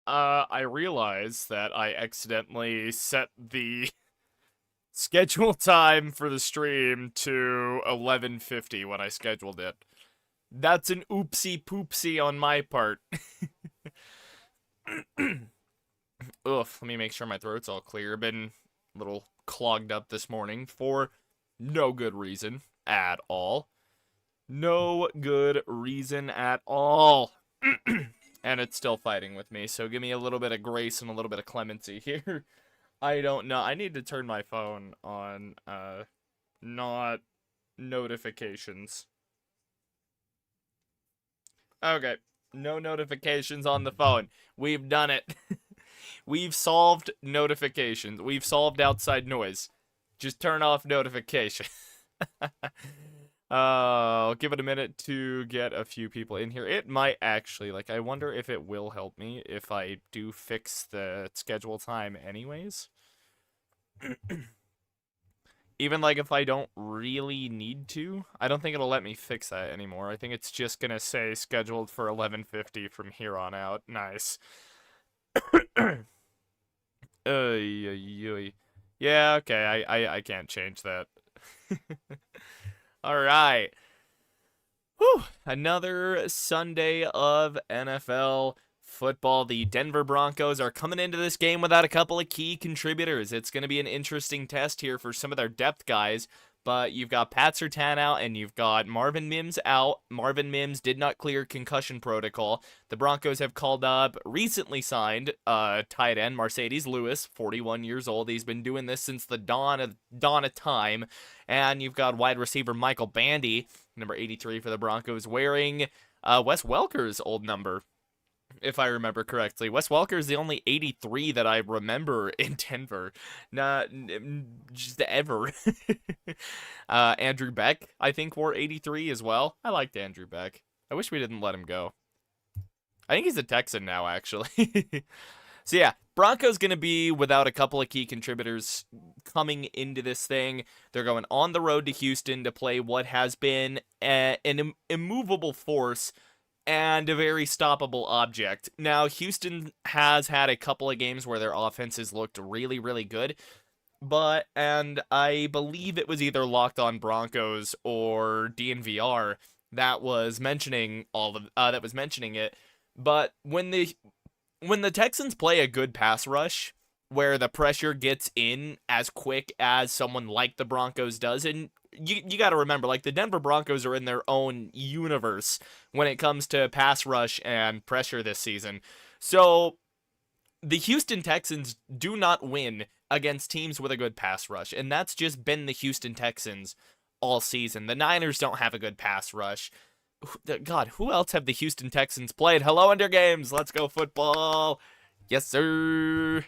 I realized that I accidentally set the schedule time for the stream to 11:50 when I scheduled it. That's an oopsie poopsie on my part. Oof, let me make sure my throat's all clear. Been a little clogged up this morning for no good reason at all. No good reason at all. And it's still fighting with me, so give me a little bit of grace and a little bit of clemency here. I don't know. I need to turn my phone on, not notifications. Okay, no notifications on the phone. We've done it. We've solved notifications. We've solved outside noise. Just turn off notification. I'll give it a minute to get a few people in here. It might actually, I wonder if it will help me if I do fix the schedule time anyways. Even, if I don't really need to. I don't think it'll let me fix that anymore. I think it's just gonna say scheduled for 11:50 from here on out. Nice. Yeah, okay, I can't change that. Alright. Whew. Another Sunday of NFL football. The Denver Broncos are coming into this game without a couple of key contributors. It's going to be an interesting test here for some of their depth guys. But you've got Pat Surtain out, and you've got Marvin Mims out. Marvin Mims did not clear concussion protocol. The Broncos have called up recently signed tight end Marcedes Lewis, 41 years old. He's been doing this since the dawn of time. And you've got wide receiver Michael Bandy, number 83 for the Broncos, wearing Wes Welker's old number, if I remember correctly. Wes Welker is the only 83 that I remember in Denver. Not just ever. Andrew Beck, I think, wore 83 as well. I liked Andrew Beck. I wish we didn't let him go. I think he's a Texan now, actually. So yeah, Broncos going to be without a couple of key contributors coming into this thing. They're going on the road to Houston to play what has been an immovable force and a very stoppable object. Now, Houston has had a couple of games where their offenses looked really, really good, and I believe it was either Locked On Broncos or DNVR that was mentioning it. But when the Texans play a good pass rush, where the pressure gets in as quick as someone like the Broncos does, and you got to remember, the Denver Broncos are in their own universe when it comes to pass rush and pressure this season. So the Houston Texans do not win against teams with a good pass rush, and that's just been the Houston Texans all season. The Niners don't have a good pass rush. God, who else have the Houston Texans played? Hello, Under Games. Let's go football. Yes, sir.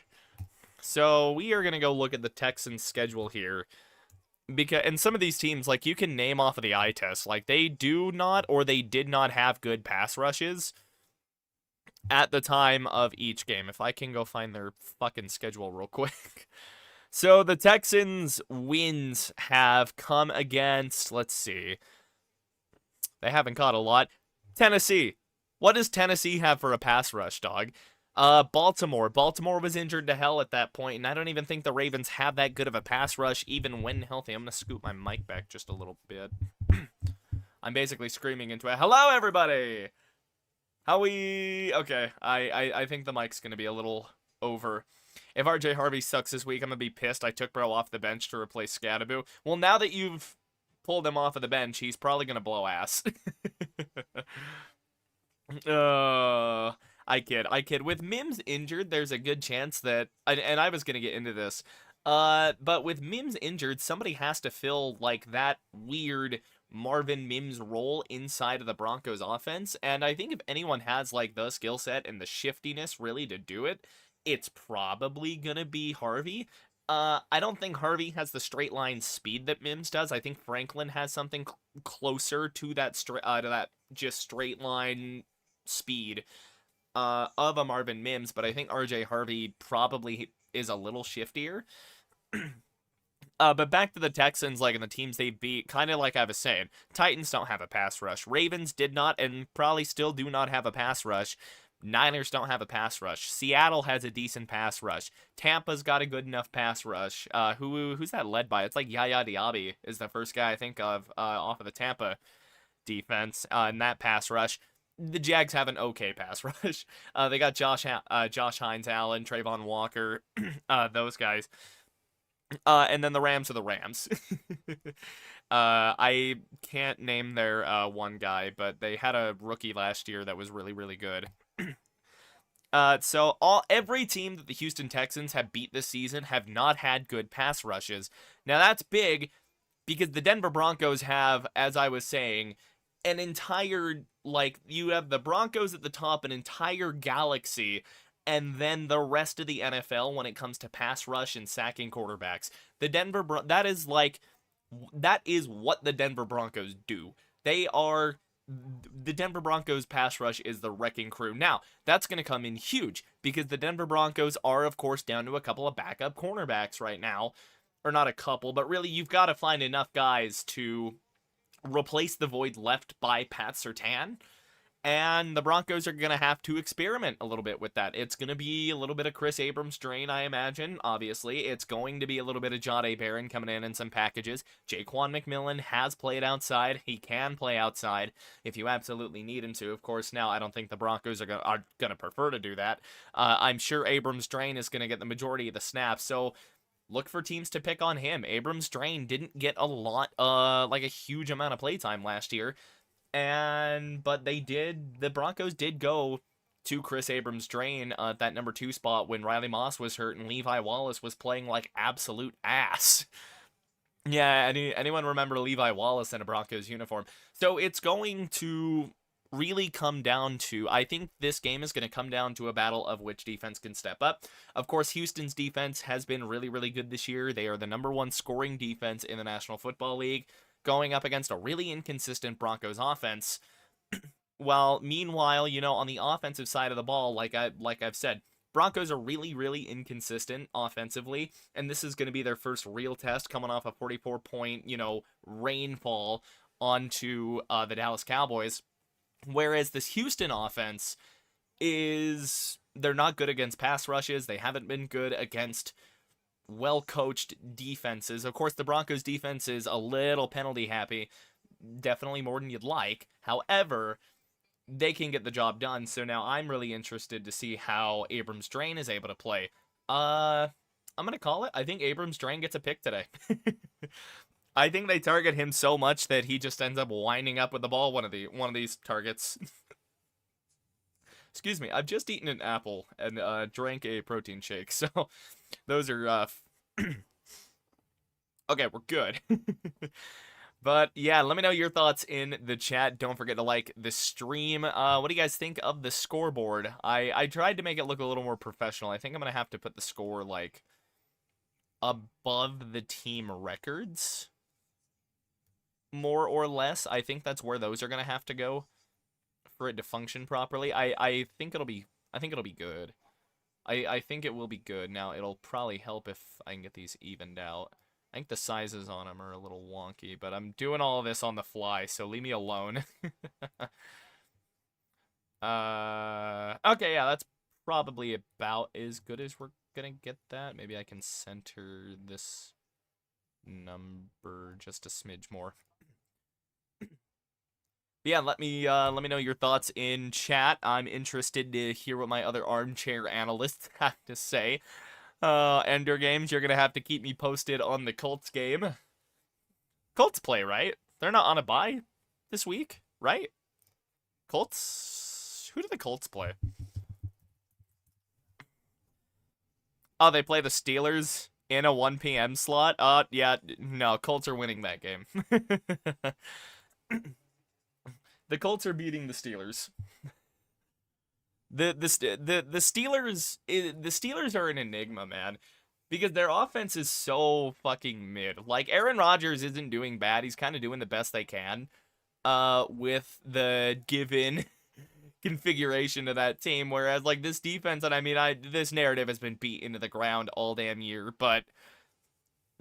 So we are going to go look at the Texans schedule here. And some of these teams, you can name off of the eye test, they do not or they did not have good pass rushes at the time of each game. If I can go find their fucking schedule real quick. So the Texans' wins have come against, let's see, they haven't caught a lot. Tennessee. What does Tennessee have for a pass rush, dog? Baltimore. Baltimore was injured to hell at that point, and I don't even think the Ravens have that good of a pass rush, even when healthy. I'm going to scoot my mic back just a little bit. I'm basically screaming into it. Hello, everybody! Okay, I think the mic's going to be a little over. If RJ Harvey sucks this week, I'm going to be pissed. I took bro off the bench to replace Scadaboo. Well, now that you've pulled him off of the bench, he's probably going to blow ass. I kid. With Mims injured, there's a good chance that, and I was going to get into this, but with Mims injured, somebody has to fill, that weird Marvin Mims role inside of the Broncos offense, and I think if anyone has, the skill set and the shiftiness, really, to do it, it's probably going to be Harvey. I don't think Harvey has the straight line speed that Mims does. I think Franklin has something closer to that just straight line speed of a Marvin Mims, but I think RJ Harvey probably is a little shiftier. But back to the Texans, and the teams they beat, kind of like I was saying, Titans don't have a pass rush. Ravens did not, and probably still do not have a pass rush. Niners don't have a pass rush. Seattle has a decent pass rush. Tampa's got a good enough pass rush. Who's that led by? It's like Yaya Diaby is the first guy I think of off of the Tampa defense in that pass rush. The Jags have an okay pass rush. They got Josh Hines Allen, Trayvon Walker, those guys. And then the Rams are the Rams. I can't name their one guy, but they had a rookie last year that was really, really good. So every team that the Houston Texans have beat this season have not had good pass rushes. Now that's big because the Denver Broncos have, as I was saying, an entire, like, you have the Broncos at the top, an entire galaxy, and then the rest of the NFL when it comes to pass rush and sacking quarterbacks. That is what the Denver Broncos do. The Denver Broncos pass rush is the wrecking crew. Now, that's going to come in huge because the Denver Broncos are, of course, down to a couple of backup cornerbacks right now. Or not a couple, but really you've got to find enough guys to replace the void left by Pat Surtain. And the Broncos are going to have to experiment a little bit with that. It's going to be a little bit of Chris Abrams drain, I imagine, obviously. It's going to be a little bit of Jahdae Barron coming in some packages. Jaquan McMillan has played outside. He can play outside if you absolutely need him to. Of course, now I don't think the Broncos are going to prefer to do that. I'm sure Abrams drain is going to get the majority of the snaps, so look for teams to pick on him. Abrams drain didn't get a lot, like a huge amount of playtime last year. But the Broncos did go to Chris Abrams drain at that number 2 spot when Riley Moss was hurt and Levi Wallace was playing like absolute ass. Yeah, anyone remember Levi Wallace in a Broncos uniform? So it's going to really come down to, I think this game is going to come down to a battle of which defense can step up. Of course, Houston's defense has been really, really good this year. They are the number 1 scoring defense in the National Football League, going up against a really inconsistent Broncos offense. Meanwhile, on the offensive side of the ball, like I've said, Broncos are really, really inconsistent offensively, and this is going to be their first real test coming off a 44-point, rainfall onto the Dallas Cowboys. Whereas this Houston offense they're not good against pass rushes. They haven't been good against well-coached defenses. Of course, the Broncos defense is a little penalty happy, definitely more than you'd like. However, they can get the job done, so now I'm really interested to see how Abrams Drain is able to play. I'm going to call it. I think Abrams Drain gets a pick today. I think they target him so much that he just ends up winding up with the ball one of these targets. Excuse me, I've just eaten an apple and drank a protein shake, so those are okay, we're good. But yeah, let me know your thoughts in the chat. Don't forget to like the stream. What do you guys think of the scoreboard? I tried to make it look a little more professional. I think I'm gonna have to put the score like above the team records, more or less. I think that's where those are gonna have to go for it to function properly. I think it'll be good. I think it will be good. Now, it'll probably help if I can get these evened out. I think the sizes on them are a little wonky, but I'm doing all of this on the fly, so leave me alone. Okay, yeah, that's probably about as good as we're gonna get that. Maybe I can center this number just a smidge more. Yeah, let me know your thoughts in chat. I'm interested to hear what my other armchair analysts have to say. Ender Games, you're gonna have to keep me posted on the Colts game. Colts play, right? They're not on a bye this week, right? Colts? Who do the Colts play? Oh, they play the Steelers in a 1 p.m. slot? Yeah, no, Colts are winning that game. The Colts are beating the Steelers. The Steelers are an enigma, man, because their offense is so fucking mid. Like, Aaron Rodgers isn't doing bad. He's kind of doing the best they can with the given configuration of that team, whereas like this defense, and I mean, this narrative has been beat into the ground all damn year, but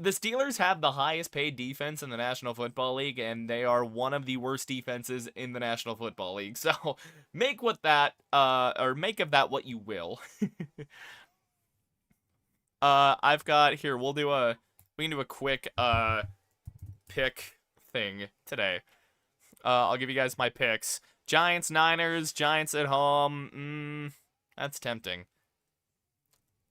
the Steelers have the highest paid defense in the National Football League, and they are one of the worst defenses in the National Football League. So make of that what you will. I've got here. We can do a quick pick thing today. I'll give you guys my picks. Giants, Niners, Giants at home. That's tempting.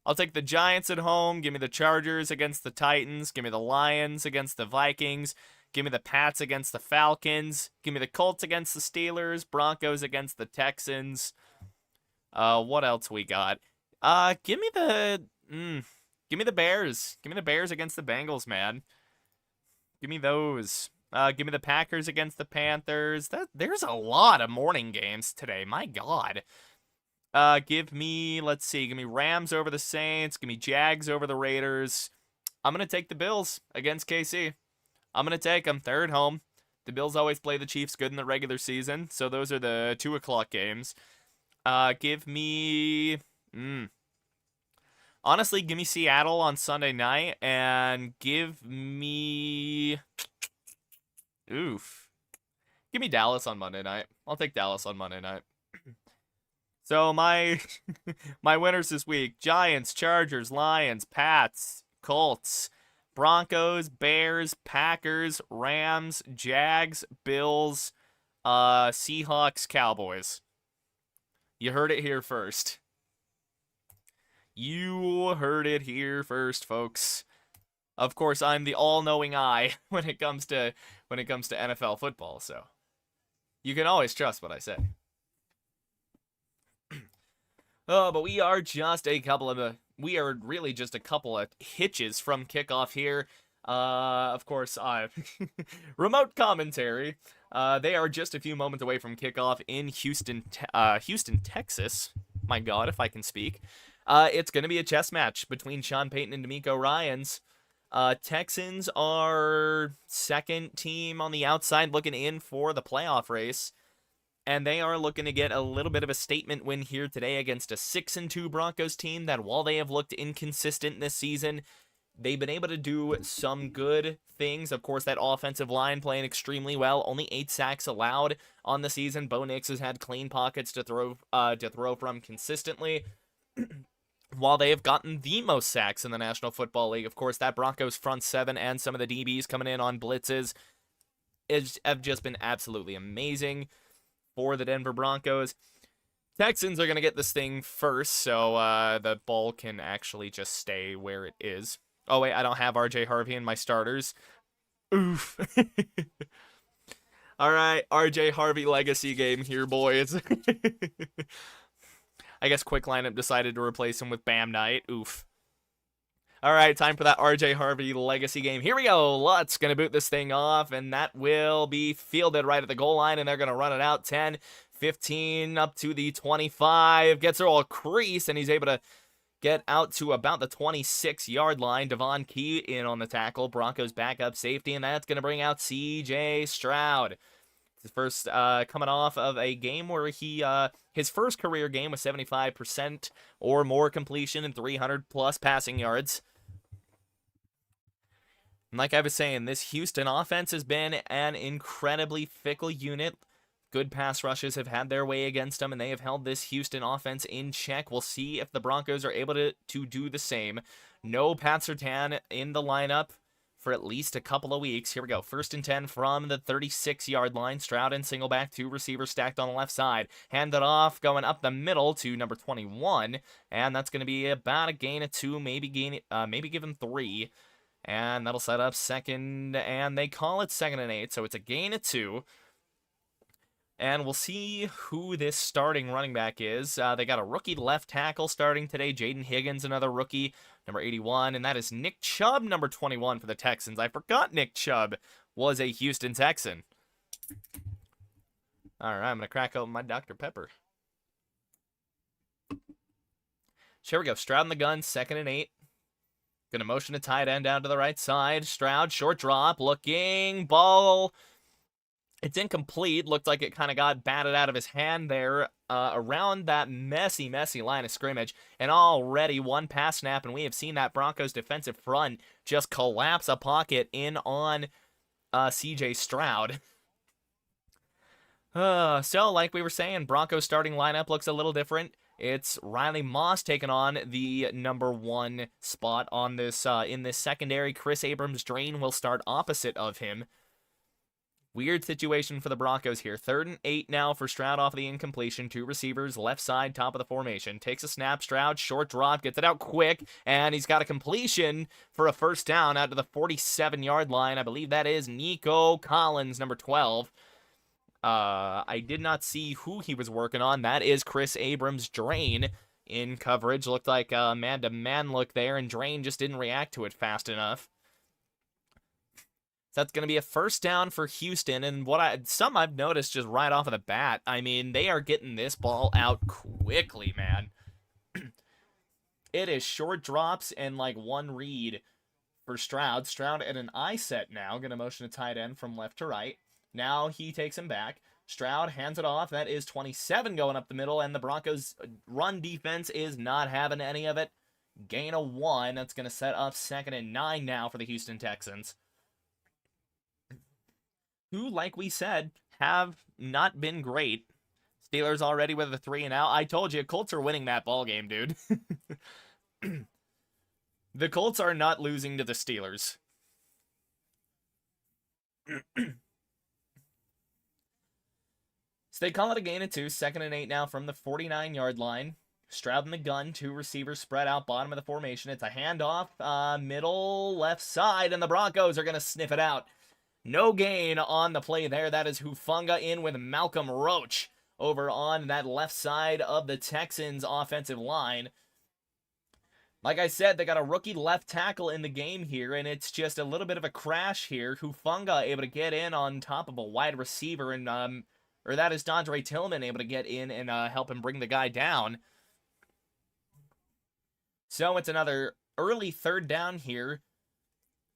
I'll take the Giants at home. Give me the Chargers against the Titans. Give me the Lions against the Vikings. Give me the Pats against the Falcons. Give me the Colts against the Steelers. Broncos against the Texans. What else we got? Give me the Bears. Give me the Bears against the Bengals, man. Give me those. Give me the Packers against the Panthers. There's a lot of morning games today. My God. Give me Rams over the Saints. Give me Jags over the Raiders. I'm going to take the Bills against KC. I'm going to take them. They're at home. The Bills always play the Chiefs good in the regular season, so those are the 2 o'clock games. Give me... Honestly, give me Seattle on Sunday night, and give me... Give me Dallas on Monday night. I'll take Dallas on Monday night. So my winners this week: Giants, Chargers, Lions, Pats, Colts, Broncos, Bears, Packers, Rams, Jags, Bills, Seahawks, Cowboys. You heard it here first. You heard it here first, folks. Of course, I'm the all-knowing eye when it comes to NFL football, so you can always trust what I say. But we are really just a couple of hitches from kickoff here. Of course, remote commentary. They are just a few moments away from kickoff in Houston, Texas. My God, if I can speak. It's going to be a chess match between Sean Payton and DeMeco Ryans. Texans are second team on the outside looking in for the playoff race. And they are looking to get a little bit of a statement win here today against a 6-2 Broncos team that, while they have looked inconsistent this season, they've been able to do some good things. Of course, that offensive line playing extremely well. Only 8 sacks allowed on the season. Bo Nix has had clean pockets to throw from consistently. While they have gotten the most sacks in the National Football League, of course, that Broncos front 7 and some of the DBs coming in on blitzes have just been absolutely amazing for the Denver Broncos. Texans are going to get this thing first, so the ball can actually just stay where it is. Oh, wait, I don't have RJ Harvey in my starters. Oof. All right, RJ Harvey legacy game here, boys. I guess Quick Lineup decided to replace him with Bam Knight. Oof. All right, time for that RJ Harvey legacy game. Here we go. Let's going to boot this thing off, and that will be fielded right at the goal line, and they're going to run it out 10, 15, up to the 25. Gets her all crease, and he's able to get out to about the 26-yard line. Devon Key in on the tackle. Broncos backup safety, and that's going to bring out C.J. Stroud. His first coming off of a game where his first career game was 75% or more completion and 300-plus passing yards. And like I was saying, this Houston offense has been an incredibly fickle unit. Good pass rushes have had their way against them, and they have held this Houston offense in check. We'll see if the Broncos are able to do the same. No Pat Surtain in the lineup for at least a couple of weeks. Here we go. 1st and 10 from the 36-yard line. Stroud in single back, 2 receivers stacked on the left side. Hand it off, going up the middle to number 21, and that's going to be about a gain of 2, maybe give him 3. And that'll set up second, and they call it 2nd and 8, so it's a gain of 2. And we'll see who this starting running back is. They got a rookie left tackle starting today. Jaden Higgins, another rookie, number 81. And that is Nick Chubb, number 21 for the Texans. I forgot Nick Chubb was a Houston Texan. All right, I'm going to crack open my Dr. Pepper. So here we go. Stroud in the gun, 2nd and 8. Going to motion a tight end down to the right side. Stroud, short drop, looking, ball It's incomplete. Looked like it kind of got batted out of his hand there around that messy line of scrimmage. And already one pass snap, and we have seen that Broncos defensive front just collapse a pocket in on CJ Stroud. So, like we were saying, Broncos starting lineup looks a little different. It's Riley Moss taking on the number 1 spot on this in this secondary. Chris Abrams-Drain will start opposite of him. Weird situation for the Broncos here. 3rd and 8 now for Stroud off of the incompletion. 2 receivers, left side, top of the formation. Takes a snap, Stroud, short drop, gets it out quick, and he's got a completion for a first down out to the 47-yard line. I believe that is Nico Collins, number 12. I did not see who he was working on. That is Chris Abrams-Drain in coverage. Looked like a man-to-man look there, and Drain just didn't react to it fast enough. So that's going to be a first down for Houston, and some I've noticed just right off of the bat, I mean, they are getting this ball out quickly, man. It is short drops and like one read for Stroud. Stroud at an I set now, going to motion a tight end from left to right. Now he takes him back. Stroud hands it off. That is 27 going up the middle, and the Broncos' run defense is not having any of it. Gain of 1. That's going to set up 2nd and 9 now for the Houston Texans, who, like we said, have not been great. Steelers already with a 3 and out. I told you, Colts are winning that ball game, dude. The Colts are not losing to the Steelers. So they call it a gain of 2, 2nd and 8 now from the 49-yard line. Stroud in the gun, 2 receivers spread out bottom of the formation. It's a handoff, middle left side, and the Broncos are going to sniff it out. No gain on the play there. That is Hufanga in with Malcolm Roach over on that left side of the Texans offensive line. Like I said, they got a rookie left tackle in the game here, and it's just a little bit of a crash here. Hufanga able to get in on top of a wide receiver, and or that is Dondre Tillman able to get in and help him bring the guy down. So it's another early 3rd down here.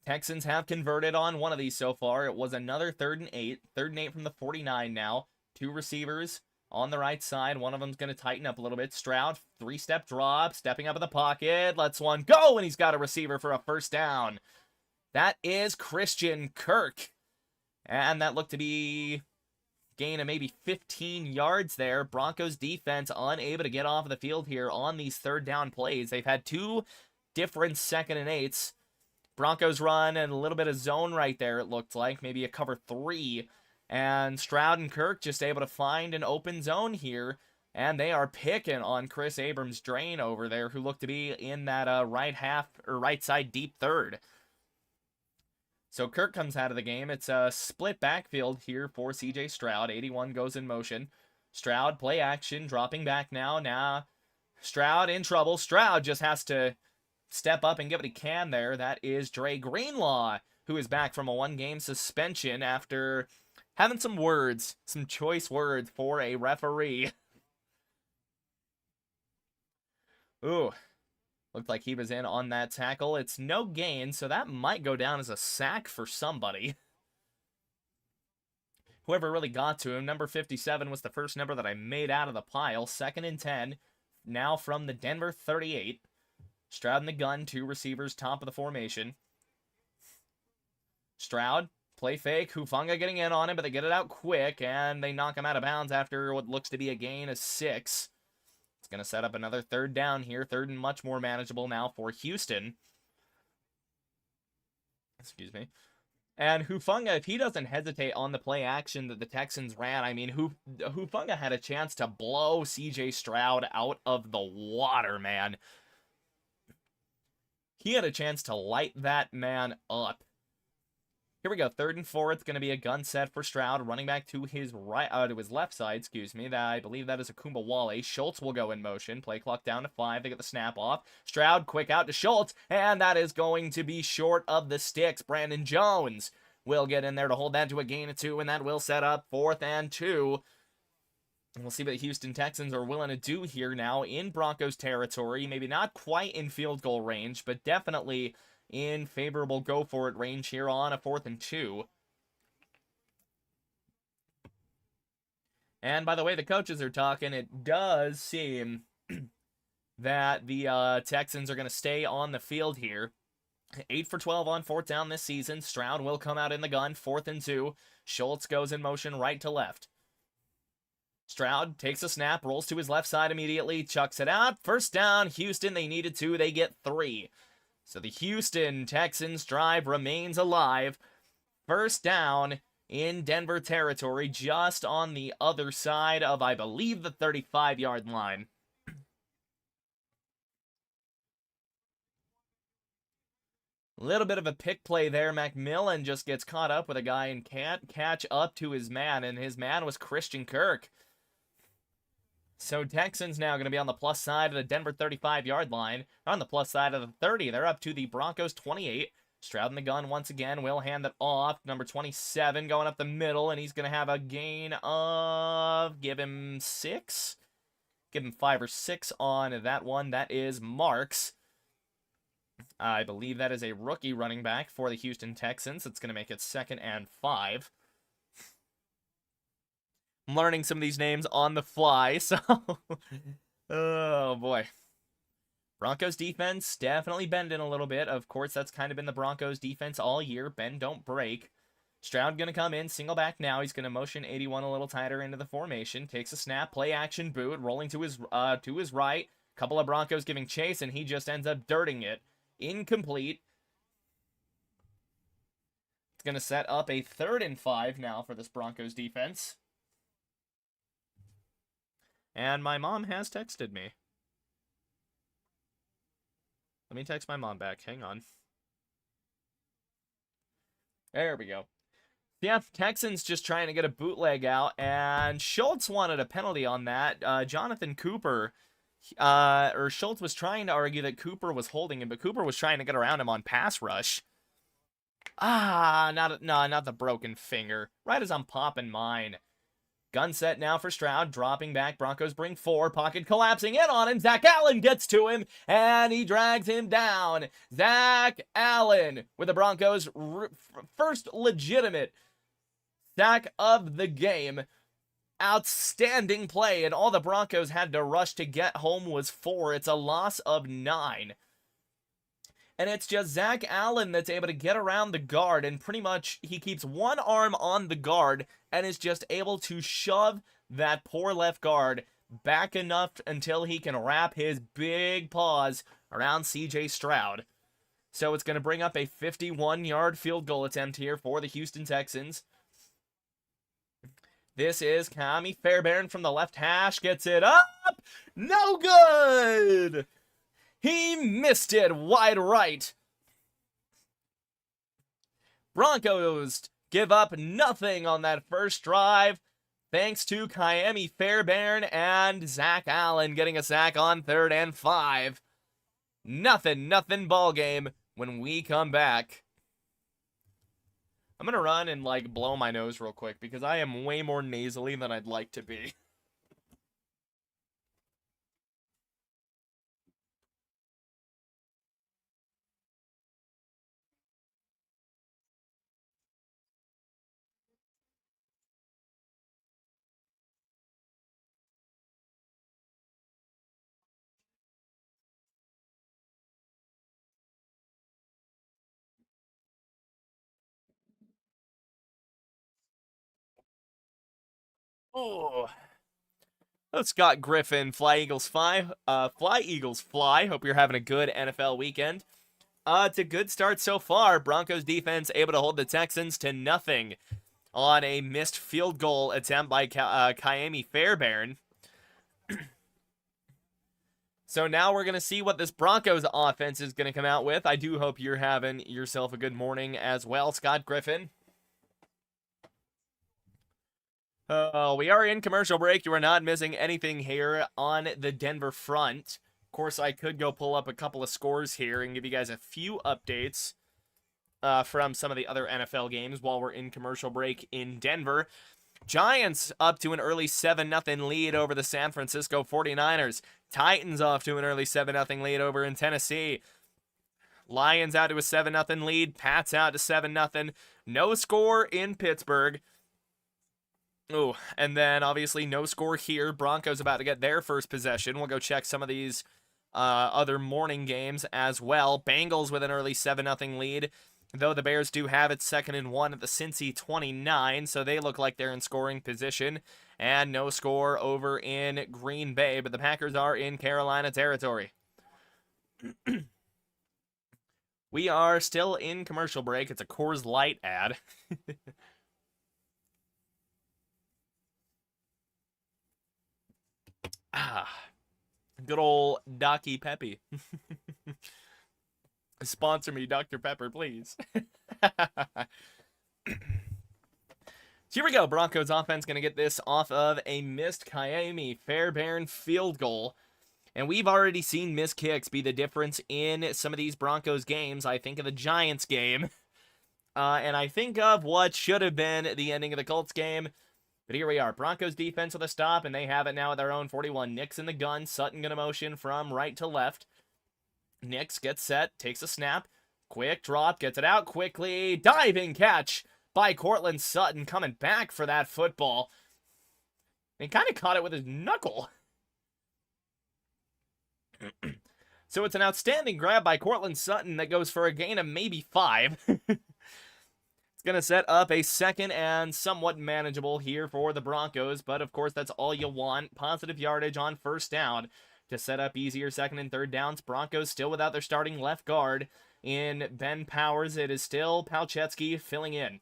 Texans have converted on one of these so far. It was another 3rd and 8. 3rd and 8 from the 49 now. 2 receivers on the right side. One of them's going to tighten up a little bit. Stroud, 3-step drop, stepping up in the pocket. Lets one go, and he's got a receiver for a first down. That is Christian Kirk. And that looked to be gain of maybe 15 yards there. Broncos defense unable to get off of the field here on these 3rd down plays. They've had 2 different 2nd and 8s. Broncos run and a little bit of zone right there, it looked like. Maybe a cover 3. And Stroud and Kirk just able to find an open zone here. And they are picking on Chris Abrams-Drain over there, who looked to be in that right side deep 3rd. So Kirk comes out of the game. It's a split backfield here for CJ Stroud. 81 goes in motion. Stroud, play action, dropping back now. Now Stroud in trouble. Stroud just has to step up and get what he can there. That is Dre Greenlaw, who is back from a 1-game suspension after having some choice words for a referee. Ooh, looked like he was in on that tackle. It's no gain, so that might go down as a sack for somebody. Whoever really got to him. Number 57 was the first number that I made out of the pile. 2nd and 10, now from the Denver 38. Stroud in the gun, 2 receivers, top of the formation. Stroud, play fake, Hufanga getting in on him, but they get it out quick, and they knock him out of bounds after what looks to be a gain of 6. It's going to set up another 3rd down here, 3rd and much more manageable now for Houston. Excuse me. And Hufanga, if he doesn't hesitate on the play action that the Texans ran, I mean, Hufanga had a chance to blow CJ Stroud out of the water, man. He had a chance to light that man up. Here we go, 3rd and 4. It's going to be a gun set for Stroud, running back to his right, to his left side, excuse me. I believe that is Akumba Wale. Schultz will go in motion. Play clock down to 5. They get the snap off. Stroud, quick out to Schultz, and that is going to be short of the sticks. Brandon Jones will get in there to hold that to a gain of 2, and that will set up 4th and 2. And we'll see what the Houston Texans are willing to do here now in Broncos territory. Maybe not quite in field goal range, but definitely in favorable go-for-it range here on a 4th and 2. And by the way the coaches are talking, it does seem that the Texans are going to stay on the field here. 8 for 12 on fourth down this season. Stroud will come out in the gun, 4th and 2. Schultz goes in motion right to left. Stroud takes a snap, rolls to his left side immediately, chucks it out. First down, Houston. They needed 2, they get 3. So the Houston Texans drive remains alive. First down in Denver territory, just on the other side of, I believe, the 35-yard line. A little bit of a pick play there. McMillan just gets caught up with a guy and can't catch up to his man, and his man was Christian Kirk. So Texans now going to be on the plus side of the Denver 35-yard line. On the plus side of the 30. They're up to the Broncos 28. Stroud in the gun once again. Will hand it off. Number 27 going up the middle, and he's going to have a gain of, give him 6? Give him 5 or 6 on that one. That is Marks. I believe that is a rookie running back for the Houston Texans. It's going to make it 2nd and 5. I'm learning some of these names on the fly, so... oh, boy. Broncos defense definitely bending a little bit. Of course, that's kind of been the Broncos defense all year. Bend, don't break. Stroud going to come in, single back now. He's going to motion 81 a little tighter into the formation. Takes a snap, play action boot, rolling to his right. Couple of Broncos giving chase, and he just ends up dirting it. Incomplete. It's going to set up a 3rd and 5 now for this Broncos defense. And my mom has texted me. Let me text my mom back. Hang on. There we go. Yeah, Texans just trying to get a bootleg out, and Schultz wanted a penalty on that. Jonathan Cooper... or Schultz was trying to argue that Cooper was holding him, but Cooper was trying to get around him on pass rush. Not the broken finger. Right as I'm popping mine. Gun set now for Stroud, dropping back. Broncos bring 4, pocket collapsing in on him. Zach Allen gets to him, and he drags him down. Zach Allen with the Broncos' first legitimate sack of the game. Outstanding play, and all the Broncos had to rush to get home was 4. It's a loss of 9. And it's just Zach Allen that's able to get around the guard, and pretty much he keeps one arm on the guard and is just able to shove that poor left guard back enough until he can wrap his big paws around CJ Stroud. So it's going to bring up a 51-yard field goal attempt here for the Houston Texans. This is Kami Fairbairn from the left hash. Gets it up. No good. He missed it wide right. Broncos give up nothing on that first drive, thanks to Kami Fairbairn and Zach Allen getting a sack on 3rd and 5. Nothing ball game when we come back. I'm going to run and, blow my nose real quick because I am way more nasally than I'd like to be. Oh. Scott Griffin, Fly Eagles Fly. Fly Eagles Fly. Hope you're having a good NFL weekend. It's a good start so far. Broncos defense able to hold the Texans to nothing on a missed field goal attempt by Kami Fairbairn. So now we're going to see what this Broncos offense is going to come out with. I do hope you're having yourself a good morning as well, Scott Griffin. We are in commercial break. You are not missing anything here on the Denver front. Of course, I could go pull up a couple of scores here and give you guys a few updates from some of the other NFL games while we're in commercial break in Denver. Giants up to an early 7-0 lead over the San Francisco 49ers. Titans off to an early 7-0 lead over in Tennessee. Lions out to a 7-0 lead. Pats out to 7-0. No score in Pittsburgh. Oh, and then obviously no score here. Broncos about to get their first possession. We'll go check some of these other morning games as well. Bengals with an early 7-0 lead, though the Bears do have it 2nd and 1 at the Cincy 29, so they look like they're in scoring position. And no score over in Green Bay, but the Packers are in Carolina territory. We are still in commercial break. It's a Coors Light ad. Good old Docky Peppy. Sponsor me, Dr. Pepper, please. So here we go. Broncos offense going to get this off of a missed Miami Fairbairn field goal. And we've already seen missed kicks be the difference in some of these Broncos games. I think of the Giants game. And I think of what should have been the ending of the Colts game. But here we are. Broncos defense with a stop, and they have it now at their own 41. Nix in the gun. Sutton going to motion from right to left. Nix gets set, takes a snap. Quick drop, gets it out quickly. Diving catch by Courtland Sutton, coming back for that football. And kind of caught it with his knuckle. So it's an outstanding grab by Courtland Sutton that goes for a gain of maybe 5. It's going to set up a 2nd and somewhat manageable here for the Broncos, but of course that's all you want. Positive yardage on 1st down to set up easier 2nd and 3rd downs. Broncos still without their starting left guard in Ben Powers. It is still Palczewski filling in.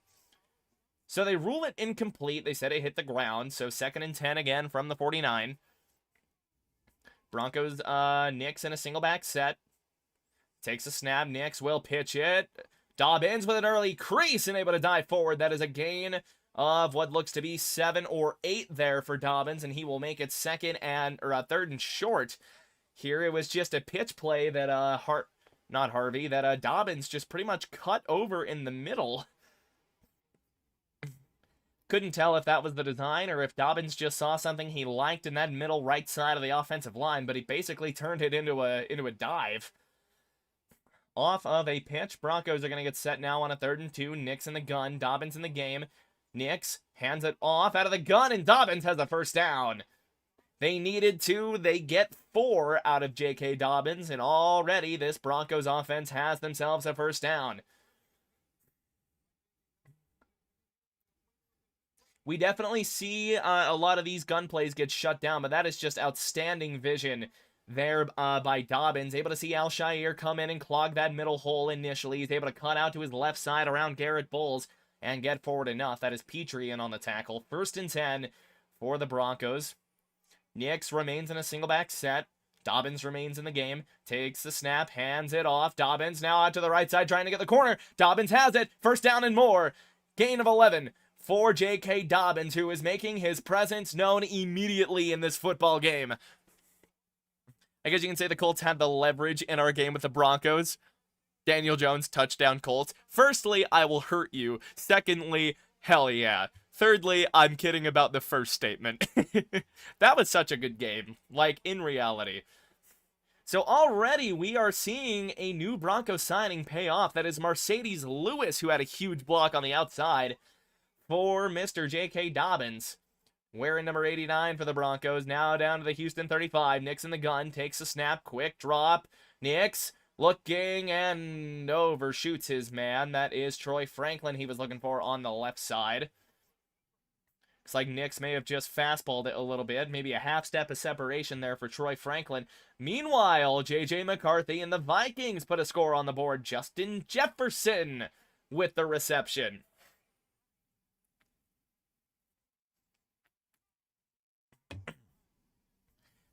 So they rule it incomplete. They said it hit the ground, so 2nd and 10 again from the 49. Broncos, Nix in a single back set. Takes a snap. Nix will pitch it. Dobbins with an early crease and able to dive forward. That is a gain of what looks to be 7 or 8 there for Dobbins, and he will make it 3rd and short. Here it was just a pitch play that Dobbins just pretty much cut over in the middle. Couldn't tell if that was the design or if Dobbins just saw something he liked in that middle right side of the offensive line, but he basically turned it into a dive. Off of a pitch, Broncos are going to get set now on a 3rd and 2. Nix in the gun, Dobbins in the game. Nix hands it off out of the gun, and Dobbins has a 1st down. They needed 2. They get 4 out of J.K. Dobbins, and already this Broncos offense has themselves a 1st down. We definitely see a lot of these gun plays get shut down, but that is just outstanding vision there by Dobbins. Able to see Al-Shaair come in and clog that middle hole initially. He's able to cut out to his left side around Garrett Bowles and get forward enough. That is Petrie in on the tackle. 1st and 10 for the Broncos. Nix remains in a single back set. Dobbins remains in the game. Takes the snap, hands it off. Dobbins now out to the right side trying to get the corner. Dobbins has it. 1st down and more. Gain of 11 for J.K. Dobbins, who is making his presence known immediately in this football game. I guess you can say the Colts had the leverage in our game with the Broncos. Daniel Jones, touchdown Colts. Firstly, I will hurt you. Secondly, hell yeah. Thirdly, I'm kidding about the first statement. That was such a good game, like in reality. So already we are seeing a new Broncos signing pay off. That is Mercedes Lewis, who had a huge block on the outside for Mr. J.K. Dobbins. Wearing number 89 for the Broncos. Now down to the Houston 35. Nix in the gun. Takes a snap. Quick drop. Nix looking and overshoots his man. That is Troy Franklin he was looking for on the left side. Looks like Nix may have just fastballed it a little bit. Maybe a half step of separation there for Troy Franklin. Meanwhile, J.J. McCarthy and the Vikings put a score on the board. Justin Jefferson with the reception.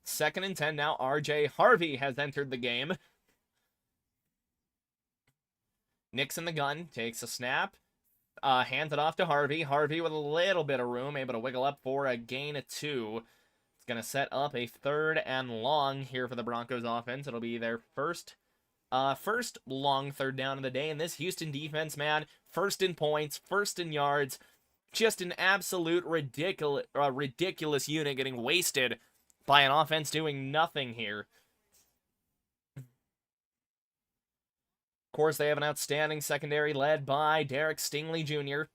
Second and 10 now. R.J. Harvey has entered the game. Nix in the gun. Takes a snap. Hands it off to Harvey. Harvey with a little bit of room. Able to wiggle up for a gain of 2. It's going to set up a 3rd and long here for the Broncos offense. It'll be their first long 3rd down of the day. And this Houston defense, man, 1st in points, 1st in yards. Just an absolute ridiculous unit getting wasted by an offense doing nothing here. Of course, they have an outstanding secondary led by Derek Stingley Jr.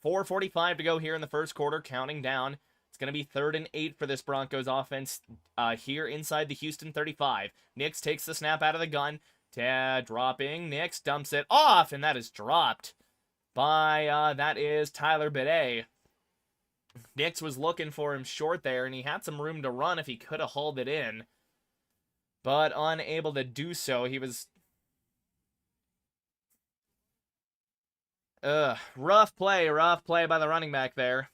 4:45 to go here in the first quarter, counting down. It's going to be 3rd and 8 for this Broncos offense here inside the Houston 35. Nix takes the snap out of the gun. Dropping. Nix dumps it off, and that is dropped by, that is Tyler Bidet. Nix was looking for him short there, and he had some room to run if he could have hauled it in. But unable to do so. He was... rough play by the running back there.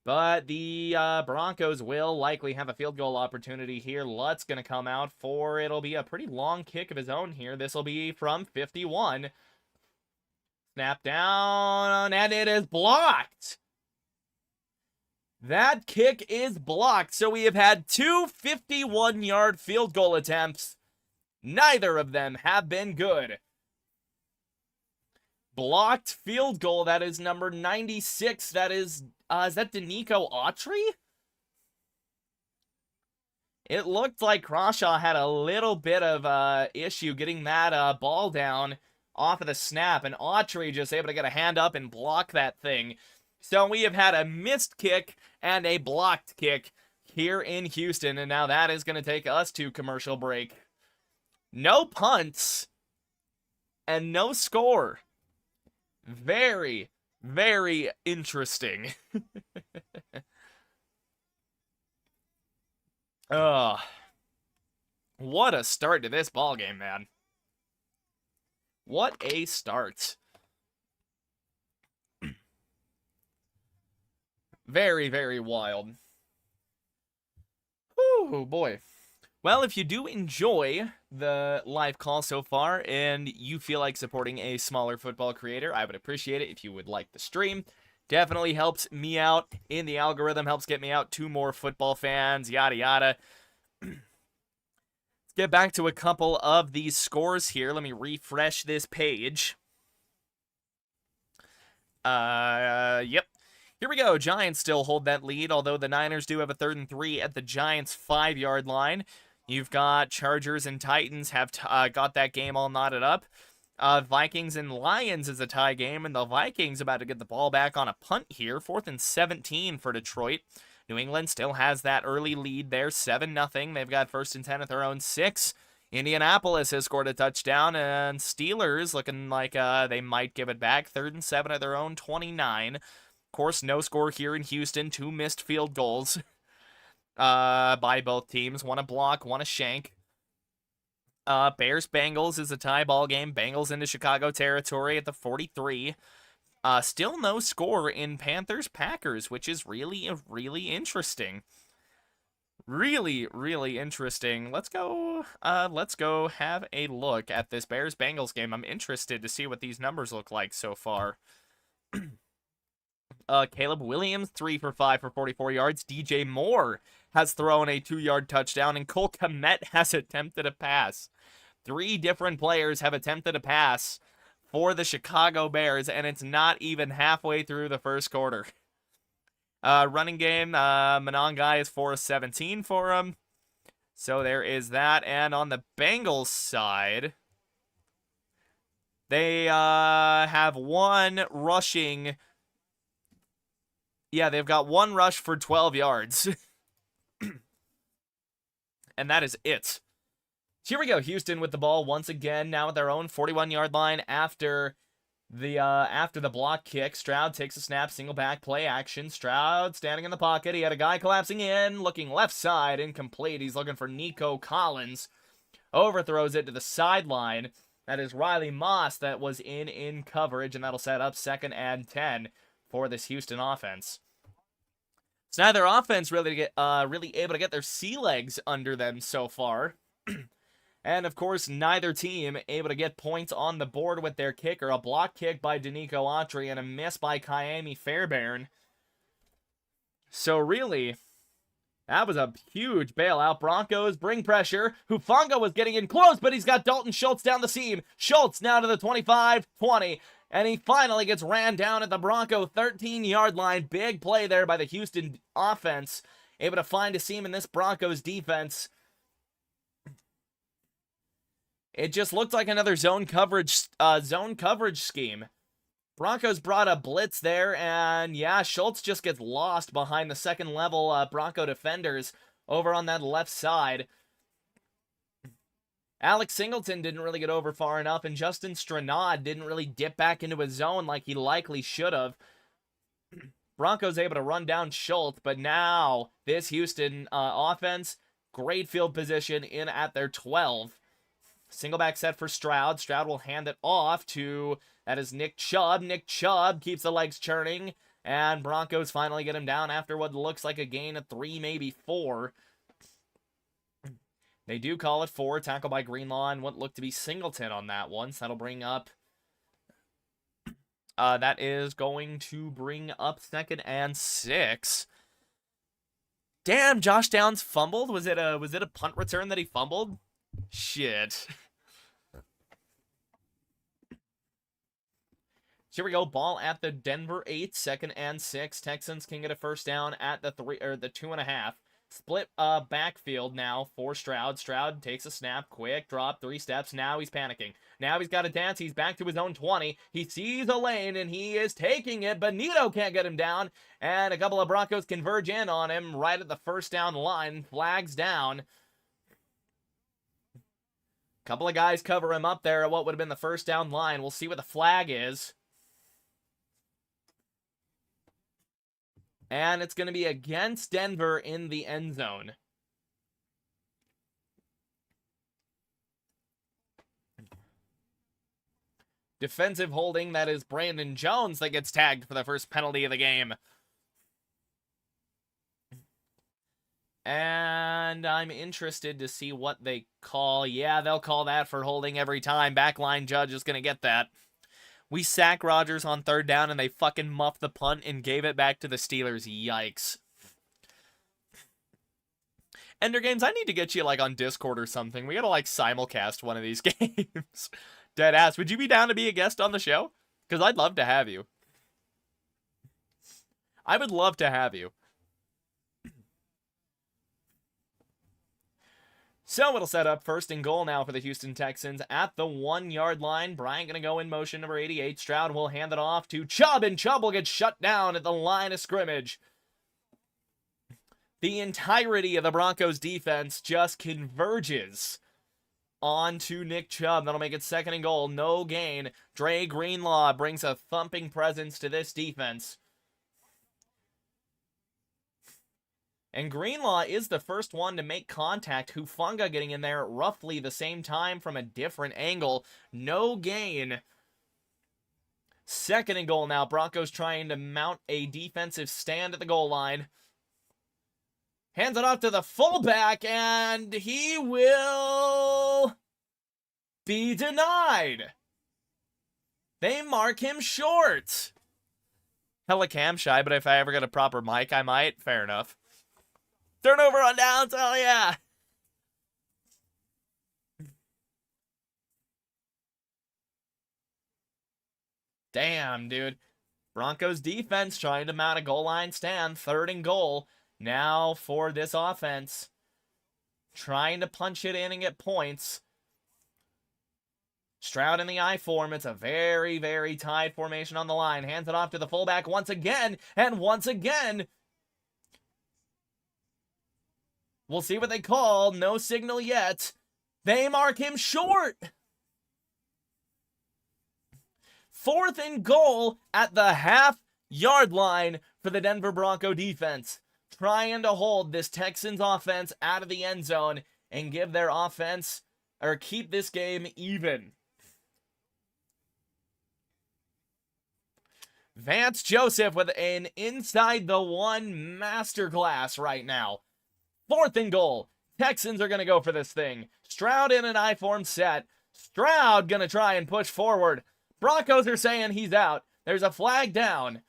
But the Broncos will likely have a field goal opportunity here. Lutt's going to come out for, it'll be a pretty long kick of his own here. This will be from 51. Snap down, and it is blocked. That kick is blocked. So we have had two 51-yard field goal attempts. Neither of them have been good. Blocked field goal, that is number 96. That is that Danico Autry? It looked like Crawshaw had a little bit of issue getting that ball down off of the snap, and Autry just able to get a hand up and block that thing. So we have had a missed kick and a blocked kick here in Houston, and now that is going to take us to commercial break. No punts and no score. Very, very interesting. What a start to this ballgame, man. What a start. Very, very wild. Oh boy. Well, if you do enjoy the live call so far and you feel like supporting a smaller football creator, I would appreciate it if you would like the stream. Definitely helps me out in the algorithm, helps get me out to more football fans, yada yada. Let's get back to a couple of these scores here. Let me refresh this page. Yep. Here we go. Giants still hold that lead, although the Niners do have a 3rd and 3 at the Giants' 5-yard line. You've got Chargers and Titans have got that game all knotted up. Vikings and Lions is a tie game, and the Vikings about to get the ball back on a punt here. 4th and 17 for Detroit. New England still has that early lead there, 7-0. They've got 1st and 10 at their own 6. Indianapolis has scored a touchdown, and Steelers looking like they might give it back. 3rd and 7 at their own 29. Of course, no score here in Houston. 2 missed field goals by both teams. One a block, one a shank. Bears-Bengals is a tie ball game. Bengals into Chicago territory at the 43. Still no score in Panthers-Packers, which is really, really interesting. Really, really interesting. Let's go have a look at this Bears-Bengals game. I'm interested to see what these numbers look like so far. Caleb Williams, 3 for 5 for 44 yards. DJ Moore has thrown a 2-yard touchdown, and Cole Kmet has attempted a pass. 3 different players have attempted a pass for the Chicago Bears, and it's not even halfway through the first quarter. Running game, Monongai is 4 of 17 for him. So there is that. And on the Bengals side, they have one rushing. Yeah, they've got one rush for 12 yards. And that is it. So here we go. Houston with the ball once again, now at their own 41-yard line after the block kick. Stroud takes a snap, single back, play action. Stroud standing in the pocket. He had a guy collapsing in, looking left side, incomplete. He's looking for Nico Collins. Overthrows it to the sideline. That is Riley Moss that was in coverage, and that'll set up 2nd and 10 for this Houston offense. So neither offense really able to get their sea legs under them so far. And, of course, neither team able to get points on the board with their kicker. A block kick by Danico Autry and a miss by Kyami Fairbairn. So, really, that was a huge bailout. Broncos bring pressure. Hufanga was getting in close, but he's got Dalton Schultz down the seam. Schultz now to the 25-20. And he finally gets ran down at the Bronco 13-yard line. Big play there by the Houston offense. Able to find a seam in this Broncos defense. It just looked like another zone coverage scheme. Broncos brought a blitz there, and yeah, Schultz just gets lost behind the second level Bronco defenders over on that left side. Alex Singleton didn't really get over far enough, and Justin Stroud didn't really dip back into his zone like he likely should have. Broncos able to run down Schultz, but now this Houston offense, great field position in at their 12. Single back set for Stroud. Stroud will hand it off to, that is Nick Chubb. Nick Chubb keeps the legs churning, and Broncos finally get him down after what looks like a gain of 3, maybe 4. They do call it 4, tackle by Greenlaw, and what looked to be Singleton on that one. So that'll bring up, that is going to bring up 2nd and 6. Damn, Josh Downs fumbled. Was it a punt return that he fumbled? Shit. Here we go. Ball at the Denver 8, 2nd and 6. Texans can get a first down at the 2.5. Split backfield now for Stroud. Stroud takes a snap, quick drop, 3 steps. Now he's panicking. Now he's got a dance. He's back to his own 20. He sees a lane and he is taking it. Benito can't get him down. And a couple of Broncos converge in on him right at the first down line. Flags down. Couple of guys cover him up there at what would have been the first down line. We'll see what the flag is. And it's going to be against Denver in the end zone. Defensive holding, that is Brandon Jones that gets tagged for the first penalty of the game. And I'm interested to see what they call. Yeah, they'll call that for holding every time. Backline judge is going to get that. We sack Rodgers on 3rd down, and they fucking muffed the punt and gave it back to the Steelers. Yikes. Ender Games, I need to get you, like, on Discord or something. We gotta, like, simulcast one of these games. Deadass, would you be down to be a guest on the show? Because I'd love to have you. I would love to have you. So it'll set up 1st and goal now for the Houston Texans at the 1-yard line. Bryant going to go in motion, number 88. Stroud will hand it off to Chubb, and Chubb will get shut down at the line of scrimmage. The entirety of the Broncos defense just converges onto Nick Chubb. That'll make it 2nd and goal. No gain. Dre Greenlaw brings a thumping presence to this defense. And Greenlaw is the first one to make contact. Hufanga getting in there at roughly the same time from a different angle. No gain. 2nd and goal now. Broncos trying to mount a defensive stand at the goal line. Hands it off to the fullback, and he will be denied. They mark him short. Hella cam shy, but if I ever get a proper mic, I might. Fair enough. Turnover on downs, hell yeah! Damn, dude. Broncos defense trying to mount a goal line stand. 3rd and goal. Now for this offense. Trying to punch it in and get points. Stroud in the I form. It's a very, very tight formation on the line. Hands it off to the fullback once again. And once again, we'll see what they call. No signal yet. They mark him short. 4th and goal at the half-yard line for the Denver Bronco defense. Trying to hold this Texans offense out of the end zone and give their offense, or keep this game even. Vance Joseph with an inside the 1 masterclass right now. 4th and goal. Texans are going to go for this thing. Stroud in an I-form set. Stroud going to try and push forward. Broncos are saying he's out. There's a flag down.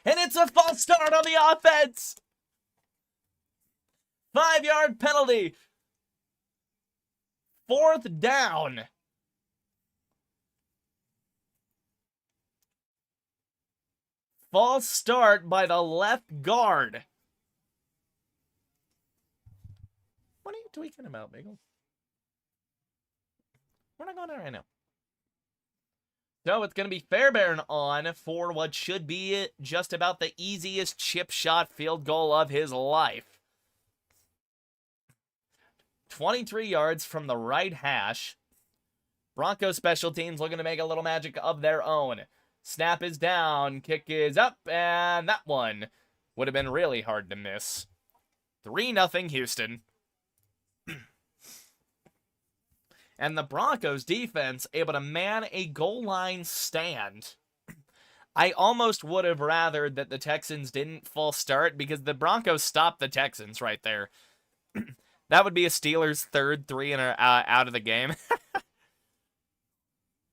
And it's a false start on the offense. 5-yard penalty. 4th down. False start by the left guard. What are you tweaking about, Bagel? We're not going there right now. So it's going to be Fairbairn on for what should be just about the easiest chip shot field goal of his life. 23 yards from the right hash. Broncos special teams looking to make a little magic of their own. Snap is down, kick is up, and that one would have been really hard to miss. 3-0 Houston. And the Broncos defense able to man a goal line stand. I almost would have rathered that the Texans didn't false start because the Broncos stopped the Texans right there. That would be a Steelers third 3 and out of the game.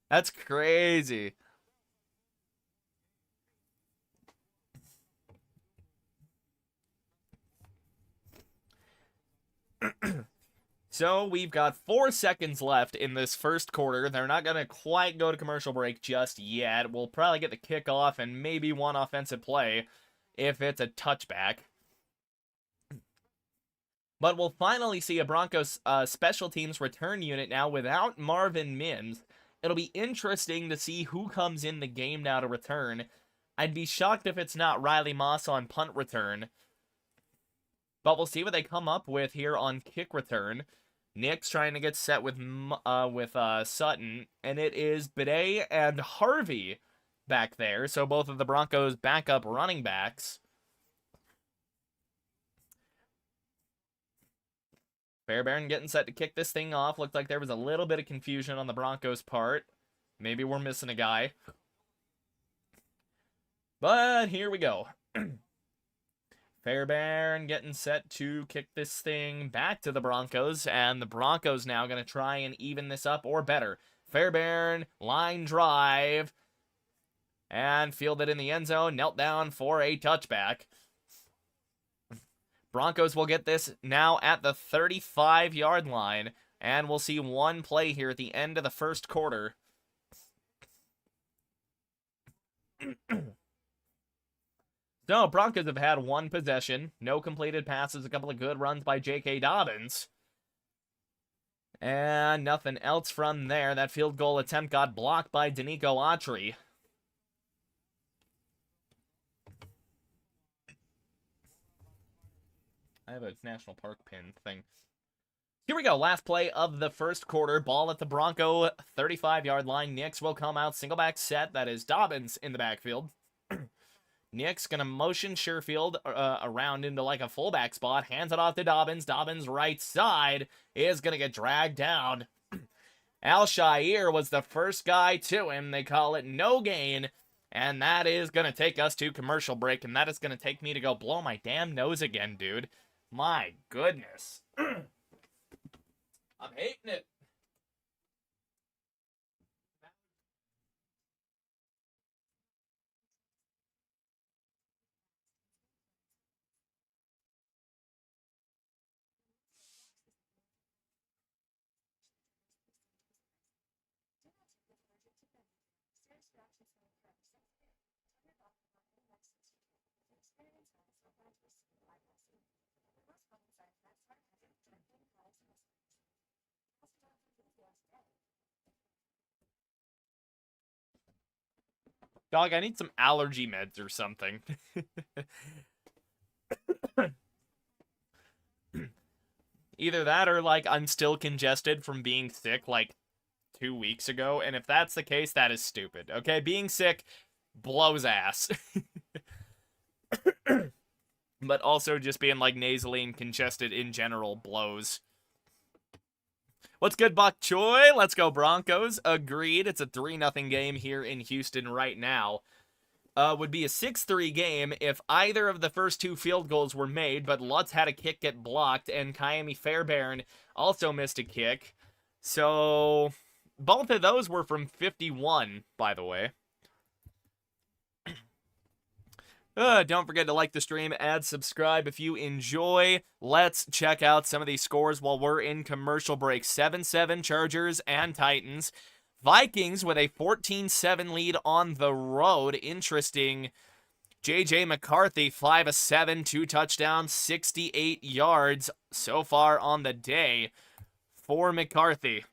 That's crazy. So we've got 4 seconds left in this first quarter. They're not going to quite go to commercial break just yet. We'll probably get the kickoff and maybe one offensive play if it's a touchback. But we'll finally see a Broncos special teams return unit now without Marvin Mims. It'll be interesting to see who comes in the game now to return. I'd be shocked if it's not Riley Moss on punt return. But we'll see what they come up with here on kick return. Nick's trying to get set with Sutton, and it is Bidet and Harvey back there. So both of the Broncos' backup running backs. Fairbairn getting set to kick this thing off. Looked like there was a little bit of confusion on the Broncos' part. Maybe we're missing a guy. But here we go. Fairbairn getting set to kick this thing back to the Broncos, and the Broncos now going to try and even this up or better. Fairbairn, line drive, and fielded in the end zone, knelt down for a touchback. Broncos will get this now at the 35-yard line, and we'll see one play here at the end of the first quarter. So, Broncos have had one possession, no completed passes, a couple of good runs by J.K. Dobbins. And nothing else from there. That field goal attempt got blocked by Danico Autry. I have a National Park pin thing. Here we go. Last play of the first quarter. Ball at the Bronco 35-yard line. Nix will come out. Single back set. That is Dobbins in the backfield. Nick's going to motion Sherfield around into like a fullback spot. Hands it off to Dobbins. Dobbins' right side is going to get dragged down. Al-Shaair was the first guy to him. They call it no gain. And that is going to take us to commercial break. And that is going to take me to go blow my damn nose again, dude. My goodness. I'm hating it. Dog, I need some allergy meds or something. Either that or, like, I'm still congested from being sick, like, 2 weeks ago. And if that's the case, that is stupid. Okay, being sick blows ass. But also just being, like, nasally and congested in general blows. What's good, Bok Choy? Let's go Broncos. Agreed. It's a 3-0 game here in Houston right now. Would be a 6-3 game if either of the first 2 field goals were made, but Lutz had a kick get blocked, and Kyami Fairbairn also missed a kick. So, both of those were from 51, by the way. Don't forget to like the stream, add subscribe if you enjoy. Let's check out some of these scores while we're in commercial break. 7-7 Chargers and Titans. Vikings with a 14-7 lead on the road. Interesting. J.J. McCarthy, 5-7, 2 touchdowns, 68 yards so far on the day for McCarthy.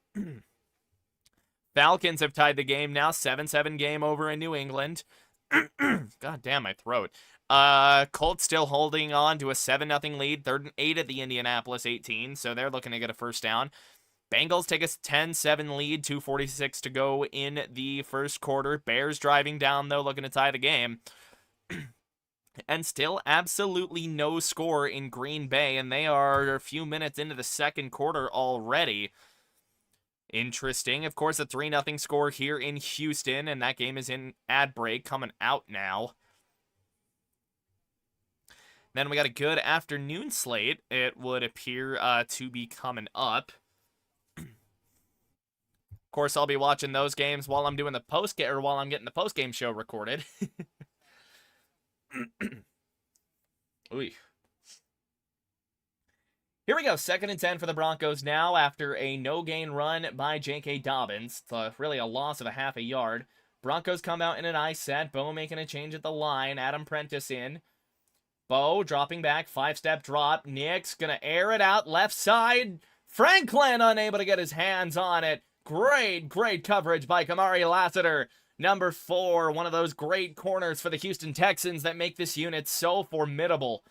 Falcons have tied the game now, 7-7 game over in New England. God damn, my throat. Colts still holding on to a 7-0 lead, 3rd and 8 at the Indianapolis 18, so they're looking to get a first down. Bengals take a 10-7 lead, 2:46 to go in the first quarter. Bears driving down, though, looking to tie the game. And still absolutely no score in Green Bay, and they are a few minutes into the second quarter already. Interesting. Of course, a 3-0 score here in Houston, and that game is in ad break coming out now. Then we got a good afternoon slate, it would appear to be coming up. Of course, I'll be watching those games while I'm doing the while I'm getting the post-game show recorded. Ooh. Here we go, 2nd and 10 for the Broncos now after a no-gain run by J.K. Dobbins. It's really a loss of a half a yard. Broncos come out in an ice set. Bo making a change at the line. Adam Prentice in. Bo dropping back, 5-step drop. Nick's gonna air it out left side. Franklin unable to get his hands on it. Great coverage by Kamari Lassiter. Number 4, one of those great corners for the Houston Texans that make this unit so formidable.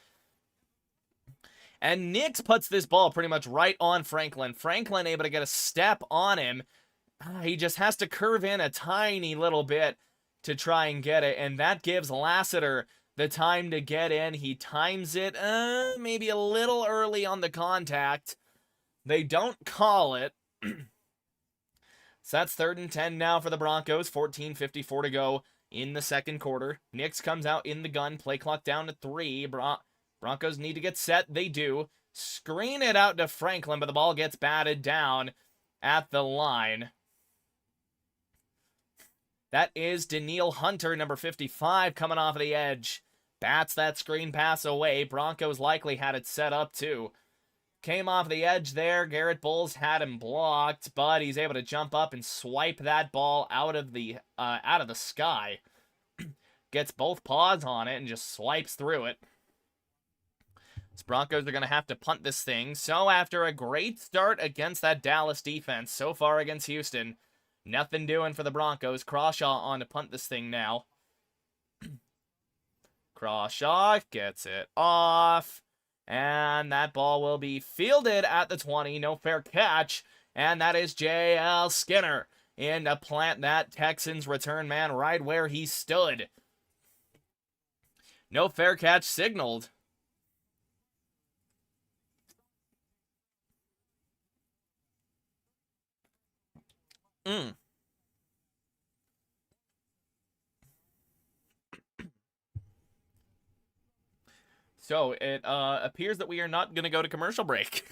And Nix puts this ball pretty much right on Franklin. Franklin able to get a step on him. He just has to curve in a tiny little bit to try and get it. And that gives Lassiter the time to get in. He times it maybe a little early on the contact. They don't call it. So that's 3rd and 10 now for the Broncos. 14:54 to go in the second quarter. Nix comes out in the gun. Play clock down to 3. Broncos need to get set. They do. Screen it out to Franklin, but the ball gets batted down at the line. That is Danielle Hunter, number 55, coming off of the edge. Bats that screen pass away. Broncos likely had it set up too. Came off the edge there. Garrett Bowles had him blocked, but he's able to jump up and swipe that ball out of the sky. Gets both paws on it and just swipes through it. The Broncos are going to have to punt this thing. So after a great start against that Dallas defense, so far against Houston, nothing doing for the Broncos. Crawshaw on to punt this thing now. Crawshaw gets it off. And that ball will be fielded at the 20. No fair catch. And that is J.L. Skinner in to plant that Texans return man right where he stood. No fair catch signaled. So it appears that we are not going to go to commercial break.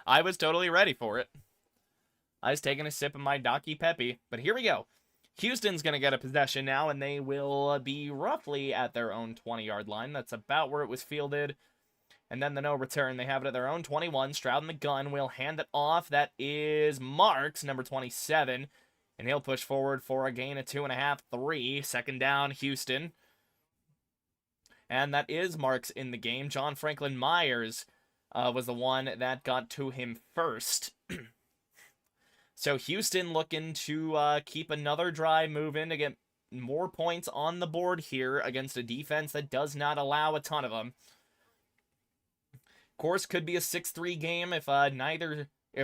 I was totally ready for it. I was taking a sip of my Docky Peppy, but here we go. Houston's going to get a possession now, and they will be roughly at their own 20-yard line. That's about where it was fielded. And then the no return. They have it at their own 21. Stroud in the gun will hand it off. That is Marks, number 27. And he'll push forward for a gain of 2.5, 3. 2nd down, Houston. And that is Marks in the game. John Franklin Myers was the one that got to him first. So Houston looking to keep another drive moving to get more points on the board here against a defense that does not allow a ton of them. Of course, could be a 6-3 game if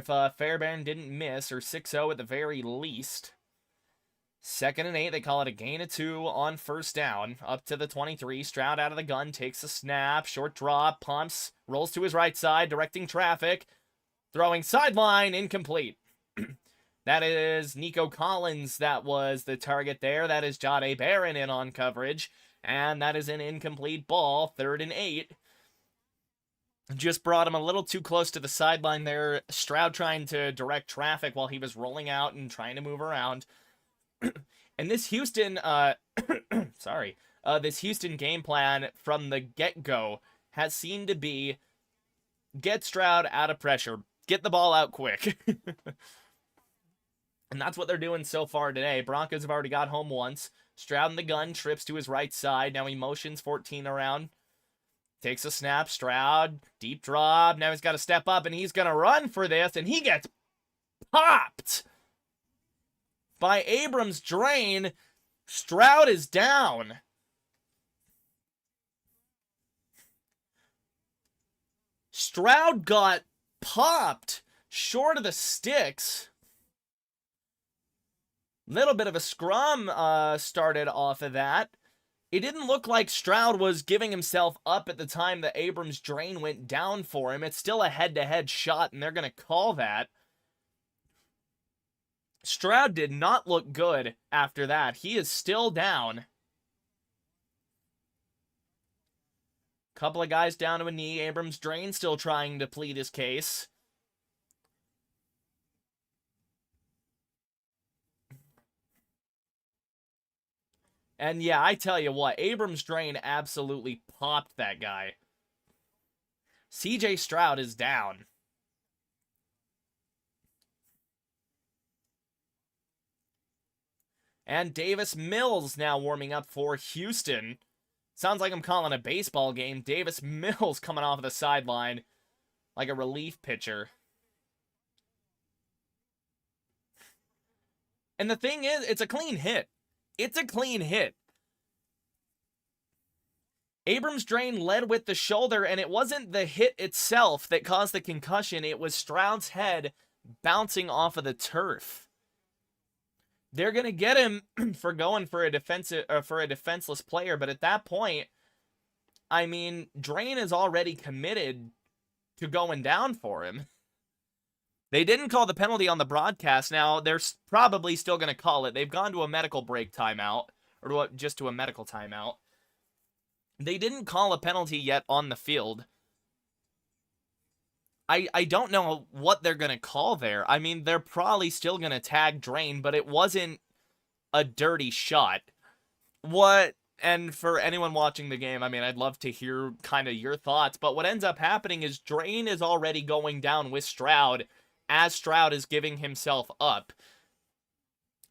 Fairbairn didn't miss, or 6-0 at the very least. 2nd and 8, they call it a gain of 2 on 1st down. Up to the 23, Stroud out of the gun, takes a snap, short drop, pumps, rolls to his right side, directing traffic, throwing sideline, incomplete. That is Nico Collins that was the target there. That is Jahdae Barron in on coverage, and that is an incomplete ball, 3rd and 8. Just brought him a little too close to the sideline there. Stroud trying to direct traffic while he was rolling out and trying to move around. And this Houston, this Houston game plan from the get-go has seemed to be get Stroud out of pressure, get the ball out quick. And that's what they're doing so far today. Broncos have already got home once. Stroud in the gun, trips to his right side. Now he motions 14 around. Takes a snap, Stroud, deep drop. Now he's got to step up, and he's going to run for this, and he gets popped. by Abrams Drain. Stroud is down. Stroud got popped short of the sticks. Little bit of a scrum started off of that. It didn't look like Stroud was giving himself up at the time that Abrams Drain went down for him. It's still a head-to-head shot, and they're going to call that. Stroud did not look good after that. He is still down. Couple of guys down to a knee. Abrams Drain still trying to plead his case. And yeah, I tell you what, Abrams Drain absolutely popped that guy. CJ Stroud is down. And Davis Mills now warming up for Houston. Sounds like I'm calling a baseball game. Davis Mills coming off of the sideline like a relief pitcher. And the thing is, it's a clean hit. It's a clean hit. Abrams Drain led with the shoulder, and it wasn't the hit itself that caused the concussion. It was Stroud's head bouncing off of the turf. They're going to get him for going for a defenseless player, but at that point, I mean, Drain is already committed to going down for him. They didn't call the penalty on the broadcast. Now, they're probably still going to call it. They've gone to a medical break timeout, or just to a medical timeout. They didn't call a penalty yet on the field. I don't know what they're going to call there. I mean, they're probably still going to tag Drain, but it wasn't a dirty shot. And for anyone watching the game, I mean, I'd love to hear kind of your thoughts, but what ends up happening is Drain is already going down with Stroud as Stroud is giving himself up.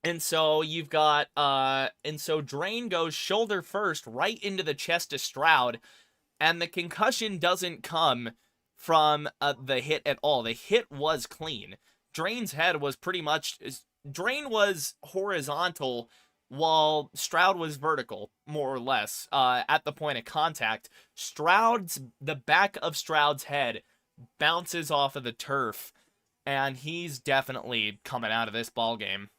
And so you've got, Drain goes shoulder first right into the chest of Stroud, and the concussion doesn't come from the hit at all. The hit was clean. Drain's head was Drain was horizontal while Stroud was vertical, more or less, at the point of contact. The back of Stroud's head bounces off of the turf, and he's definitely coming out of this ball game.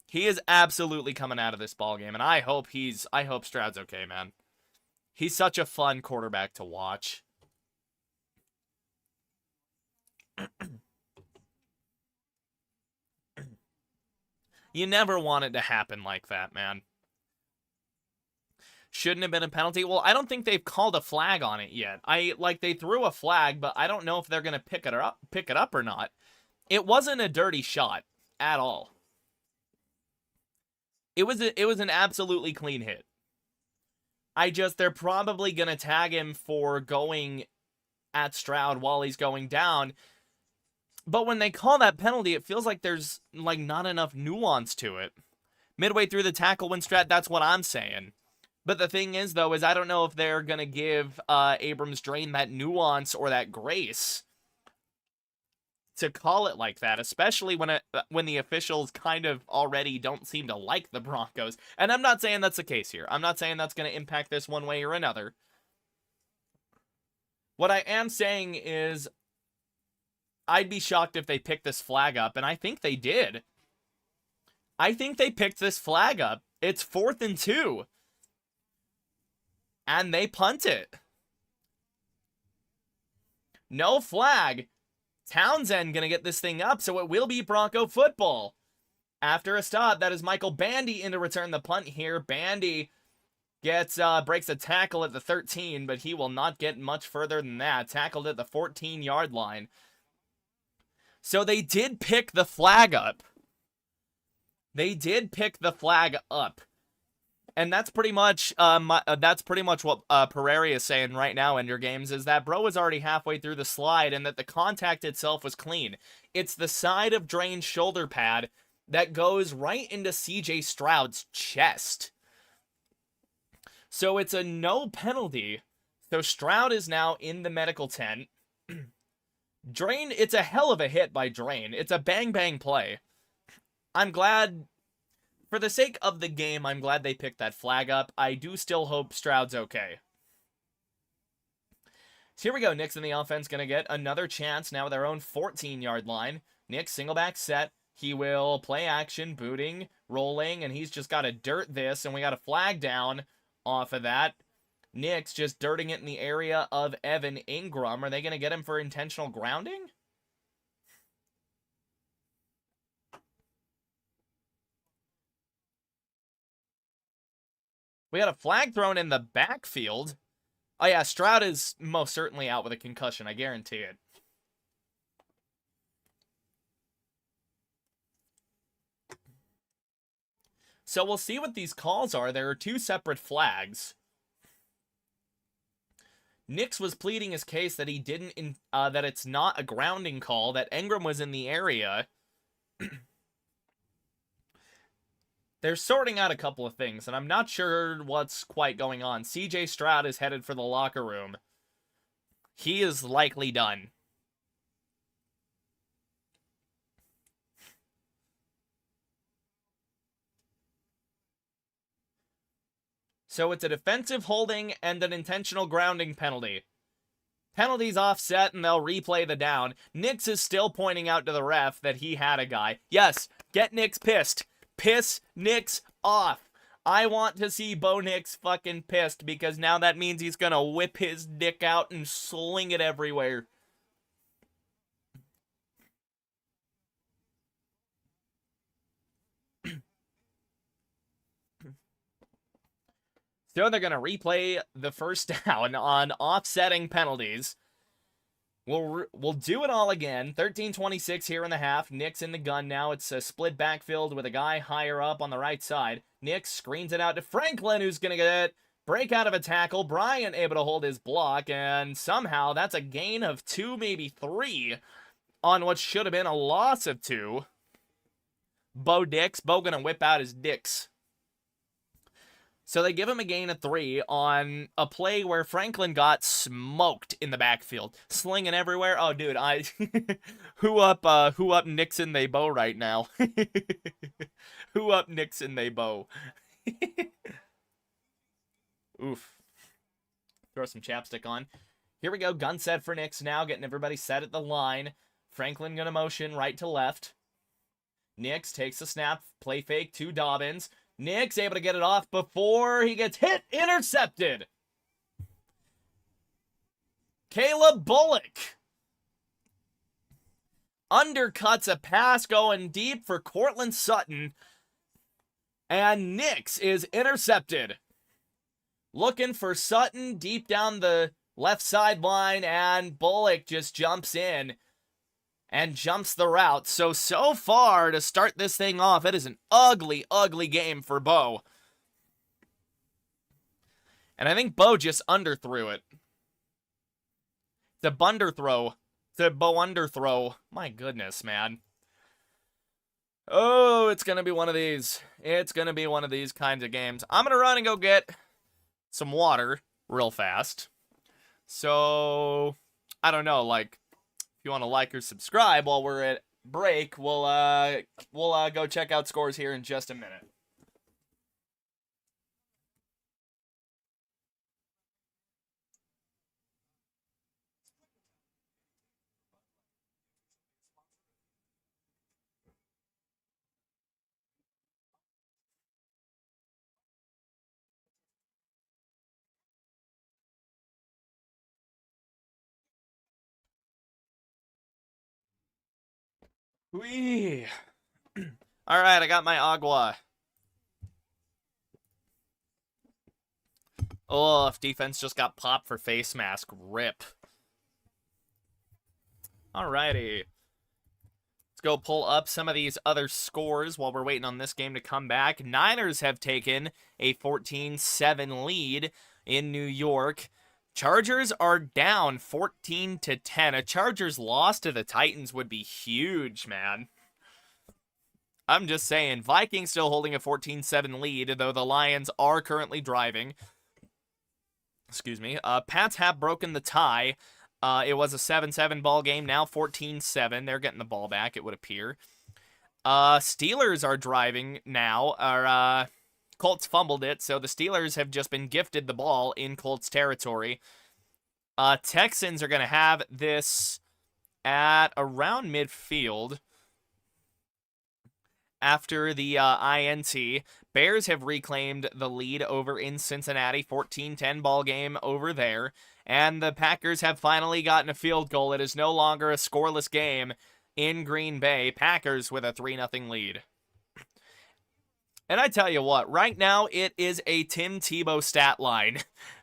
He is absolutely coming out of this ball game, and I hope Stroud's okay, man. He's such a fun quarterback to watch. You never want it to happen like that, man. Shouldn't have been a penalty. Well, I don't think they've called a flag on it yet. They threw a flag, but I don't know if they're going to pick it up or not. It wasn't a dirty shot at all. It was an absolutely clean hit. They're probably going to tag him for going at Stroud while he's going down. But when they call that penalty, it feels like there's not enough nuance to it. Midway through the tackle when Stroud, that's what I'm saying. But the thing is, though, is I don't know if they're going to give Abrams Drain that nuance or that grace to call it like that, especially when the officials kind of already don't seem to like the Broncos. And I'm not saying that's the case here. I'm not saying that's going to impact this one way or another. What I am saying is I'd be shocked if they picked this flag up, and I think they did. I think they picked this flag up. It's 4th and 2. And they punt it. No flag. Townsend gonna get this thing up, so it will be Bronco football. After a stop, that is Michael Bandy in to return the punt here. Bandy breaks a tackle at the 13, but he will not get much further than that. Tackled at the 14-yard line. So they did pick the flag up. They did pick the flag up. And that's pretty much what Pereira is saying right now in your games, is that bro is already halfway through the slide and that the contact itself was clean. It's the side of Drain's shoulder pad that goes right into CJ Stroud's chest. So it's a no penalty. So Stroud is now in the medical tent. Drain, it's a hell of a hit by Drain. It's a bang-bang play. I'm glad for the sake of the game, I'm glad they picked that flag up. I do still hope Stroud's okay. So here we go. Knicks in the offense going to get another chance now with their own 14-yard line. Knicks single back set. He will play action, booting, rolling, and he's just got to dirt this, and we got a flag down off of that. Knicks just dirting it in the area of Evan Ingram. Are they going to get him for intentional grounding? We got a flag thrown in the backfield. Oh yeah, Stroud is most certainly out with a concussion, I guarantee it. So we'll see what these calls are. There are two separate flags. Nix was pleading his case that he didn't, that it's not a grounding call, that Ingram was in the area. They're sorting out a couple of things, and I'm not sure what's quite going on. CJ Stroud is headed for the locker room. He is likely done. So it's a defensive holding and an intentional grounding penalty. Penalty's offset, and they'll replay the down. Nix is still pointing out to the ref that he had a guy. Yes, get Nix pissed. Piss Nix off. I want to see Bo Nix fucking pissed, because now that means he's gonna whip his dick out and sling it everywhere. So they're going to replay the first down on offsetting penalties. We'll do it all again. 13-26 here in the half. Nix in the gun now. It's a split backfield with a guy higher up on the right side. Nix screens it out to Franklin, who's going to get break out of a tackle. Bryant able to hold his block, and somehow that's a gain of 2, maybe 3, on what should have been a loss of 2. Bo going to whip out his dicks. So they give him a gain of 3 on a play where Franklin got smoked in the backfield. Slinging everywhere. Oh, dude, who up Nixon they bow right now? Who up Nixon they bow? Oof. Throw some chapstick on. Here we go. Gun set for Nix now. Getting everybody set at the line. Franklin gonna motion right to left. Nix takes a snap. Play fake to Dobbins. Nix able to get it off before he gets hit. Intercepted. Caleb Bullock undercuts a pass going deep for Cortland Sutton. And Nix is intercepted. Looking for Sutton deep down the left sideline, and Bullock just jumps in and jumps the route. So far, to start this thing off, it is an ugly, ugly game for Bo. And I think Bo just underthrew it. It's a bunderthrow. It's a Bo underthrow. My goodness, man. Oh, it's going to be one of these. It's going to be one of these kinds of games. I'm going to run and go get some water real fast. So, I don't know, like, if you want to like or subscribe while we're at break, we'll go check out scores here in just a minute. Whee! Alright, I got my agua. Oh, if defense just got popped for face mask, rip. Alrighty. Let's go pull up some of these other scores while we're waiting on this game to come back. Niners have taken a 14-7 lead in New York. Chargers are down 14-10. A Chargers loss to the Titans would be huge, man. I'm just saying. Vikings still holding a 14-7 lead, though the Lions are currently driving. Excuse me. Pats have broken the tie. It was a 7-7 ball game, now 14-7. They're getting the ball back, it would appear. Steelers are driving now. Colts fumbled it, so the Steelers have just been gifted the ball in Colts territory. Texans are going to have this at around midfield after the INT. Bears have reclaimed the lead over in Cincinnati, 14-10 ball game over there. And the Packers have finally gotten a field goal. It is no longer a scoreless game in Green Bay. Packers with a 3-0 lead. And I tell you what, right now it is a Tim Tebow stat line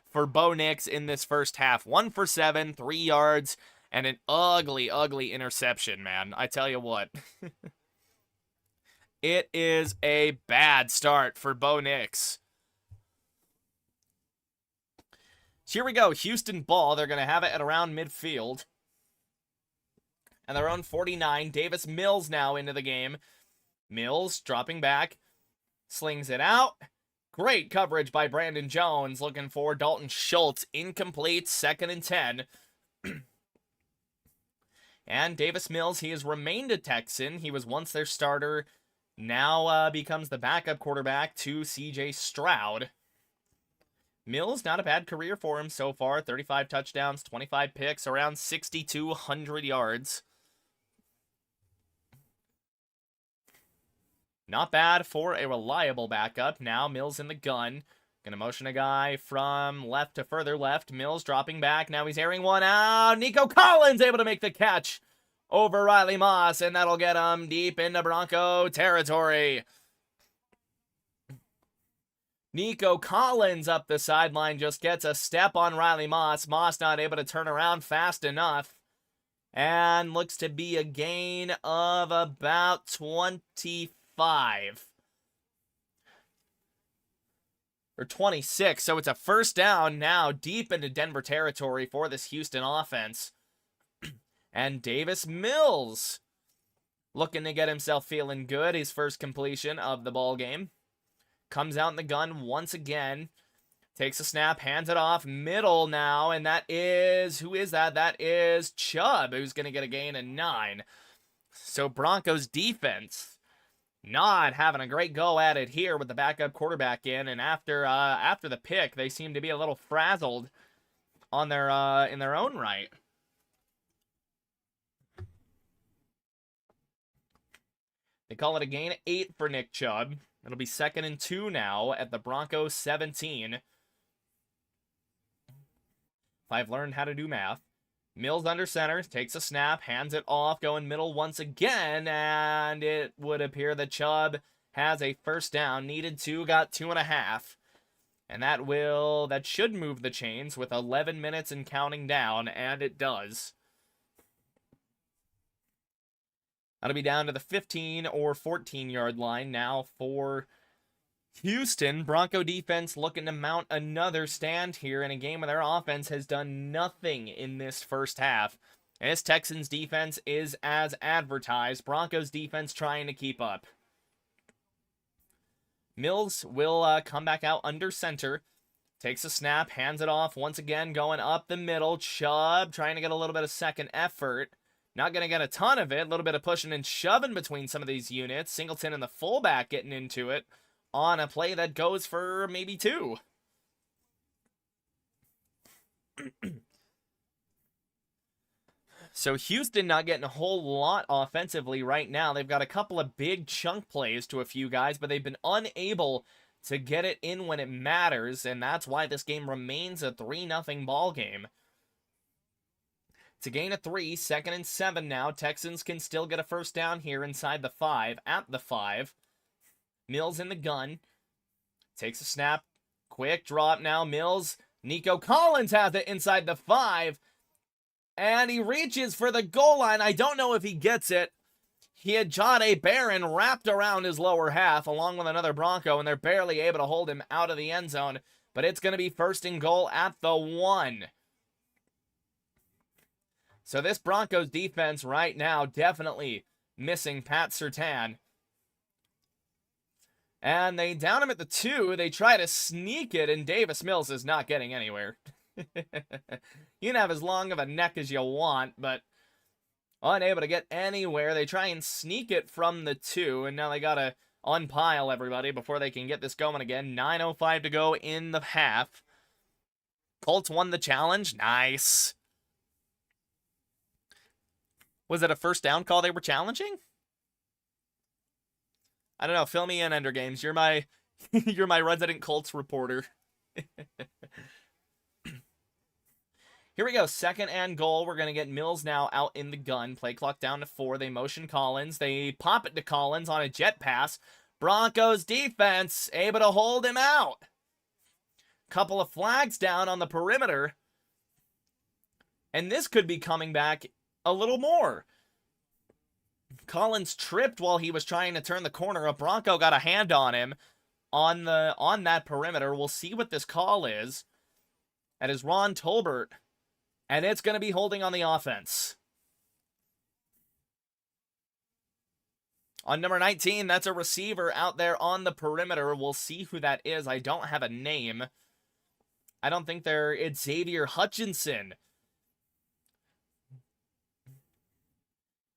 for Bo Nix in this first half. 1 for 7, 3 yards, and an ugly, ugly interception, man. I tell you what. It is a bad start for Bo Nix. So here we go. Houston ball. They're going to have it at around midfield. And their own 49. Davis Mills now into the game. Mills dropping back. Slings it out. Great coverage by Brandon Jones. Looking for Dalton Schultz. Incomplete. 2nd and 10. And Davis Mills, he has remained a Texan. He was once their starter. Now becomes the backup quarterback to CJ Stroud. Mills, not a bad career for him so far. 35 touchdowns, 25 picks, around 6,200 yards. Not bad for a reliable backup. Now Mills in the gun. Gonna motion a guy from left to further left. Mills dropping back. Now he's airing one out. Nico Collins able to make the catch over Riley Moss, and that'll get him deep into Bronco territory. Nico Collins up the sideline just gets a step on Riley Moss. Moss not able to turn around fast enough. And looks to be a gain of about 25. Or 26. So it's a first down now deep into Denver territory for this Houston offense. And Davis Mills looking to get himself feeling good. His first completion of the ball game. Comes out in the gun once again. Takes a snap, hands it off, middle now, and that is, who is that? That is Chubb, who's going to get a gain of 9. So Broncos defense not having a great go at it here with the backup quarterback in, and after the pick, they seem to be a little frazzled on their in their own right. They call it a gain of 8 for Nick Chubb. It'll be 2nd and 2 now at the Broncos 17. If I've learned how to do math. Mills under center, takes a snap, hands it off, going middle once again, and it would appear that Chubb has a first down. Needed 2, got 2.5. And that should move the chains with 11 minutes and counting down, and it does. That'll be down to the 15 or 14-yard line now for Houston. Bronco defense looking to mount another stand here in a game where their offense has done nothing in this first half. And this Texans defense is as advertised. Broncos defense trying to keep up. Mills will come back out under center. Takes a snap, hands it off once again, going up the middle. Chubb trying to get a little bit of second effort. Not going to get a ton of it. A little bit of pushing and shoving between some of these units. Singleton and the fullback getting into it on a play that goes for maybe 2. So Houston not getting a whole lot offensively right now. They've got a couple of big chunk plays to a few guys, but they've been unable to get it in when it matters, and that's why this game remains a 3-0 ball game. It's a gain of 3, 2nd and 7 now. Texans can still get a first down here inside the 5, at the 5. Mills in the gun. Takes a snap. Quick drop now. Mills. Nico Collins has it inside the 5. And he reaches for the goal line. I don't know if he gets it. He had Jahdae Barron wrapped around his lower half along with another Bronco, and they're barely able to hold him out of the end zone. But it's going to be 1st and goal at the 1. So this Broncos defense right now definitely missing Pat Surtain. And they down him at the 2. They try to sneak it, and Davis Mills is not getting anywhere. You can have as long of a neck as you want, but Unable to get anywhere. They try and sneak it from the 2, and now they gotta unpile everybody before they can get this going again. 9:05 to go in the half. Colts won the challenge. Nice. Was it a first down call they were challenging? I don't know. Fill me in, Ender Games. You're my you're my resident Colts reporter. Here we go. 2nd and goal. We're going to get Mills now out in the gun. Play clock down to 4. They motion Collins. They pop it to Collins on a jet pass. Broncos defense able to hold him out. Couple of flags down on the perimeter. And this could be coming back a little more. Collins tripped while he was trying to turn the corner. A Bronco got a hand on him on that perimeter. We'll see what this call is. That is Ron Tolbert. And it's going to be holding on the offense. On number 19, that's a receiver out there on the perimeter. We'll see who that is. I don't have a name. I don't think it's Xavier Hutchinson.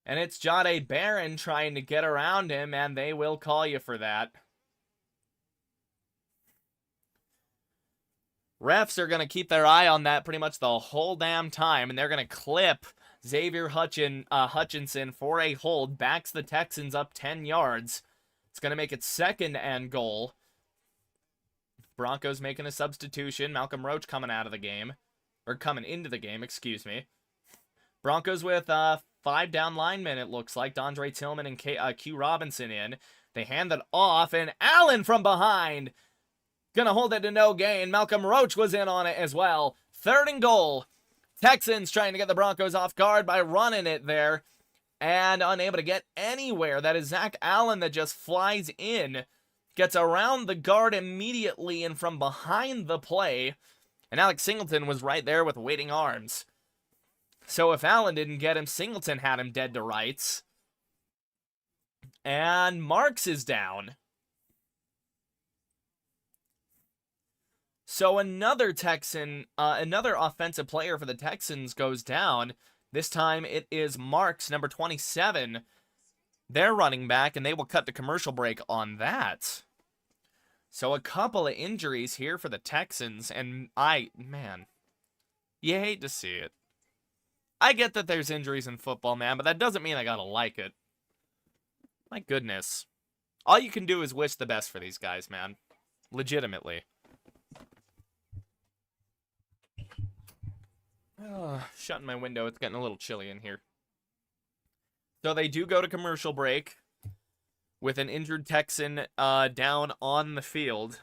And it's Jahdae Barron trying to get around him, and they will call you for that. Refs are going to keep their eye on that pretty much the whole damn time, and they're going to clip Xavier Hutchinson for a hold. Backs the Texans up 10 yards. It's going to make it 2nd and goal. Broncos making a substitution. Malcolm Roach coming out of the game. Or coming into the game, excuse me. Broncos with 5 down linemen, it looks like. Dondre Tillman and Q Robinson in. They hand it off, and Allen from behind. Gonna hold it to no gain. Malcolm Roach was in on it as well. 3rd and goal. Texans trying to get the Broncos off guard by running it there. And unable to get anywhere. That is Zach Allen that just flies in. Gets around the guard immediately and from behind the play. And Alex Singleton was right there with waiting arms. So if Allen didn't get him, Singleton had him dead to rights. And Marks is down. So another another offensive player for the Texans goes down. This time it is Marks, number 27. They're running back, and they will cut the commercial break on that. So a couple of injuries here for the Texans, and man, you hate to see it. I get that there's injuries in football, man, but that doesn't mean I gotta like it. My goodness. All you can do is wish the best for these guys, man. Legitimately. Shutting my window. It's getting a little chilly in here. So they do go to commercial break with an injured Texan down on the field.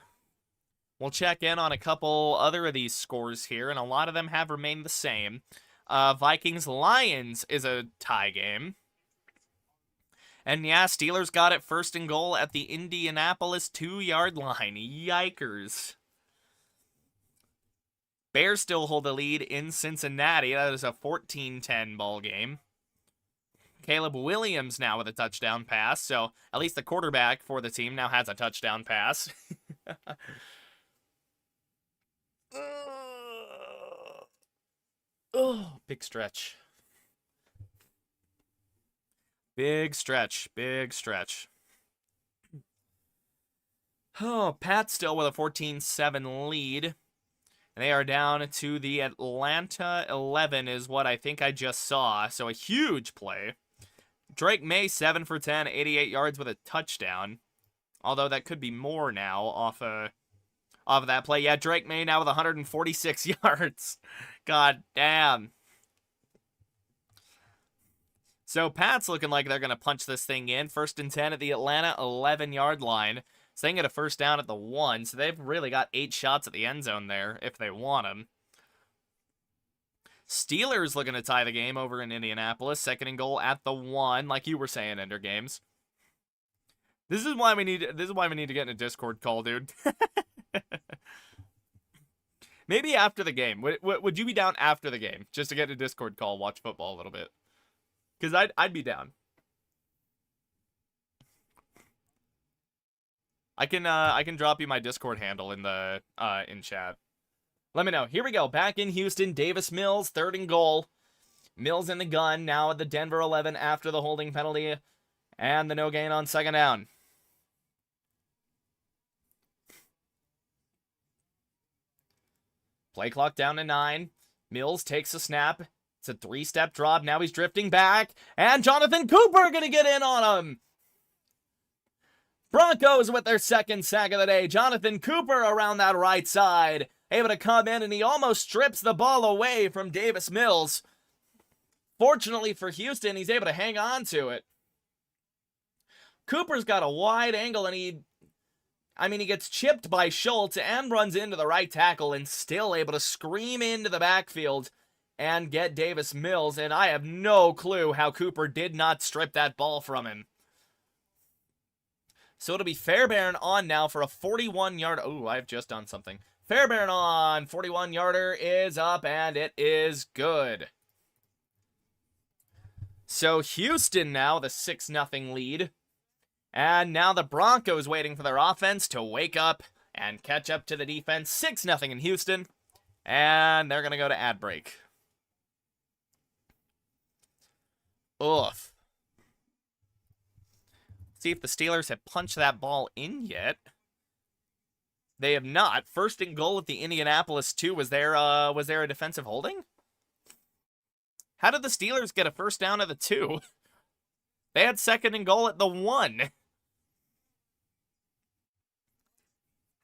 We'll check in on a couple other of these scores here, and a lot of them have remained the same. Vikings-Lions is a tie game. And yeah, Steelers got it 1st and goal at the Indianapolis 2-yard line. Yikers. Bears still hold the lead in Cincinnati. That is a 14-10 ball game. Caleb Williams now with a touchdown pass. So at least the quarterback for the team now has a touchdown pass. Oh, big stretch. Big stretch. Big stretch. Oh, Pat still with a 14-7 lead. And they are down to the Atlanta 11 is what I think I just saw. So a huge play. Drake May, 7 for 10, 88 yards with a touchdown. Although that could be more now off of that play. Yeah, Drake May now with 146 yards. God damn. So Pat's looking like they're going to punch this thing in. 1st and 10 at the Atlanta 11-yard line. So they can get a first down at the 1. So they've really got 8 shots at the end zone there if they want them. Steelers looking to tie the game over in Indianapolis. 2nd and goal at the 1, like you were saying, Ender Games. This is why we need to get in a Discord call, dude. Maybe after the game. Would you be down after the game just to get a Discord call, watch football a little bit? Because I'd be down. I can drop you my Discord handle in the in chat. Let me know. Here we go. Back in Houston, Davis Mills, 3rd and goal. Mills in the gun, now at the Denver 11 after the holding penalty, and the no gain on second down. Play clock down to 9. Mills takes a snap. It's a 3-step drop. Now he's drifting back. And Jonathan Cooper going to get in on him. Broncos with their second sack of the day. Jonathan Cooper around that right side. Able to come in, and he almost strips the ball away from Davis Mills. Fortunately for Houston, he's able to hang on to it. Cooper's got a wide angle, and he gets chipped by Schultz and runs into the right tackle and still able to scream into the backfield and get Davis Mills, and I have no clue how Cooper did not strip that ball from him. So it'll be Fairbairn on now for a 41-yard... Oh, I've just done something. Fairbairn on. 41-yarder is up, and it is good. So Houston now, the 6-0 lead. And now the Broncos waiting for their offense to wake up and catch up to the defense. 6-0 in Houston. And they're going to go to ad break. Oof. See if the Steelers have punched that ball in yet. They have not. First and goal at the Indianapolis 2. Was there a defensive holding? How did the Steelers get a first down at the 2? They had second and goal at the 1.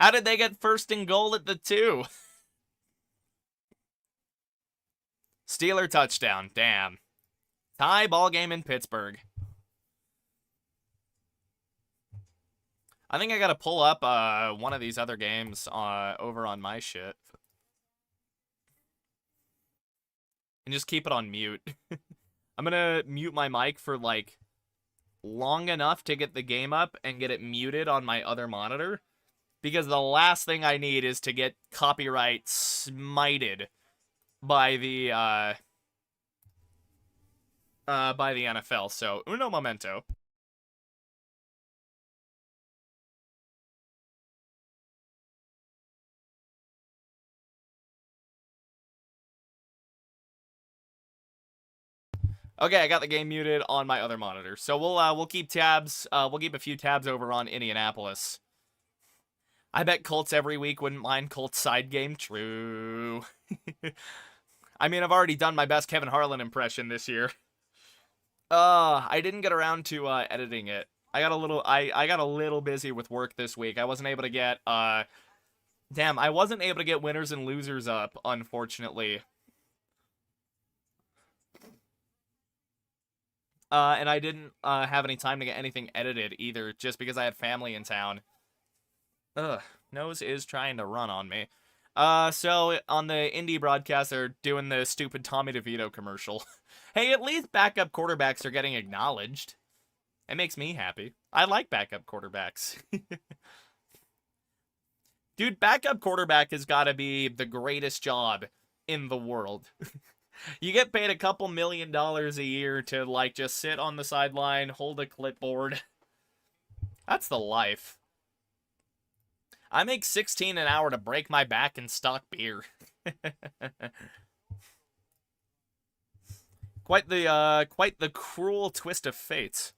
How did they get first and goal at the 2? Steeler touchdown. Damn. Tie ball game in Pittsburgh. I think I gotta pull up one of these other games over on my shit. And just keep it on mute. I'm gonna mute my mic for, like, long enough to get the game up and get it muted on my other monitor. Because the last thing I need is to get copyright smited by the NFL. So, uno momento. Okay, I got the game muted on my other monitor. So we'll keep tabs. We'll keep a few tabs over on Indianapolis. I bet Colts every week wouldn't mind Colts side game. True. I mean, I've already done my best Kevin Harlan impression this year. I didn't get around to editing it. I got a little busy with work this week. I wasn't able to get I wasn't able to get winners and losers up, unfortunately. And I didn't have any time to get anything edited either, just because I had family in town. Ugh, nose is trying to run on me. So on the indie broadcast, they're doing the stupid Tommy DeVito commercial. Hey, at least backup quarterbacks are getting acknowledged. It makes me happy. I like backup quarterbacks. Dude, backup quarterback has got to be the greatest job in the world. You get paid a couple $1 million a year to, like, just sit on the sideline, hold a clipboard. That's the life. I make $16 an hour to break my back and stock beer. Quite the cruel twist of fate.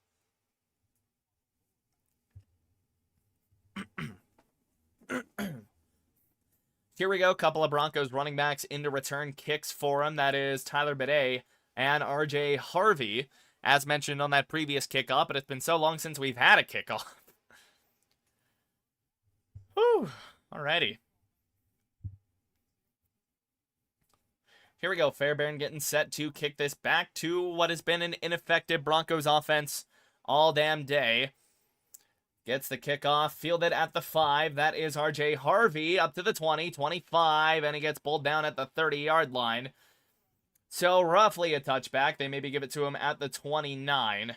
Here we go, couple of Broncos running backs into return kicks for him. That is Tyler Bidet and RJ Harvey, as mentioned on that previous kickoff, but it's been so long since we've had a kickoff. Whew, alrighty. Here we go, Fairbairn getting set to kick this back to what has been an ineffective Broncos offense all damn day. Gets the kickoff, fielded at the 5. That is RJ Harvey up to the 20, 25, and he gets pulled down at the 30-yard line. So roughly a touchback. They maybe give it to him at the 29.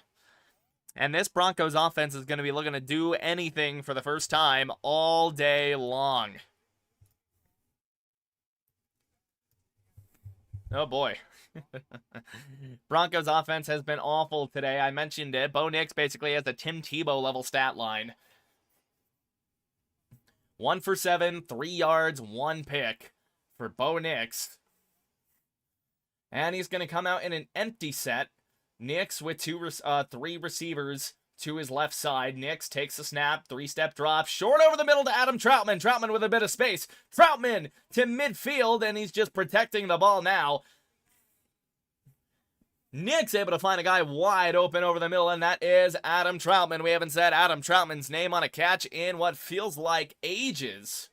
And this Broncos offense is going to be looking to do anything for the first time all day long. Oh boy. Broncos offense has been awful today. I mentioned it. Bo Nix basically has a Tim Tebow level stat line. 1 for 7, 3 yards, 1 pick for Bo Nix. And he's going to come out in an empty set. Nix with three receivers to his left side. Nix takes a snap, three-step drop, short over the middle to Adam Troutman. Troutman with a bit of space. Troutman to midfield, and he's just protecting the ball now. Nix able to find a guy wide open over the middle, and that is Adam Troutman. We haven't said Adam Troutman's name on a catch in what feels like ages.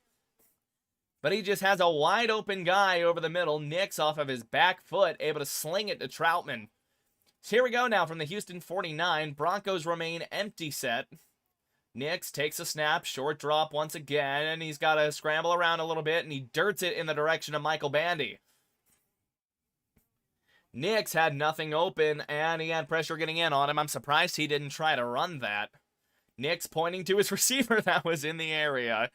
But he just has a wide open guy over the middle. Nix off of his back foot, able to sling it to Troutman. So here we go now from the Houston 49. Broncos remain empty set. Nix takes a snap, short drop once again, and he's got to scramble around a little bit, and he dirts it in the direction of Michael Bandy. Nix had nothing open, and he had pressure getting in on him. I'm surprised he didn't try to run that. Nix pointing to his receiver that was in the area.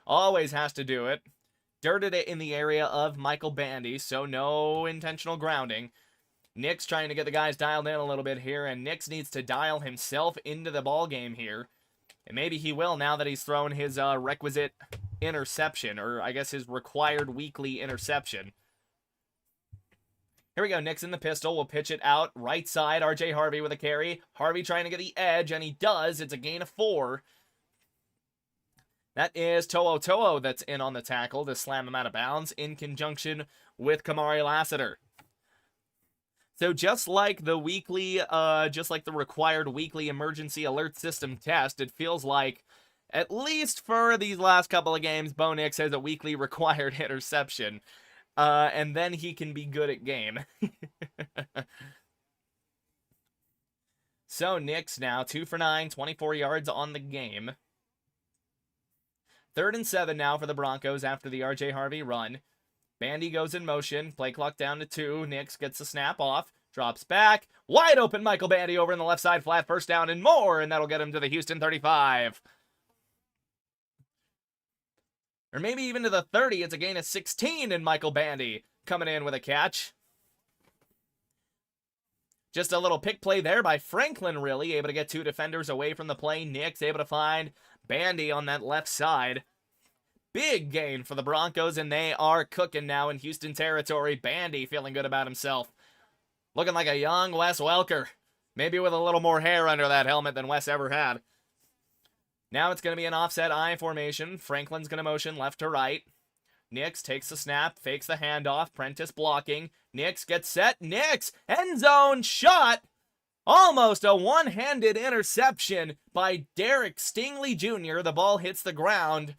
Always has to do it. Dirted it in the area of Michael Bandy, so no intentional grounding. Nix trying to get the guys dialed in a little bit here, and Nix needs to dial himself into the ball game here. And maybe he will now that he's thrown his requisite interception, or I guess his required weekly interception. Here we go, Nix in the pistol, will pitch it out, right side, RJ Harvey with a carry. Harvey trying to get the edge, and he does. It's a gain of 4. That is To'o that's in on the tackle to slam him out of bounds in conjunction with Kamari Lassiter. So just like the required weekly emergency alert system test, it feels like, at least for these last couple of games, Bo Nix has a weekly required interception. And then he can be good at game. So Nix now 2 for 9, 24 yards on the game. 3rd and 7 now for the Broncos after the RJ Harvey run. Bandy goes in motion. Play clock down to 2. Nix gets the snap off. Drops back. Wide open Michael Bandy over in the left side. Flat first down and more. And that'll get him to the Houston 35. Or maybe even to the 30. It's a gain of 16 and Michael Bandy coming in with a catch. Just a little pick play there by Franklin, really. Able to get 2 defenders away from the play. Nix able to find Bandy on that left side. Big gain for the Broncos, and they are cooking now in Houston territory. Bandy feeling good about himself. Looking like a young Wes Welker. Maybe with a little more hair under that helmet than Wes ever had. Now it's going to be an offset I formation. Franklin's going to motion left to right. Nix takes the snap, fakes the handoff. Prentice blocking. Nix gets set. Nix! End zone shot! Almost a one-handed interception by Derek Stingley Jr. The ball hits the ground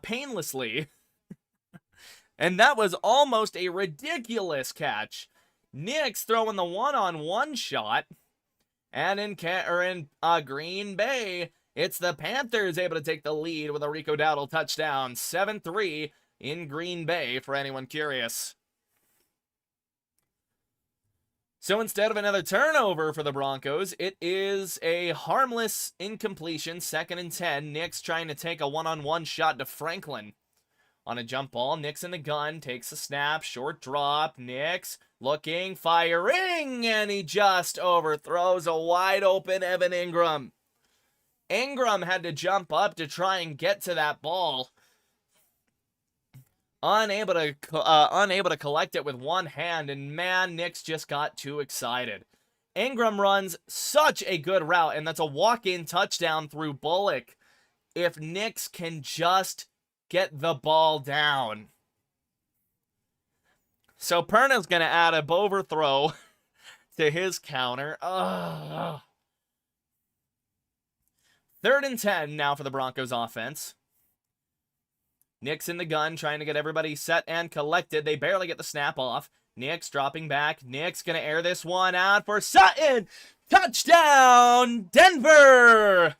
painlessly. And that was almost a ridiculous catch. Nix throwing the one-on-one shot. And in Green Bay, it's the Panthers able to take the lead with a Rico Dowdle touchdown. 7-3 in Green Bay, for anyone curious. So instead of another turnover for the Broncos, it is a harmless incompletion, 2nd and 10. Nix trying to take a one-on-one shot to Franklin. On a jump ball, Nix in the gun, takes a snap, short drop. Nix looking, firing, and he just overthrows a wide open Evan Ingram. Ingram had to jump up to try and get to that ball. Unable to collect it with one hand, and man, Nix just got too excited. Ingram runs such a good route, and that's a walk-in touchdown through Bullock. If Nix can just get the ball down. So Perna's going to add a overthrow to his counter. Ugh. 3rd and 10 now for the Broncos offense. Nix in the gun, trying to get everybody set and collected. They barely get the snap off. Nix dropping back. Nix going to air this one out for Sutton. Touchdown, Denver!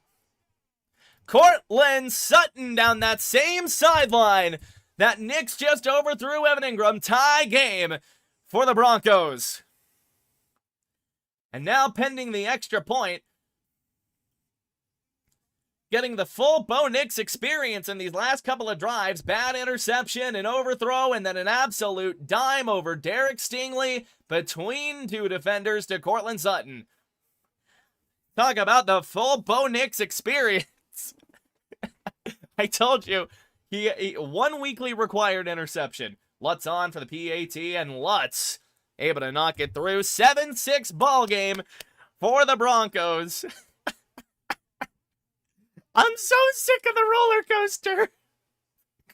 Cortland Sutton down that same sideline that Nix just overthrew Evan Ingram. Tie game for the Broncos. And now pending the extra point, getting the full Bo Nix experience in these last couple of drives. Bad interception, an overthrow, and then an absolute dime over Derek Stingley between 2 defenders to Cortland Sutton. Talk about the full Bo Nix experience. I told you, He 1 weekly required interception. Lutz on for the PAT, and Lutz able to knock it through. 7-6 ball game for the Broncos. I'm so sick of the roller coaster.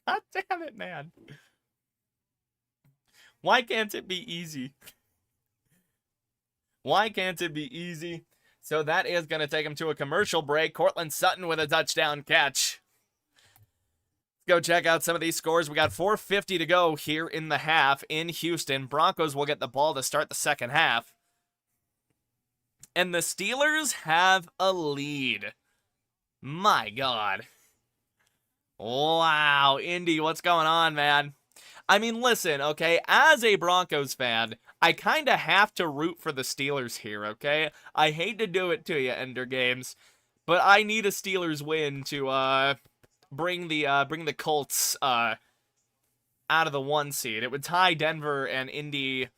God damn it, man. Why can't it be easy? Why can't it be easy? So that is going to take him to a commercial break. Cortland Sutton with a touchdown catch. Let's go check out some of these scores. We got 4:50 to go here in the half in Houston. Broncos will get the ball to start the second half. And the Steelers have a lead. My God. Wow, Indy, what's going on, man? I mean, listen, okay, as a Broncos fan, I kind of have to root for the Steelers here, okay? I hate to do it to you, Ender Games, but I need a Steelers win to bring the Colts out of the 1 seed. It would tie Denver and Indy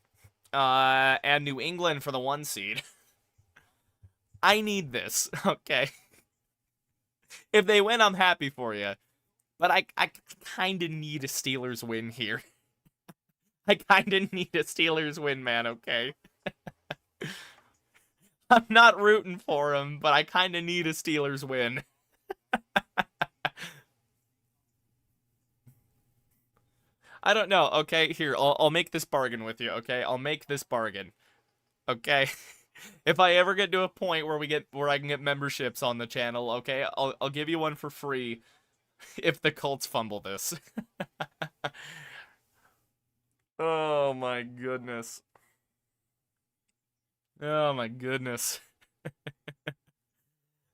and New England for the 1 seed. I need this, okay? If they win, I'm happy for you. But I kind of need a Steelers win here. I kind of need a Steelers win, man, okay? I'm not rooting for them, but I kind of need a Steelers win. I don't know, okay? Here, I'll make this bargain with you, okay? I'll make this bargain, okay? If I ever get to a point where I can get memberships on the channel, okay? I'll give you one for free. If the Colts fumble this. Oh my goodness. Oh my goodness.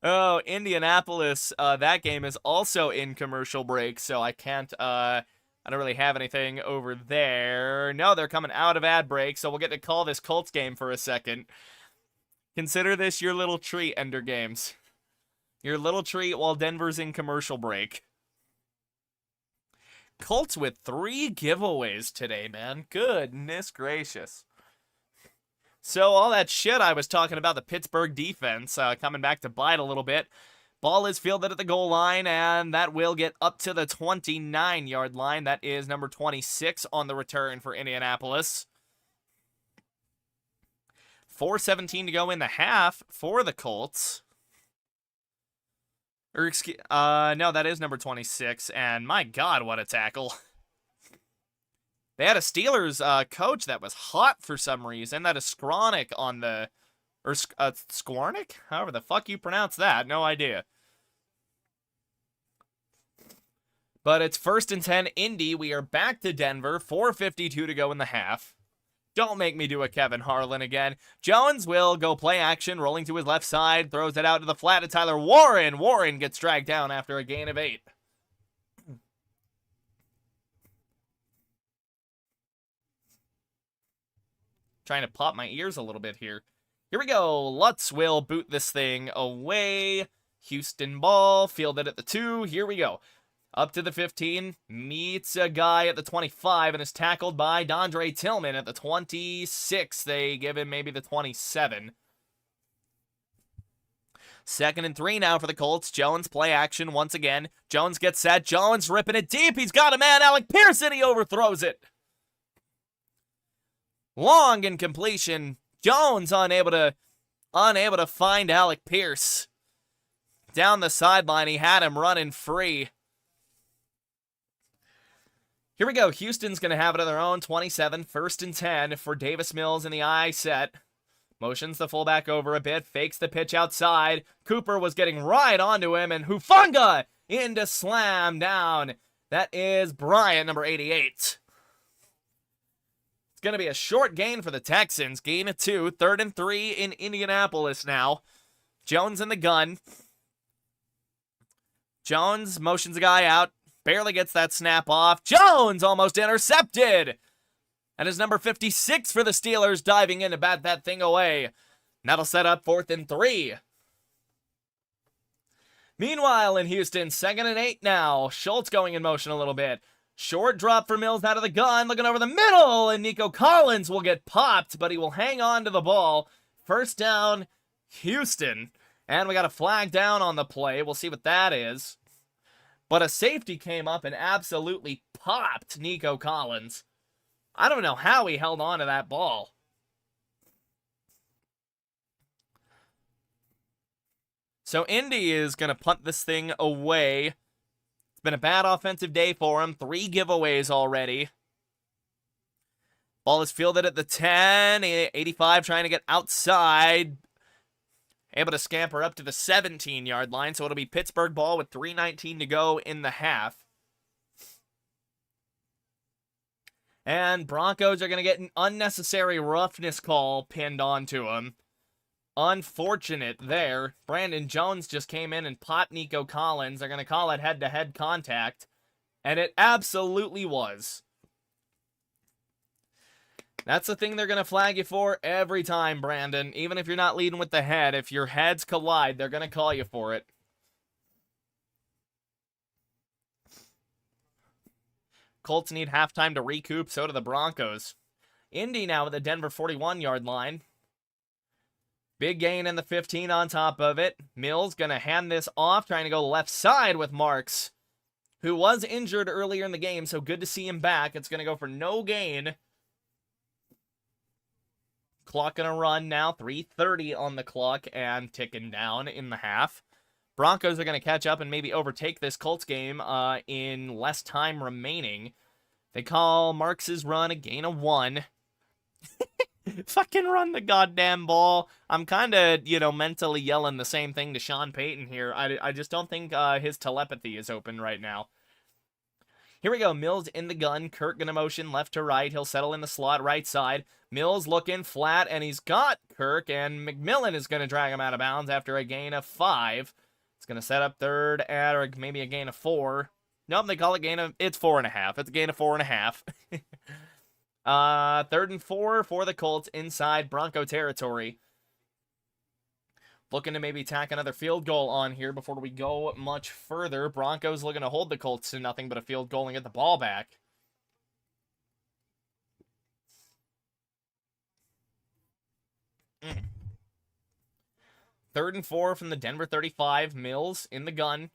Oh, Indianapolis, that game is also in commercial break, so I can't, I don't really have anything over there. No, they're coming out of ad break, so we'll get to call this Colts game for a second. Consider this your little treat, Ender Games. Your little treat while Denver's in commercial break. Colts with 3 giveaways today, man. Goodness gracious. So all that shit I was talking about the Pittsburgh defense coming back to bite a little bit. Ball is fielded at the goal line, and that will get up to the 29-yard line. That is number 26 on the return for Indianapolis. 4:17 to go in the half for the Colts. No, that is number 26, and my God, what a tackle. They had a Steelers coach that was hot for some reason. That is Skronik on the, or Skwarnik? However the fuck you pronounce that, no idea. But it's 1st and 10, Indy. We are back to Denver, 4:52 to go in the half. Don't make me do a Kevin Harlan again. Jones will go play action, rolling to his left side, throws it out to the flat to Tyler Warren. Warren gets dragged down after a gain of 8. Trying to pop my ears a little bit here. Here we go. Lutz will boot this thing away. Houston ball, fielded at the 2. Here we go. Up to the 15, meets a guy at the 25, and is tackled by Dondre Tillman at the 26. They give him maybe the 27. 2nd and 3 now for the Colts. Jones play action once again. Jones gets set. Jones ripping it deep. He's got a man, Alec Pearson. He overthrows it. Long incompletion. Jones unable to find Alec Pierce. Down the sideline, he had him running free. Here we go. Houston's going to have it on their own 27, 1st and 10 for Davis Mills in the I set. Motions the fullback over a bit, fakes the pitch outside. Cooper was getting right onto him, and Hufanga into slam down. That is Bryant, number 88. It's going to be a short gain for the Texans. Gain of 2, 3rd and 3 in Indianapolis now. Jones in the gun. Jones motions a guy out. Barely gets that snap off. Jones almost intercepted. And is number 56 for the Steelers, diving in to bat that thing away. That'll set up 4th and 3. Meanwhile, in Houston, 2nd and 8 now. Schultz going in motion a little bit. Short drop for Mills out of the gun, looking over the middle, and Nico Collins will get popped, but he will hang on to the ball. 1st down, Houston. And we got a flag down on the play. We'll see what that is. But a safety came up and absolutely popped Nico Collins. I don't know how he held on to that ball. So Indy is going to punt this thing away. It's been a bad offensive day for him. 3 giveaways already. Ball is fielded at the 10. 85 trying to get outside. Able to scamper up to the 17-yard line. So it'll be Pittsburgh ball with 3:19 to go in the half. And Broncos are going to get an unnecessary roughness call pinned onto them. Unfortunate there. Brandon Jones just came in and popped Nico Collins. They're going to call it head-to-head contact. And it absolutely was. That's the thing they're going to flag you for every time, Brandon. Even if you're not leading with the head, if your heads collide, they're going to call you for it. Colts need halftime to recoup, so do the Broncos. Indy now with the Denver 41-yard line. Big gain in the 15 on top of it. Mills going to hand this off, trying to go left side with Marks, who was injured earlier in the game, so good to see him back. It's going to go for no gain. Clock going to run now, 3:30 on the clock and ticking down in the half. Broncos are going to catch up and maybe overtake this Colts game in less time remaining. They call Marks' run a gain of 1. Fucking run the goddamn ball. I'm kind of, mentally yelling the same thing to Sean Payton here. I just don't think his telepathy is open right now. Here we go. Mills in the gun. Kirk going to motion left to right. He'll settle in the slot right side. Mills looking flat, and he's got Kirk, and McMillan is going to drag him out of bounds after a gain of 5. It's going to set up third at, or maybe a gain of 4. Nope, they call it it's 4.5. It's a gain of 4.5. 3rd and 4 for the Colts inside Bronco territory. Looking to maybe tack another field goal on here before we go much further. Broncos looking to hold the Colts to nothing but a field goal and get the ball back. Mm. 3rd and 4 from the Denver 35. Mills in the gun.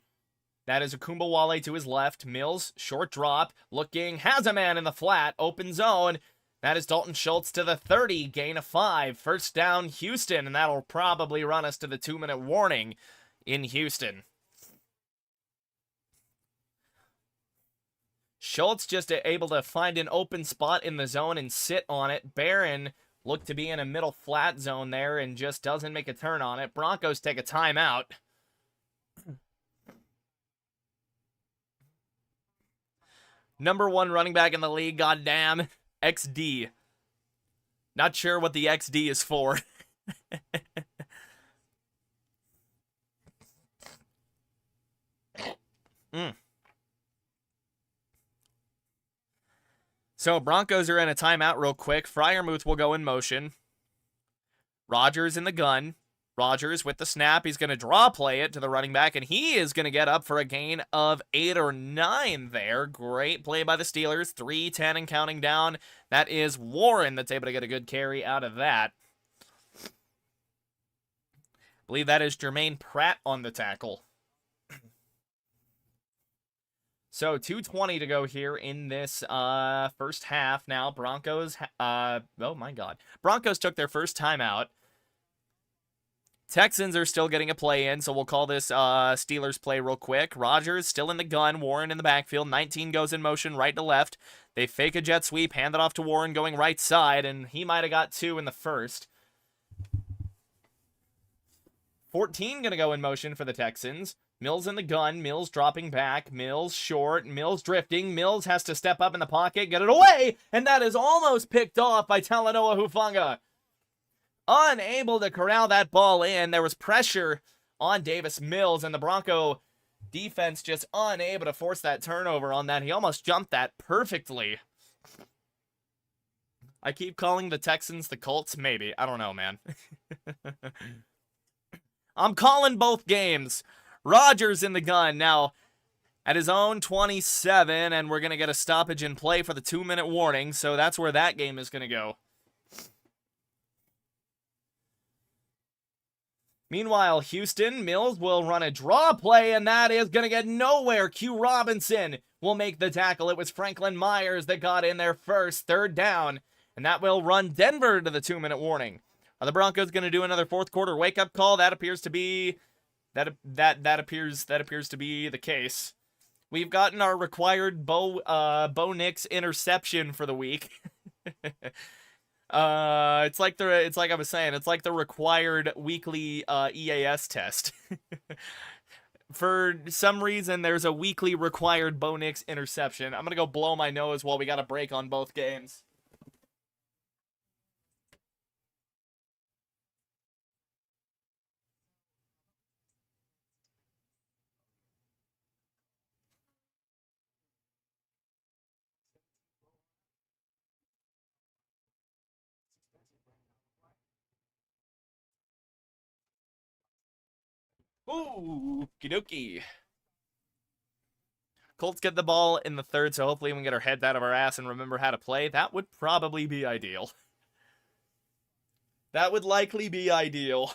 That is Akumbawale to his left. Mills, short drop. Looking, has a man in the flat. Open zone. That is Dalton Schultz to the 30, gain of 5. First down, Houston, and that'll probably run us to the 2-minute warning in Houston. Schultz just able to find an open spot in the zone and sit on it. Barron looked to be in a middle flat zone there and just doesn't make a turn on it. Broncos take a timeout. Number 1 running back in the league, goddamn. XD. Not sure what the XD is for. So Broncos are in a timeout real quick. Freiermuth will go in motion. Rodgers in the gun. Rodgers with the snap. He's going to draw play it to the running back, and he is going to get up for a gain of 8 or 9 there. Great play by the Steelers. 3-10 and counting down. That is Warren that's able to get a good carry out of that. I believe that is Jermaine Pratt on the tackle. So 2:20 to go here in this first half. Now Broncos, oh my God. Broncos took their first timeout. Texans are still getting a play in, so we'll call this Steelers play real quick. Rodgers still in the gun. Warren in the backfield. 19 goes in motion right to left. They fake a jet sweep, hand it off to Warren going right side, and he might have got 2 in the first. 14 going to go in motion for the Texans. Mills in the gun. Mills dropping back. Mills short. Mills drifting. Mills has to step up in the pocket, get it away, and that is almost picked off by Talanoa Hufanga. Unable to corral that ball in. There was pressure on Davis Mills, and the Bronco defense just unable to force that turnover on that. He almost jumped that perfectly. I keep calling the Texans the Colts. Maybe. I don't know, man. I'm calling both games. Rodgers in the gun now at his own 27, and we're going to get a stoppage in play for the 2-minute warning, so that's where that game is going to go. Meanwhile, Houston, Mills will run a draw play, and that is going to get nowhere. Q Robinson will make the tackle. It was Franklin Myers that got in there first, third down, and that will run Denver to the 2-minute warning. Are the Broncos going to do another fourth quarter wake-up call? That appears to be that appears to be the case. We've gotten our required Bo Nix interception for the week. It's like I was saying, it's like the required weekly EAS test. For some reason, there's a weekly required Bo Nix interception. I'm gonna go blow my nose while we got a break on both games. Ooh, kidoki. Colts get the ball in the third, so hopefully we can get our heads out of our ass and remember how to play. That would probably be ideal. That would likely be ideal.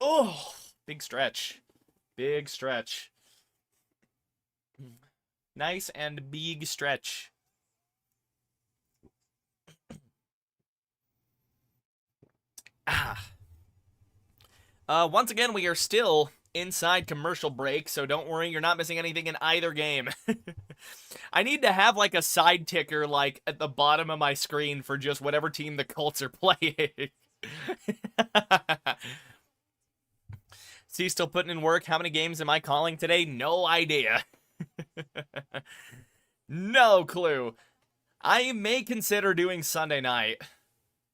Oh, big stretch. Big stretch. Nice and big stretch. Once again, we are still inside commercial break, so don't worry, you're not missing anything in either game. I need to have like a side ticker like at the bottom of my screen for just whatever team the Colts are playing. See, still putting in work. How many games am I calling today? No idea. No clue. I may consider doing Sunday night.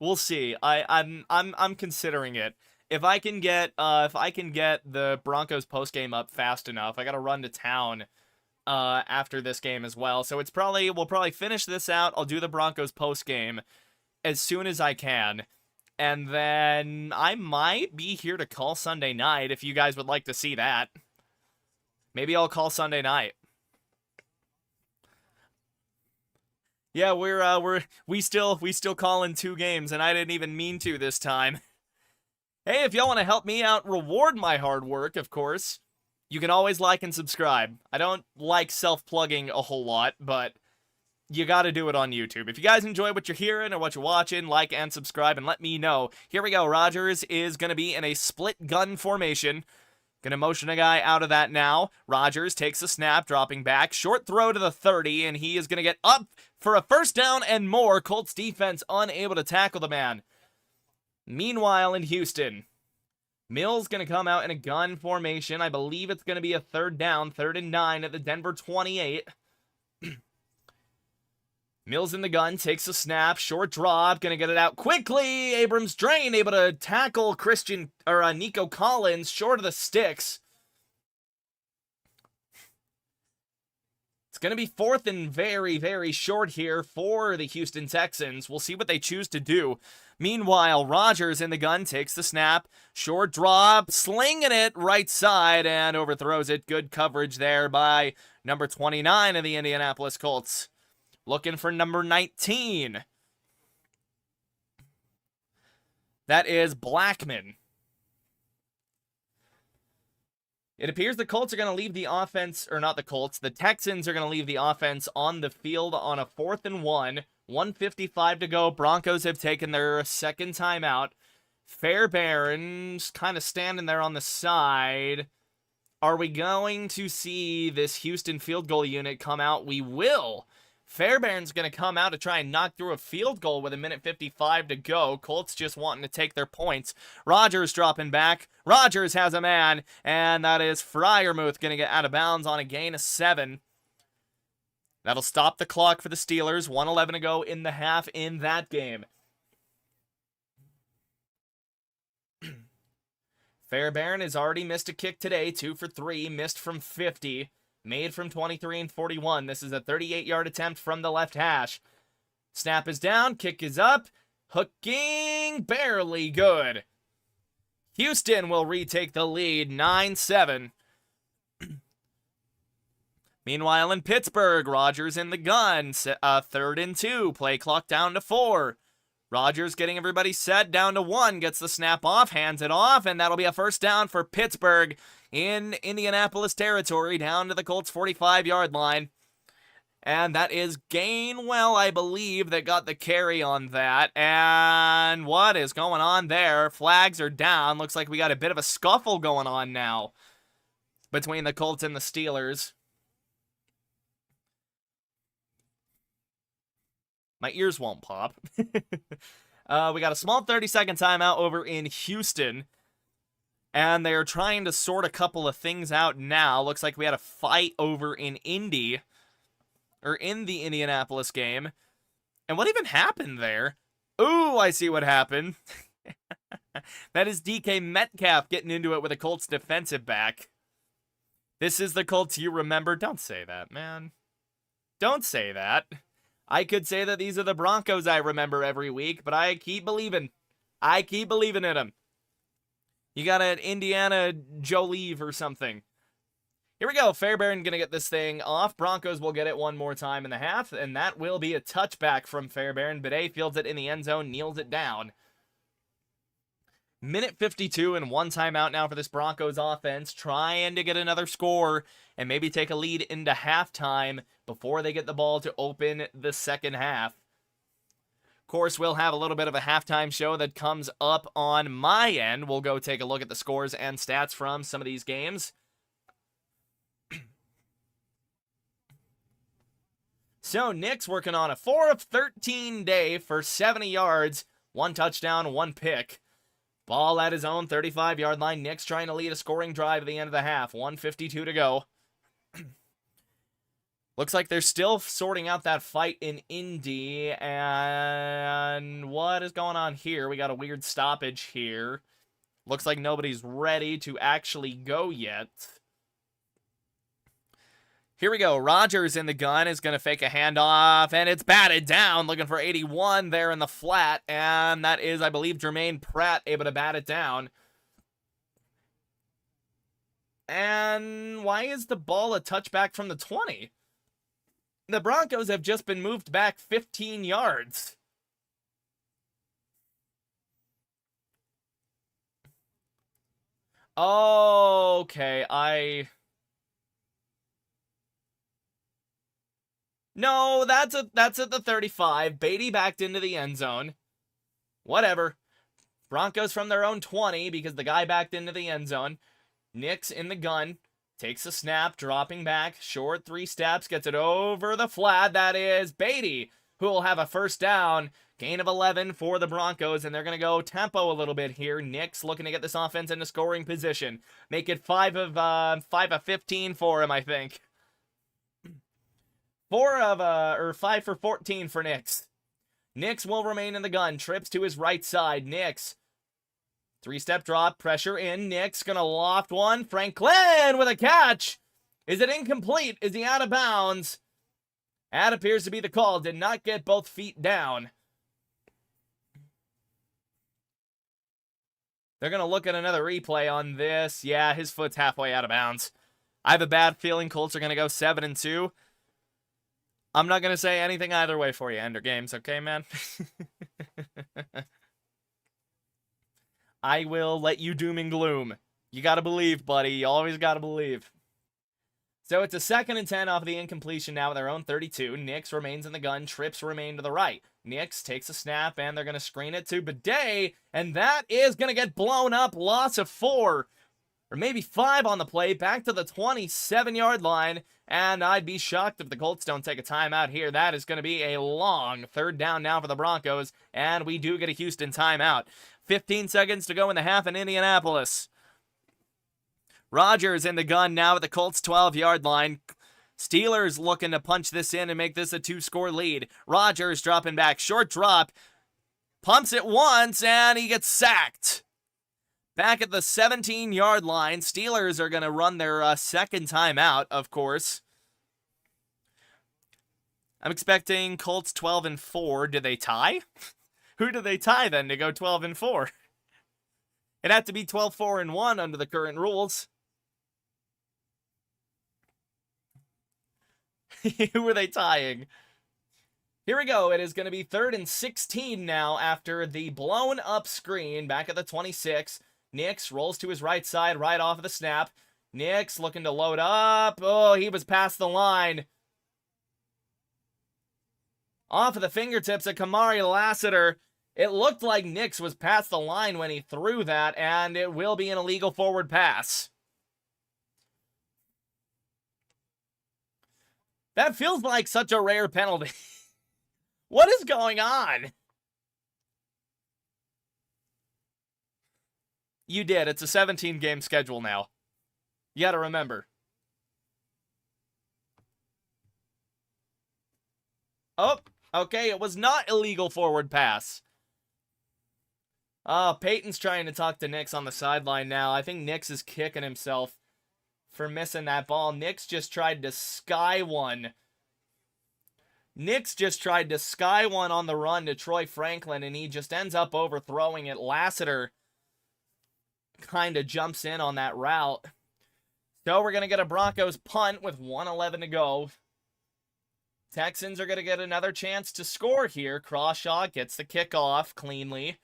We'll see. I'm considering it. If I can get the Broncos postgame up fast enough, I gotta run to town after this game as well. So we'll probably finish this out. I'll do the Broncos postgame as soon as I can. And then I might be here to call Sunday night if you guys would like to see that. Maybe I'll call Sunday night. Yeah, we still calling 2 games, and I didn't even mean to this time. Hey, if y'all want to help me out, reward my hard work, of course, you can always like and subscribe. I don't like self-plugging a whole lot, but you gotta do it on YouTube. If you guys enjoy what you're hearing or what you're watching, like and subscribe and let me know. Here we go. Rodgers is going to be in a split gun formation. Gonna motion a guy out of that now. Rodgers takes a snap, dropping back. Short throw to the 30, and he is gonna get up for a first down and more. Colts defense unable to tackle the man. Meanwhile, in Houston, Mills going to come out in a gun formation. I believe it's going to be a third down, 3rd and 9 at the Denver 28. Mills in the gun, takes a snap, short drop, going to get it out quickly. Abrams Drain able to tackle Nico Collins short of the sticks. It's going to be 4th and very, very short here for the Houston Texans. We'll see what they choose to do. Meanwhile, Rodgers in the gun takes the snap. Short drop, slinging it right side and overthrows it. Good coverage there by number 29 of the Indianapolis Colts. Looking for number 19. That is Blackman. It appears the Colts are going to leave the offense, or not the Colts, the Texans are going to leave the offense on the field on a 4th and 1. 1:55 to go. Broncos have taken their second timeout. Fairbairn's kind of standing there on the side. Are we going to see this Houston field goal unit come out? We will. Fairbairn's going to come out to try and knock through a field goal with 1:55 to go. Colts just wanting to take their points. Rodgers dropping back. Rodgers has a man, and that is Freiermuth going to get out of bounds on a gain of 7. That'll stop the clock for the Steelers. 1:11 to go in the half in that game. Fairbairn has already missed a kick today. 2 for 3. Missed from 50. Made from 23 and 41. This is a 38-yard attempt from the left hash. Snap is down. Kick is up. Hooking. Barely good. Houston will retake the lead. 9-7. Meanwhile, in Pittsburgh, Rodgers in the gun. 3rd and 2. Play clock down to 4. Rodgers getting everybody set, down to 1, gets the snap off, hands it off, and that'll be a first down for Pittsburgh in Indianapolis territory, down to the Colts 45-yard line. And that is Gainwell, I believe, that got the carry on that. And what is going on there? Flags are down. Looks like we got a bit of a scuffle going on now between the Colts and the Steelers. My ears won't pop. We got a small 30-second timeout over in Houston. And they're trying to sort a couple of things out now. Looks like we had a fight over in Indy. Or in the Indianapolis game. And what even happened there? Ooh, I see what happened. That is DK Metcalf getting into it with a Colts defensive back. This is the Colts you remember. Don't say that, man. Don't say that. I could say that these are the Broncos I remember every week, but I keep believing. I keep believing in them. You got an Indiana Joliev or something. Here we go. Fairbairn going to get this thing off. Broncos will get it one more time in the half, and that will be a touchback from Fairbairn. Bidet fields it in the end zone, kneels it down. Minute 52 and one timeout now for this Broncos offense, trying to get another score and maybe take a lead into halftime before they get the ball to open the second half. Of course, we'll have a little bit of a halftime show that comes up on my end. We'll go take a look at the scores and stats from some of these games. So, Nick's working on a 4 of 13 day for 70 yards, 1 touchdown, 1 pick. Ball at his own 35-yard line. Nick's trying to lead a scoring drive at the end of the half. 1:52 to go. Looks like they're still sorting out that fight in Indy. And what is going on here? We got a weird stoppage here. Looks like nobody's ready to actually go yet. Here we go. Rodgers in the gun is going to fake a handoff, and it's batted down, looking for 81 there in the flat, and that is, I believe, Jermaine Pratt able to bat it down. And why is the ball a touchback from the 20? The Broncos have just been moved back 15 yards. Okay, No, that's at the 35. Beatty backed into the end zone. Whatever. Broncos from their own 20 because the guy backed into the end zone. Nick's in the gun. Takes a snap, dropping back. Short 3 steps, gets it over the flat. That is Beatty, who will have a first down. Gain of 11 for the Broncos, and they're going to go tempo a little bit here. Nick's looking to get this offense into scoring position. Make it 5 of 15 for him, I think. 5 for 14 for Nix. Nix will remain in the gun. Trips to his right side. Nix. 3-step drop. Pressure in. Nix gonna loft one. Franklin with a catch. Is it incomplete? Is he out of bounds? That appears to be the call. Did not get both feet down. They're gonna look at another replay on this. Yeah, his foot's halfway out of bounds. I have a bad feeling Colts are gonna go 7-2. I'm not going to say anything either way for you, Ender Games, okay, man? I will let you doom and gloom. You got to believe, buddy. You always got to believe. So it's a 2nd and 10 off of the incompletion now with their own 32. Nix remains in the gun. Trips remain to the right. Nix takes a snap, and they're going to screen it to Bidet, and that is going to get blown up. Loss of 4, or maybe 5 on the play. Back to the 27-yard line. And I'd be shocked if the Colts don't take a timeout here. That is going to be a long 3rd down now for the Broncos. And we do get a Houston timeout. 15 seconds to go in the half in Indianapolis. Rodgers in the gun now at the Colts 12-yard line. Steelers looking to punch this in and make this a 2-score lead. Rodgers dropping back. Short drop. Pumps it once and he gets sacked. Back at the 17-yard line, Steelers are going to run their second timeout, of course. I'm expecting Colts 12-4. Did they tie? Who do they tie then to go 12-4? It'd have to be 12-4-1 under the current rules. Who are they tying? Here we go. It is going to be 3rd and 16 now after the blown up screen back at the 26. Nix rolls to his right side right off of the snap. Nix looking to load up. Oh, he was past the line. Off of the fingertips of Kamari Lassiter. It looked like Nix was past the line when he threw that, and it will be an illegal forward pass. That feels like such a rare penalty. What is going on? You did. It's a 17-game schedule now. You gotta remember. Oh, okay. It was not illegal forward pass. Peyton's trying to talk to Nix on the sideline now. I think Nix is kicking himself for missing that ball. Nix just tried to sky one. Nix just tried to sky one on the run to Troy Franklin, and he just ends up overthrowing it. Lassiter kind of jumps in on that route. So we're going to get a Broncos punt with 1:11 to go. Texans are going to get another chance to score here. Crawshaw gets the kickoff cleanly.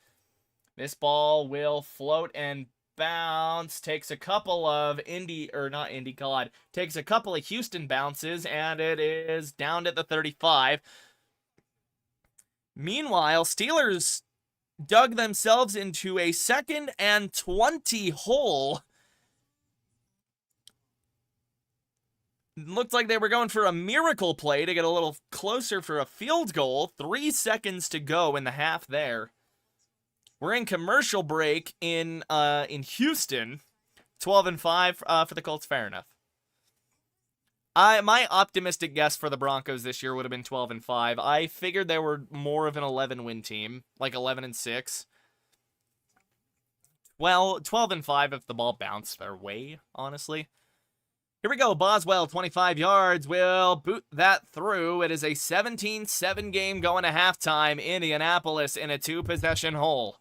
This ball will float and bounce. Takes a couple of takes a couple of Houston bounces, and it is down at the 35. Meanwhile, Steelers dug themselves into a 2nd and 20 hole. Looked like they were going for a miracle play to get a little closer for a field goal. 3 seconds to go in the half there. We're in commercial break in Houston. 12-5 for the Colts. Fair enough. My optimistic guess for the Broncos this year would have been 12-5. I figured they were more of an 11-win team, like 11-6. Well, 12-5 if the ball bounced their way, honestly. Here we go. Boswell, 25 yards, will boot that through. It is a 17-7 game going to halftime. Indianapolis in a 2-possession hole.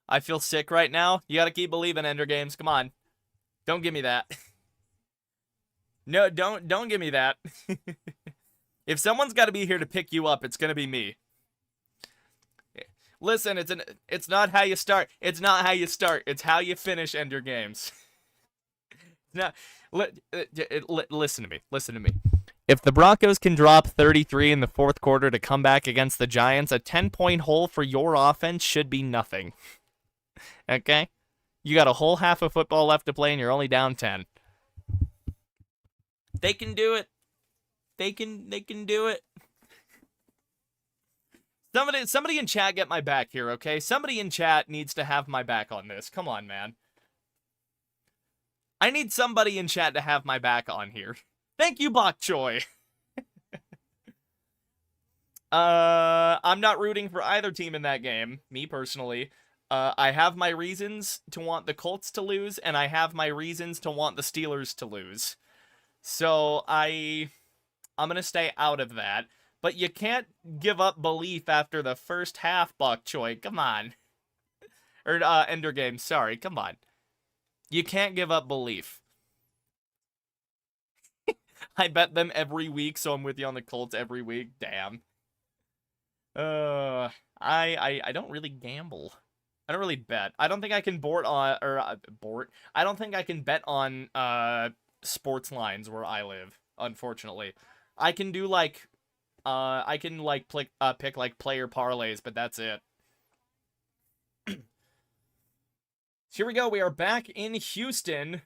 I feel sick right now. You got to keep believing, Ender Games. Come on. Don't give me that. No, don't give me that. If someone's got to be here to pick you up, it's going to be me. Listen, it's not how you start. It's not how you start. It's how you finish, Ender Games. Now, listen to me. Listen to me. If the Broncos can drop 33 in the 4th quarter to come back against the Giants, a 10-point hole for your offense should be nothing. Okay? You got a whole half of football left to play and you're only down 10. They can do it. They can do it. Somebody in chat get my back here, okay? Somebody in chat needs to have my back on this. Come on, man. I need somebody in chat to have my back on here. Thank you, Bok Choy. I'm not rooting for either team in that game, me personally. I have my reasons to want the Colts to lose, and I have my reasons to want the Steelers to lose. So I'm going to stay out of that. But you can't give up belief after the first half, Bok Choy. Come on. Or Ender Game, sorry. Come on. You can't give up belief. I bet them every week, so I'm with you on the Colts every week. Damn. I don't really gamble. I don't really bet. I don't think I can I don't think I can bet on sports lines where I live, unfortunately. I can do like pick like player parlays, but that's it. Here we go. We are back in Houston.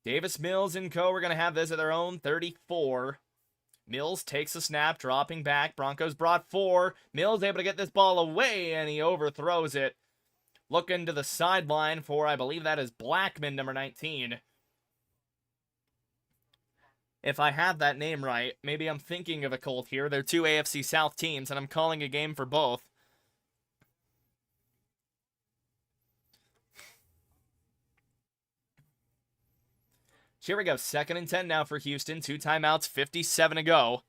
Davis Mills and co. We're going to have this at their own 34. Mills takes a snap, dropping back. Broncos brought 4. Mills able to get this ball away, and he overthrows it. Looking to the sideline for, I believe that is Blackman, number 19. If I have that name right, maybe I'm thinking of a Colt here. They're 2 AFC South teams, and I'm calling a game for both. Here we go. 2nd and 10 now for Houston. 2 timeouts, 57 to go.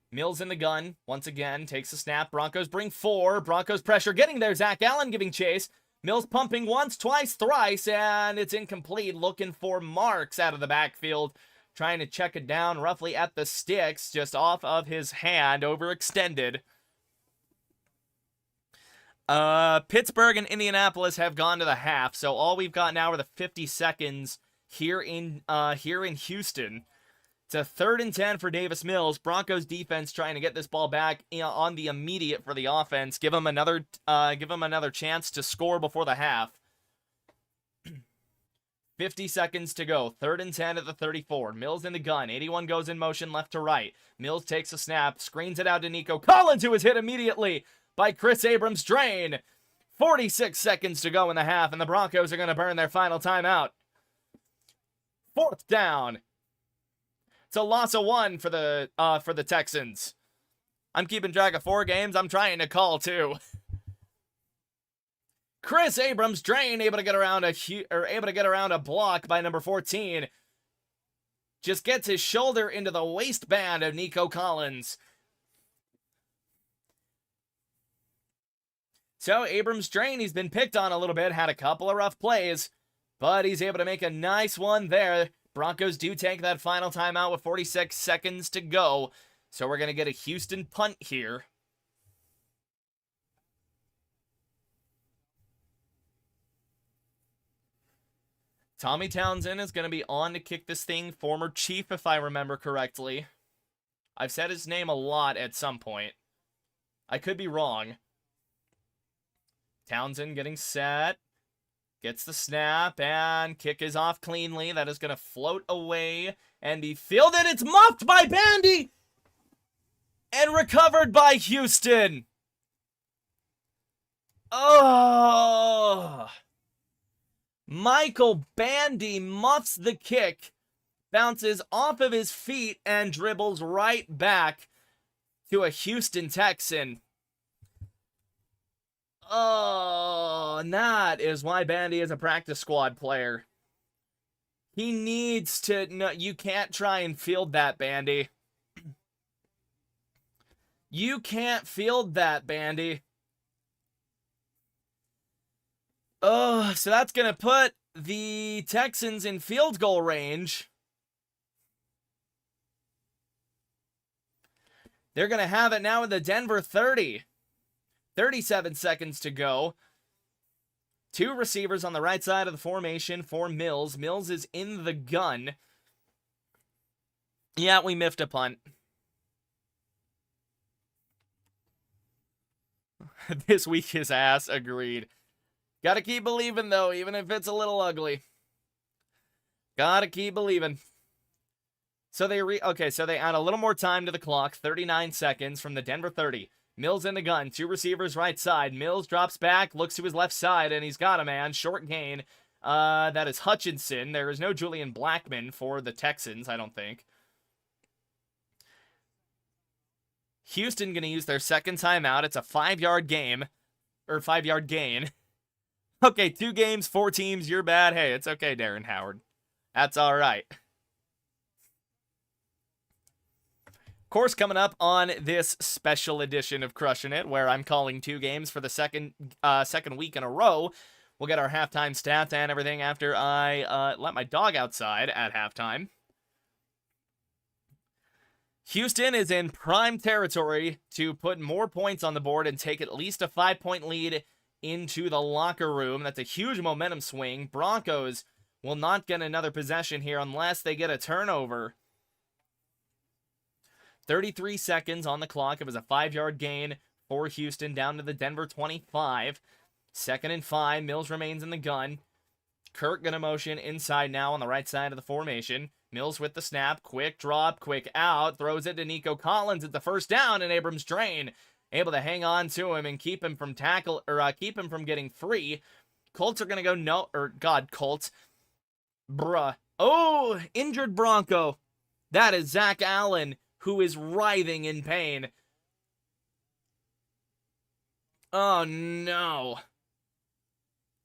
Mills in the gun. Once again, takes a snap. Broncos bring 4. Broncos pressure. Getting there. Zach Allen giving chase. Mills pumping once, twice, thrice, and it's incomplete. Looking for Marks out of the backfield, trying to check it down roughly at the sticks, just off of his hand, overextended. Pittsburgh and Indianapolis have gone to the half, so all we've got now are the 50 seconds here in Houston. It's a 3rd and 10 for Davis Mills. Broncos defense trying to get this ball back on the immediate for the offense. Give them another chance to score before the half. 50 seconds to go. 3rd and 10 at the 34. Mills in the gun. 81 goes in motion left to right. Mills takes a snap, screens it out to Nico Collins, who is hit immediately by Chris Abrams' drain. 46 seconds to go in the half, and the Broncos are going to burn their final timeout. 4th down. It's a loss of 1 for the Texans. I'm keeping track of 4 games. I'm trying to call 2. Chris Abrams' drain, able to get around a block by number 14. Just gets his shoulder into the waistband of Nico Collins. So Abrams' drain, he's been picked on a little bit, had a couple of rough plays, but he's able to make a nice one there. Broncos do take that final timeout with 46 seconds to go, so we're going to get a Houston punt here. Tommy Townsend is going to be on to kick this thing, former Chief if I remember correctly. I've said his name a lot at some point. I could be wrong. Townsend getting set. Gets the snap, and kick is off cleanly. That is going to float away and be fielded. It's muffed by Bandy! And recovered by Houston. Oh! Michael Bandy muffs the kick, bounces off of his feet, and dribbles right back to a Houston Texan. Oh, and that is why Bandy is a practice squad player. He needs to... No, you can't try and field that, Bandy. You can't field that, Bandy. Oh, so that's going to put the Texans in field goal range. They're going to have it now in the Denver 30. 37 seconds to go. 2 receivers on the right side of the formation for Mills. Mills is in the gun. Yeah, we miffed a punt. This week is ass, agreed. Gotta keep believing, though, even if it's a little ugly. Gotta keep believing. So they add a little more time to the clock. 39 seconds from the Denver 30. Mills in the gun, 2 receivers right side. Mills drops back, looks to his left side, and he's got a man. Short gain. That is Hutchinson. There is no Julian Blackman for the Texans, I don't think. Houston going to use their second timeout. It's a 5-yard game. Or 5-yard gain. Okay, 2 games, 4 teams. You're bad. Hey, it's okay, Darren Howard. That's all right. Course, coming up on this special edition of Crushing It, where I'm calling 2 games for the second week in a row. We'll get our halftime stats and everything after I let my dog outside at halftime. Houston is in prime territory to put more points on the board and take at least a 5-point lead into the locker room. That's a huge momentum swing. Broncos will not get another possession here unless they get a turnover. 33 seconds on the clock. It was a 5-yard gain for Houston down to the Denver 25. 2nd and 5. Mills remains in the gun. Kirk gonna motion inside now on the right side of the formation. Mills with the snap. Quick drop, quick out. Throws it to Nico Collins at the first down, and Abrams drain. Able to hang on to him and keep him from keep him from getting free. Colts are gonna go Colts. Bruh. Oh, injured Bronco. That is Zach Allen, who is writhing in pain. Oh, no.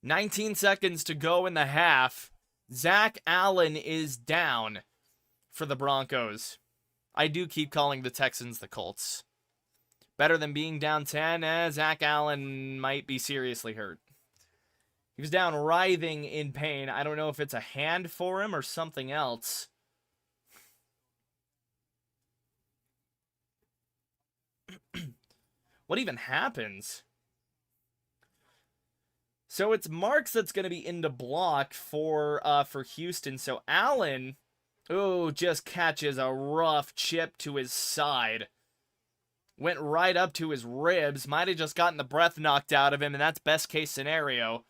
19 seconds to go in the half. Zach Allen is down for the Broncos. I do keep calling the Texans the Colts. Better than being down 10, Zach Allen might be seriously hurt. He was down writhing in pain. I don't know if it's a hand for him or something else. What even happens? So it's Marks that's going to be in the block for Houston. So Allen, just catches a rough chip to his side. Went right up to his ribs. Might have just gotten the breath knocked out of him, and that's best case scenario.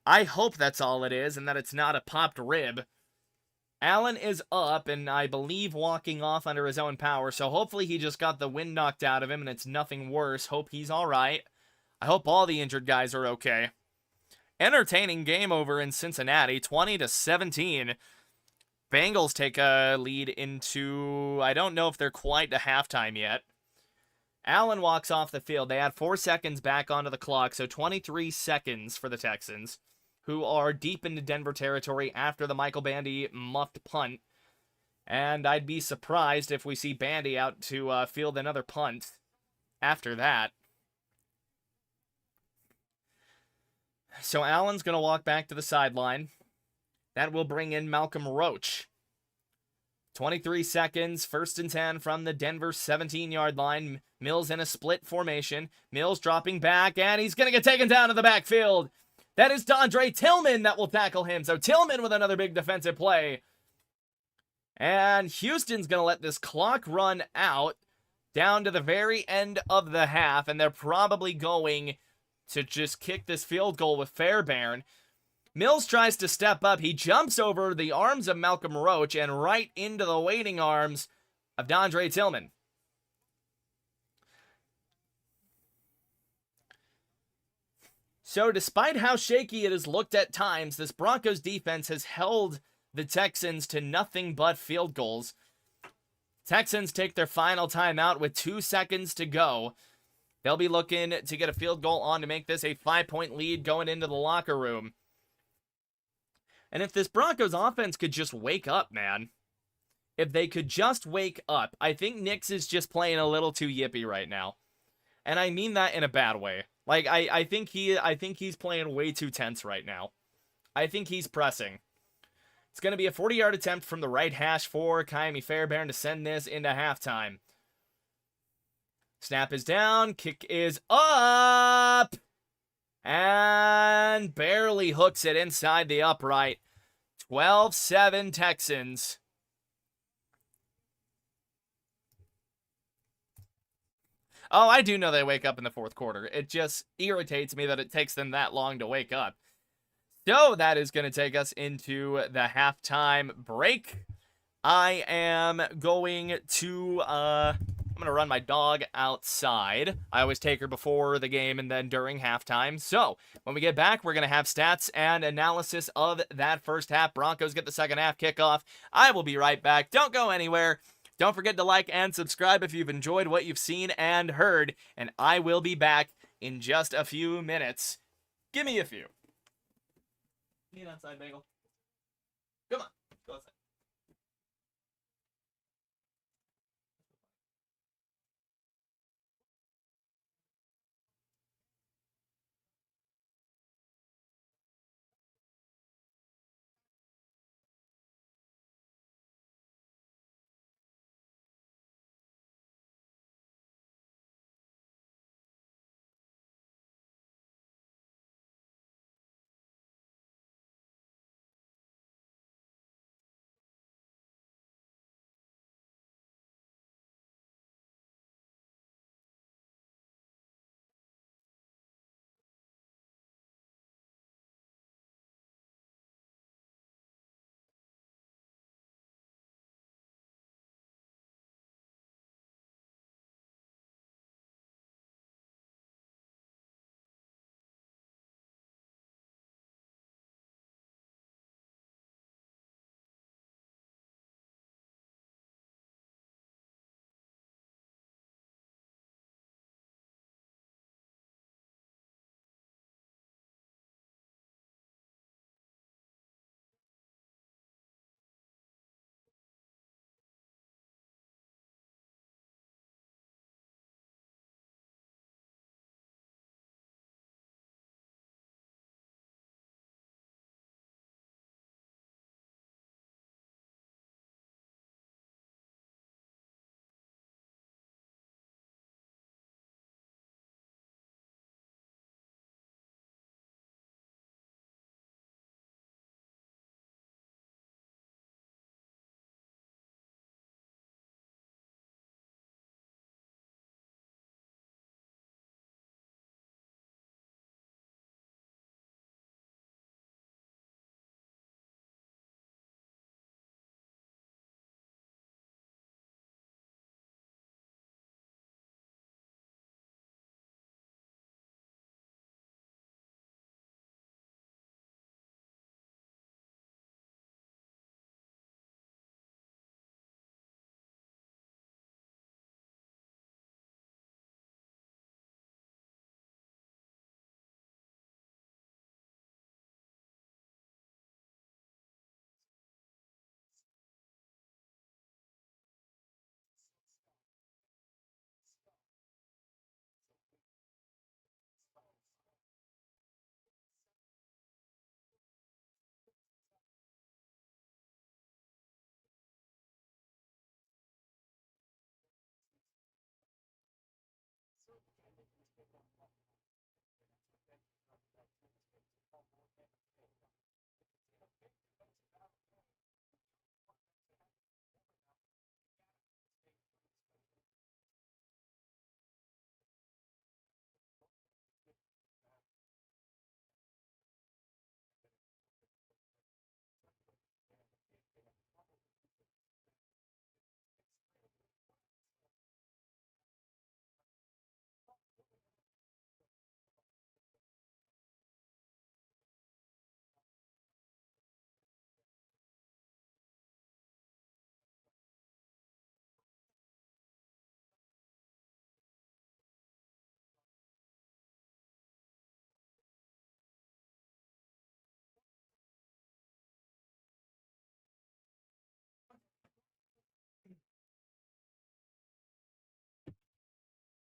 I hope that's all it is, and that it's not a popped rib. Allen is up, and I believe walking off under his own power, so hopefully he just got the wind knocked out of him, and it's nothing worse. Hope he's alright. I hope all the injured guys are okay. Entertaining game over in Cincinnati, 20-17. Bengals take a lead into, I don't know if they're quite to halftime yet. Allen walks off the field. They add 4 seconds back onto the clock, so 23 seconds for the Texans, who are deep into Denver territory after the Michael Bandy muffed punt. And I'd be surprised if we see Bandy out to field another punt after that. So Allen's going to walk back to the sideline. That will bring in Malcolm Roach. 23 seconds, 1st and 10 from the Denver 17-yard line. Mills in a split formation. Mills dropping back, and he's going to get taken down to the backfield. That is Dondre Tillman that will tackle him. So Tillman with another big defensive play. And Houston's going to let this clock run out down to the very end of the half, and they're probably going to just kick this field goal with Fairbairn. Mills tries to step up. He jumps over the arms of Malcolm Roach and right into the waiting arms of Dondre Tillman. So despite how shaky it has looked at times, this Broncos defense has held the Texans to nothing but field goals. Texans take their final timeout with 2 seconds to go. They'll be looking to get a field goal on to make this a 5-point lead going into the locker room. And if this Broncos offense could just wake up, man. If they could just wake up. I think Nix is just playing a little too yippy right now. And I mean that in a bad way. Like, I think he's playing way too tense right now. I think he's pressing. It's going to be a 40-yard attempt from the right hash for Ka'imi Fairbairn to send this into halftime. Snap is down. Kick is up. And barely hooks it inside the upright. 12-7 Texans. Oh, I do know they wake up in the fourth quarter. It just irritates me that it takes them that long to wake up. So that is going to take us into the halftime break. I am going to, I'm going to run my dog outside. I always take her before the game and then during halftime. So when we get back, we're going to have stats and analysis of that first half. Broncos get the second half kickoff. I will be right back. Don't go anywhere. Don't forget to like and subscribe if you've enjoyed what you've seen and heard. And I will be back in just a few minutes. Give me a few. Get outside, Bagel. Come on. Go outside.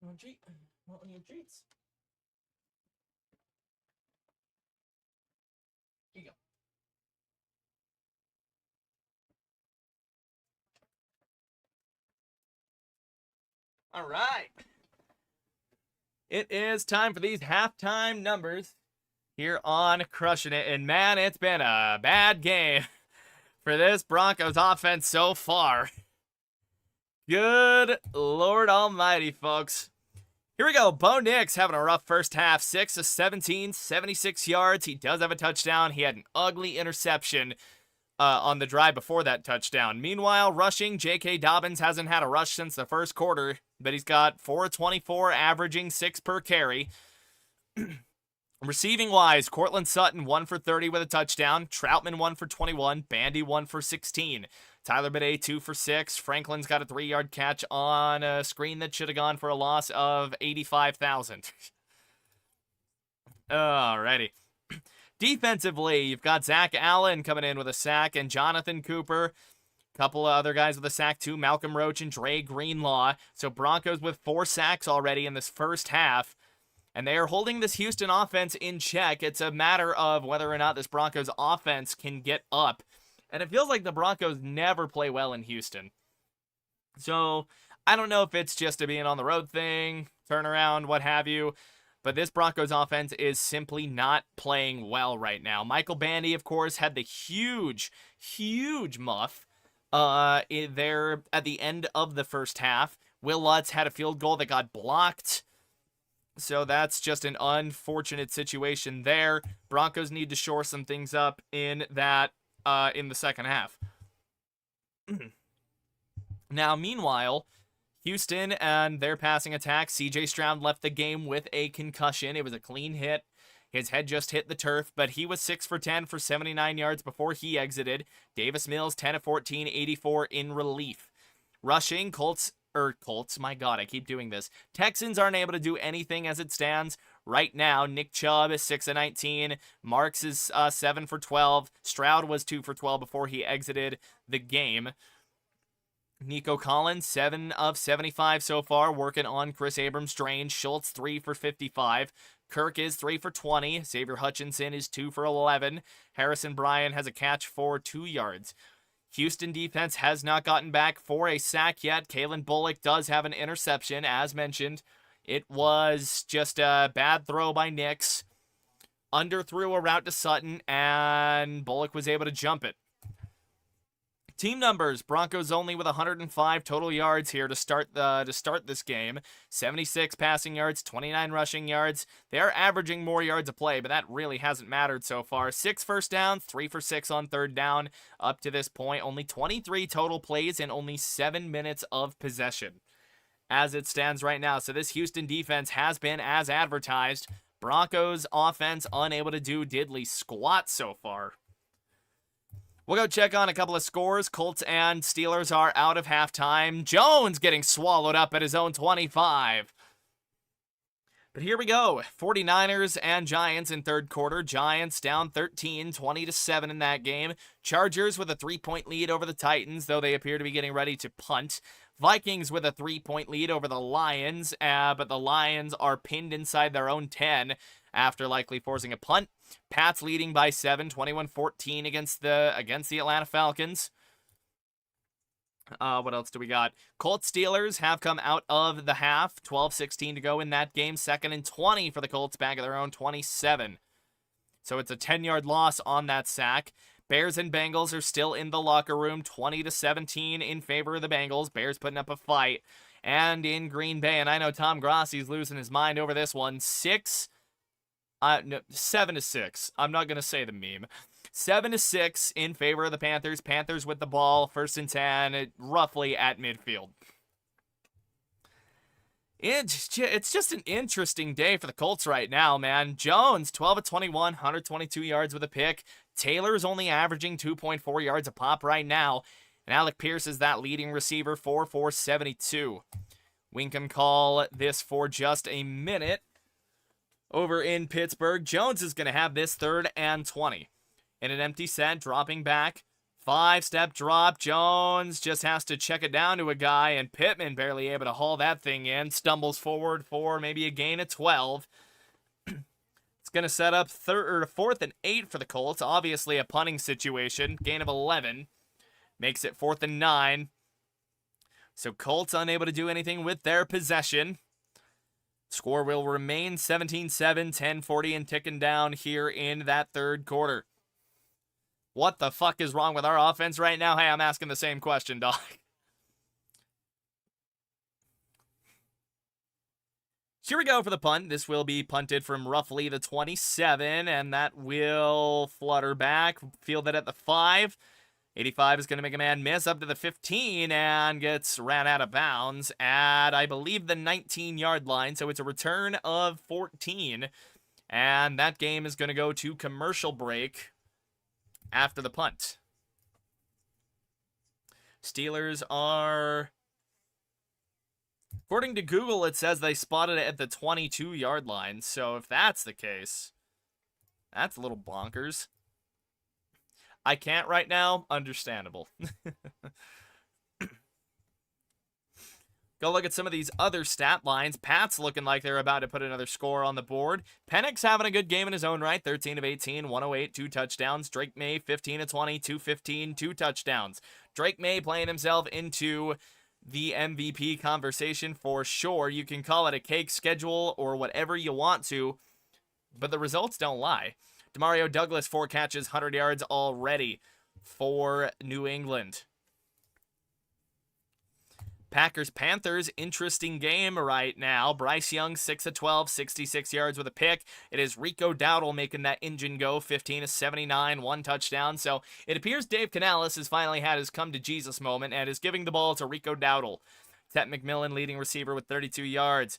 Oh, gee. Want any treats? Here you go. All right. It is time for these halftime numbers here on Crushing It. And man, it's been a bad game for this Broncos offense so far. Good Lord Almighty, folks. Here we go. Bo Nix having a rough first half. 6 of 17, 76 yards. He does have a touchdown. He had an ugly interception on the drive before that touchdown. Meanwhile, rushing, J.K. Dobbins hasn't had a rush since the first quarter, but he's got 424, averaging 6 per carry. Receiving-wise, Cortland Sutton 1 for 30 with a touchdown. Troutman 1 for 21. Bandy 1 for 16. Tyler Bidet 2 for 6. Franklin's got a 3-yard catch on a screen that should have gone for a loss of $85,000. Alrighty. Defensively, you've got Zach Allen coming in with a sack and Jonathan Cooper. A couple of other guys with a sack too, Malcolm Roach and Dre Greenlaw. So Broncos with 4 sacks already in this first half. And they are holding this Houston offense in check. It's a matter of whether or not this Broncos offense can get up. And it feels like the Broncos never play well in Houston. So I don't know if it's just a being on the road thing, turnaround, what have you. But this Broncos offense is simply not playing well right now. Michael Bandy, of course, had the huge muff there at the end of the first half. Will Lutz had a field goal that got blocked. So that's just an unfortunate situation there. Broncos need to shore some things up in that in the second half. Now, meanwhile, Houston and their passing attack, CJ Stroud left the game with a concussion. It was a clean hit. His head just hit the turf, but he was 6 for 10 for 79 yards before he exited. Davis Mills, 10 of 14, 84 in relief. Rushing, Colts, my God, I keep doing this. Texans aren't able to do anything as it stands right now. Nick Chubb is 6 of 19. Marks is 7 for 12. Stroud was 2 for 12 before he exited the game. Nico Collins, 7 of 75 so far, working on Chris Abrams' drain. Schultz, 3 for 55. Kirk is 3 for 20. Xavier Hutchinson is 2 for 11. Harrison Bryant has a catch for 2 yards. Houston defense has not gotten back for a sack yet. Kalen Bullock does have an interception, as mentioned. It was just a bad throw by Nix. Underthrew a route to Sutton, and Bullock was able to jump it. Team numbers, Broncos only with 105 total yards here to start this game. 76 passing yards, 29 rushing yards. They are averaging more yards a play, but that really hasn't mattered so far. 6 first downs, 3 for 6 on third down up to this point. Only 23 total plays and only 7 minutes of possession as it stands right now. So this Houston defense has been as advertised. Broncos offense unable to do diddly squat so far. We'll go check on a couple of scores. Colts and Steelers are out of halftime. Jones getting swallowed up at his own 25. But here we go. 49ers and Giants in third quarter. Giants down 13, 20-7 in that game. Chargers with a 3-point lead over the Titans, though they appear to be getting ready to punt. Vikings with a 3-point lead over the Lions, but the Lions are pinned inside their own 10 after likely forcing a punt. Pats leading by 7, 21-14 against the Atlanta Falcons. What else do we got? Colts Steelers have come out of the half. 12-16 to go in that game. 2nd and 20 for the Colts back at their own 27. So it's a 10-yard loss on that sack. Bears and Bengals are still in the locker room. 20-17 in favor of the Bengals. Bears putting up a fight. And in Green Bay, and I know Tom Grossi's losing his mind over this one. 7-6. I'm not going to say the meme. 7-6 in favor of the Panthers. Panthers with the ball, 1st and 10, roughly at midfield. It's just an interesting day for the Colts right now, man. Jones, 12 of 21, 122 yards with a pick. Taylor's only averaging 2.4 yards a pop right now. And Alec Pierce is that leading receiver, 4 72. We can call this for just a minute. Over in Pittsburgh, Jones is going to have this 3rd and 20. In an empty set, dropping back, 5-step drop. Jones just has to check it down to a guy, and Pittman barely able to haul that thing in. Stumbles forward for maybe a gain of 12. It's going to set up 4th and 8 for the Colts. Obviously a punting situation. Gain of 11. Makes it 4th and 9. So Colts unable to do anything with their possession. Score will remain 17-7, 10-40, and ticking down here in that third quarter. What the fuck is wrong with our offense right now? Hey, I'm asking the same question, dog. Here we go for the punt. This will be punted from roughly the 27, and that will flutter back. Field it at the 5. 85 is going to make a man miss up to the 15 and gets ran out of bounds at, I believe, the 19-yard line. So it's a return of 14, and that game is going to go to commercial break after the punt. Steelers are... According to Google, it says they spotted it at the 22-yard line. So if that's the case, that's a little bonkers. I can't right now. Understandable. Go look at some of these other stat lines. Pat's looking like they're about to put another score on the board. Penix having a good game in his own right. 13 of 18, 108, 2 touchdowns. Drake May, 15 of 20, 215, 2 touchdowns. Drake May playing himself into the MVP conversation for sure. You can call it a cake schedule or whatever you want to, but the results don't lie. Demario Douglas, 4 catches, 100 yards already for New England. Packers-Panthers, interesting game right now. Bryce Young, 6 of 12, 66 yards with a pick. It is Rico Dowdle making that engine go, 15 of 79, 1 touchdown. So it appears Dave Canales has finally had his come-to-Jesus moment and is giving the ball to Rico Dowdle. Tet McMillan, leading receiver with 32 yards.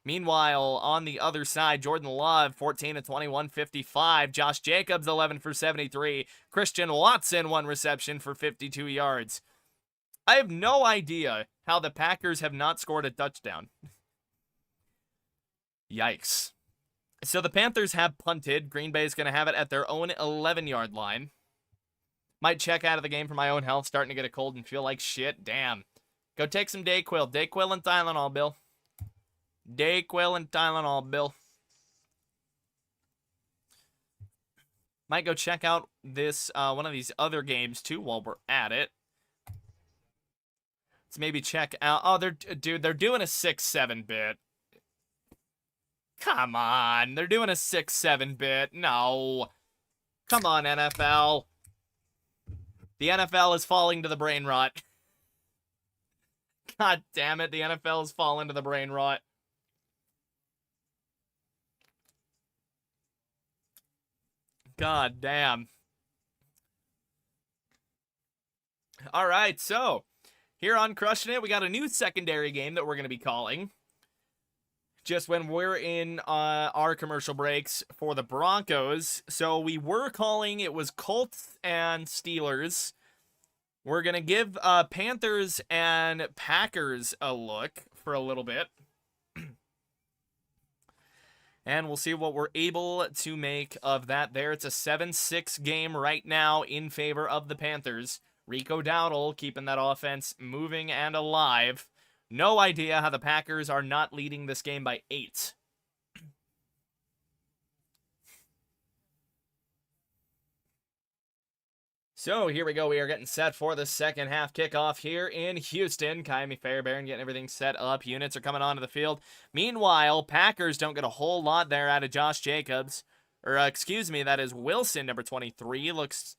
Meanwhile, on the other side, Jordan Love, 14 of 21, 55. Josh Jacobs, 11 for 73. Christian Watson, 1 reception for 52 yards. I have no idea how the Packers have not scored a touchdown. Yikes. So the Panthers have punted. Green Bay is going to have it at their own 11-yard line. Might check out of the game for my own health. Starting to get a cold and feel like shit. Damn. Go take some Dayquil. Dayquil and Tylenol, Bill. Dayquil and Tylenol, Bill. Might go check out this one of these other games, too, while we're at it. Let's maybe check out... Oh, they're doing a 6-7 bit. Come on. They're doing a 6-7 bit. No. Come on, NFL. The NFL is falling to the brain rot. God damn it. The NFL is falling to the brain rot. God damn. All right, so... Here on Crushing It, we got a new secondary game that we're going to be calling. Just when we're in our commercial breaks for the Broncos. So we were calling, it was Colts and Steelers. We're going to give Panthers and Packers a look for a little bit. And we'll see what we're able to make of that there. It's a 7-6 game right now in favor of the Panthers. Rico Dowdle keeping that offense moving and alive. No idea how the Packers are not leading this game by 8. So here we go. We are getting set for the second half kickoff here in Houston. Kylie Fairbairn getting everything set up. Units are coming onto the field. Meanwhile, Packers don't get a whole lot there out of Josh Jacobs. Or, excuse me, that is Wilson, number 23. Looks...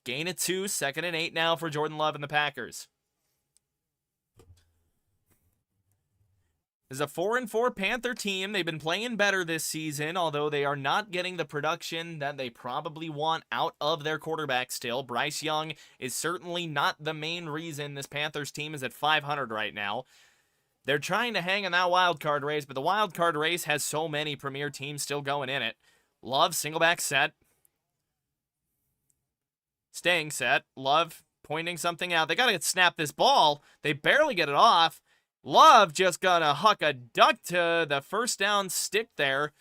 Gain of 2, 2nd and 8 now for Jordan Love and the Packers. This is a 4-4 Panther team. They've been playing better this season, although they are not getting the production that they probably want out of their quarterback still. Bryce Young is certainly not the main reason this Panthers team is at 500 right now. They're trying to hang in that wild card race, but the wild card race has so many premier teams still going in it. Love, single back set. Staying set. Love pointing something out. They got to snap this ball. They barely get it off. Love just gonna huck a duck to the first down stick there.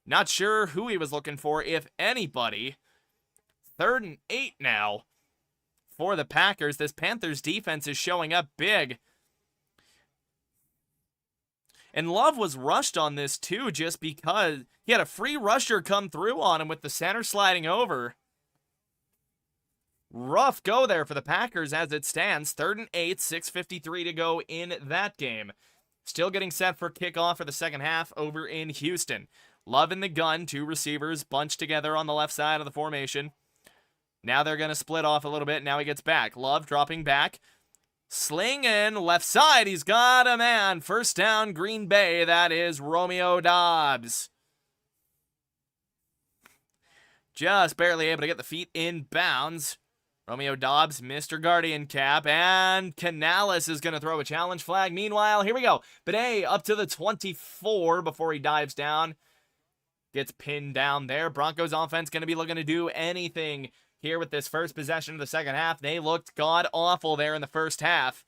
Not sure who he was looking for, if anybody. 3rd and 8 now for the Packers. This Panthers defense is showing up big. And Love was rushed on this too, just because he had a free rusher come through on him with the center sliding over. Rough go there for the Packers as it stands. 3rd and 8, 6:53 to go in that game. Still getting set for kickoff for the second half over in Houston. Love in the gun, 2 receivers bunched together on the left side of the formation. Now they're going to split off a little bit. Now he gets back. Love dropping back. Slinging left side. He's got a man. First down, Green Bay. That is Romeo Doubs. Just barely able to get the feet in bounds. Romeo Doubs, Mr. Guardian Cap, and Canales is going to throw a challenge flag. Meanwhile, here we go. Bidet up to the 24 before he dives down. Gets pinned down there. Broncos offense going to be looking to do anything here with this first possession of the second half. They looked god-awful there in the first half.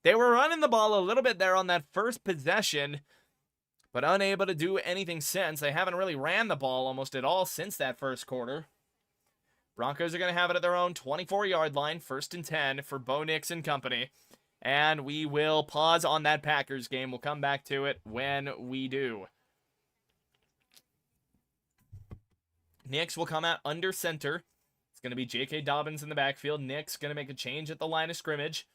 They were running the ball a little bit there on that first possession, but unable to do anything since. They haven't really ran the ball almost at all since that first quarter. Broncos are going to have it at their own 24-yard line, 1st and 10 for Bo Nix and company. And we will pause on that Packers game. We'll come back to it when we do. Nix will come out under center. It's going to be J.K. Dobbins in the backfield. Nix going to make a change at the line of scrimmage.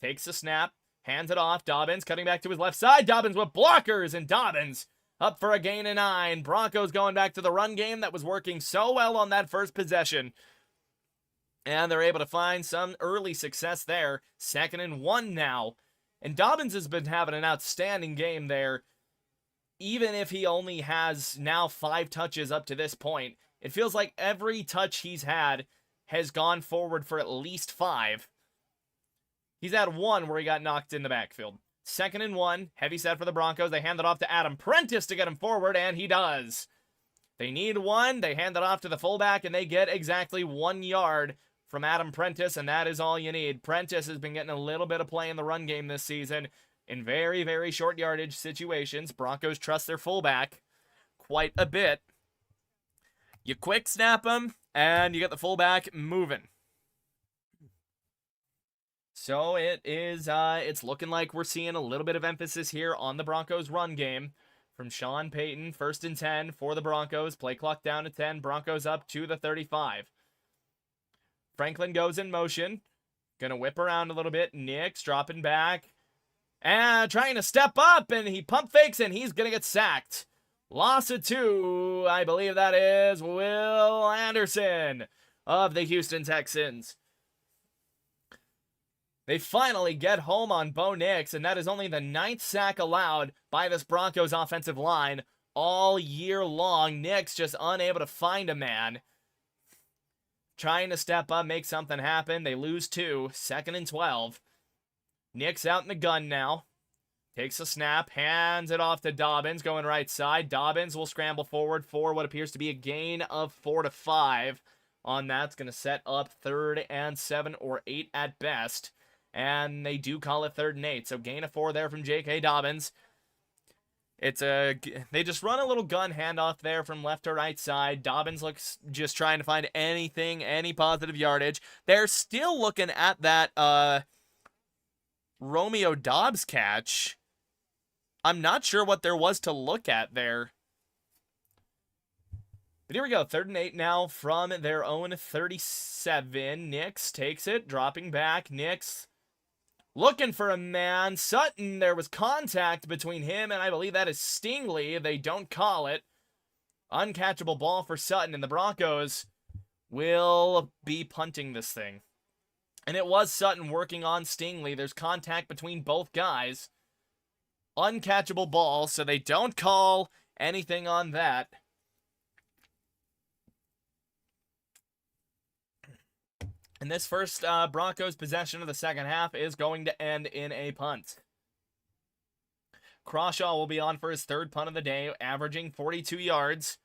Takes the snap, hands it off. Dobbins cutting back to his left side. Dobbins with blockers, and Dobbins up for a gain of 9. Broncos going back to the run game that was working so well on that first possession. And they're able to find some early success there. 2nd and 1 now. And Dobbins has been having an outstanding game there. Even if he only has now 5 touches up to this point, it feels like every touch he's had has gone forward for at least 5. He's had 1 where he got knocked in the backfield. 2nd and 1, heavy set for the Broncos. They hand it off to Adam Prentice to get him forward, and he does. They need 1. They hand it off to the fullback, and they get exactly 1 yard from Adam Prentice, and that is all you need. Prentice has been getting a little bit of play in the run game this season in very, very short yardage situations. Broncos trust their fullback quite a bit. You quick snap them, and you get the fullback moving. So it's looking like we're seeing a little bit of emphasis here on the Broncos run game from Sean Payton. 1st and 10 for the Broncos. Play clock down to 10. Broncos up to the 35. Franklin goes in motion. Gonna whip around a little bit. Nix dropping back. And trying to step up, and he pump fakes, and he's gonna get sacked. Loss of 2. I believe that is Will Anderson of the Houston Texans. They finally get home on Bo Nix, and that is only the 9th sack allowed by this Broncos offensive line all year long. Nix just unable to find a man. Trying to step up, make something happen. They lose 2. 2nd and 12. Nix out in the gun now. Takes a snap, hands it off to Dobbins, going right side. Dobbins will scramble forward for what appears to be a gain of 4 to 5. On that's going to set up 3rd and 7 or 8 at best. And they do call it 3rd and 8. So gain of 4 there from J.K. Dobbins. They just run a little gun handoff there from left to right side. Dobbins looks just trying to find anything, any positive yardage. They're still looking at that Romeo Doubs catch. I'm not sure what there was to look at there. But here we go. 3rd and 8 now from their own 37. Nix takes it, dropping back. Nix looking for a man. Sutton, there was contact between him and I believe that is Stingley. They don't call it. Uncatchable ball for Sutton, and the Broncos will be punting this thing. And it was Sutton working on Stingley. There's contact between both guys. Uncatchable ball, so they don't call anything on that. And this first Broncos possession of the second half is going to end in a punt. Crawshaw will be on for his 3rd punt of the day, averaging 42 yards.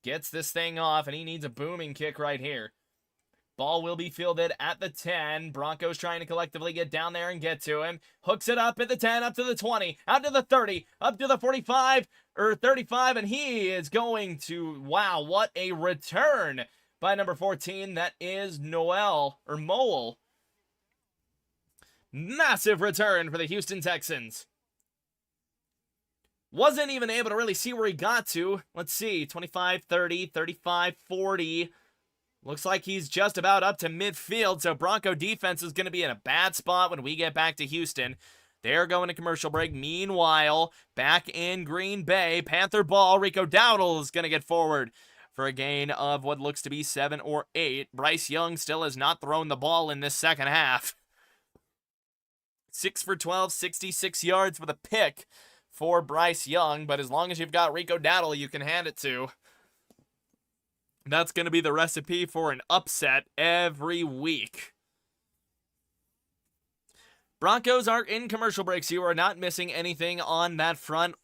Gets this thing off, and he needs a booming kick right here. Ball will be fielded at the 10. Broncos trying to collectively get down there and get to him. Hooks it up at the 10, up to the 20, out to the 30, up to the 45, or 35, and he is going to, wow, what a return by number 14. That is Noel, or Mole. Massive return for the Houston Texans. Wasn't even able to really see where he got to. Let's see, 25, 30, 35, 40. Looks like he's just about up to midfield, so Bronco defense is going to be in a bad spot when we get back to Houston. They're going to commercial break. Meanwhile, back in Green Bay, Panther ball, Rico Dowdle is going to get forward for a gain of what looks to be 7 or 8. Bryce Young still has not thrown the ball in this second half. 6 for 12, 66 yards with a pick for Bryce Young, but as long as you've got Rico Dowdle, you can hand it to. That's going to be the recipe for an upset every week. Broncos are in commercial breaks. You are not missing anything on that front.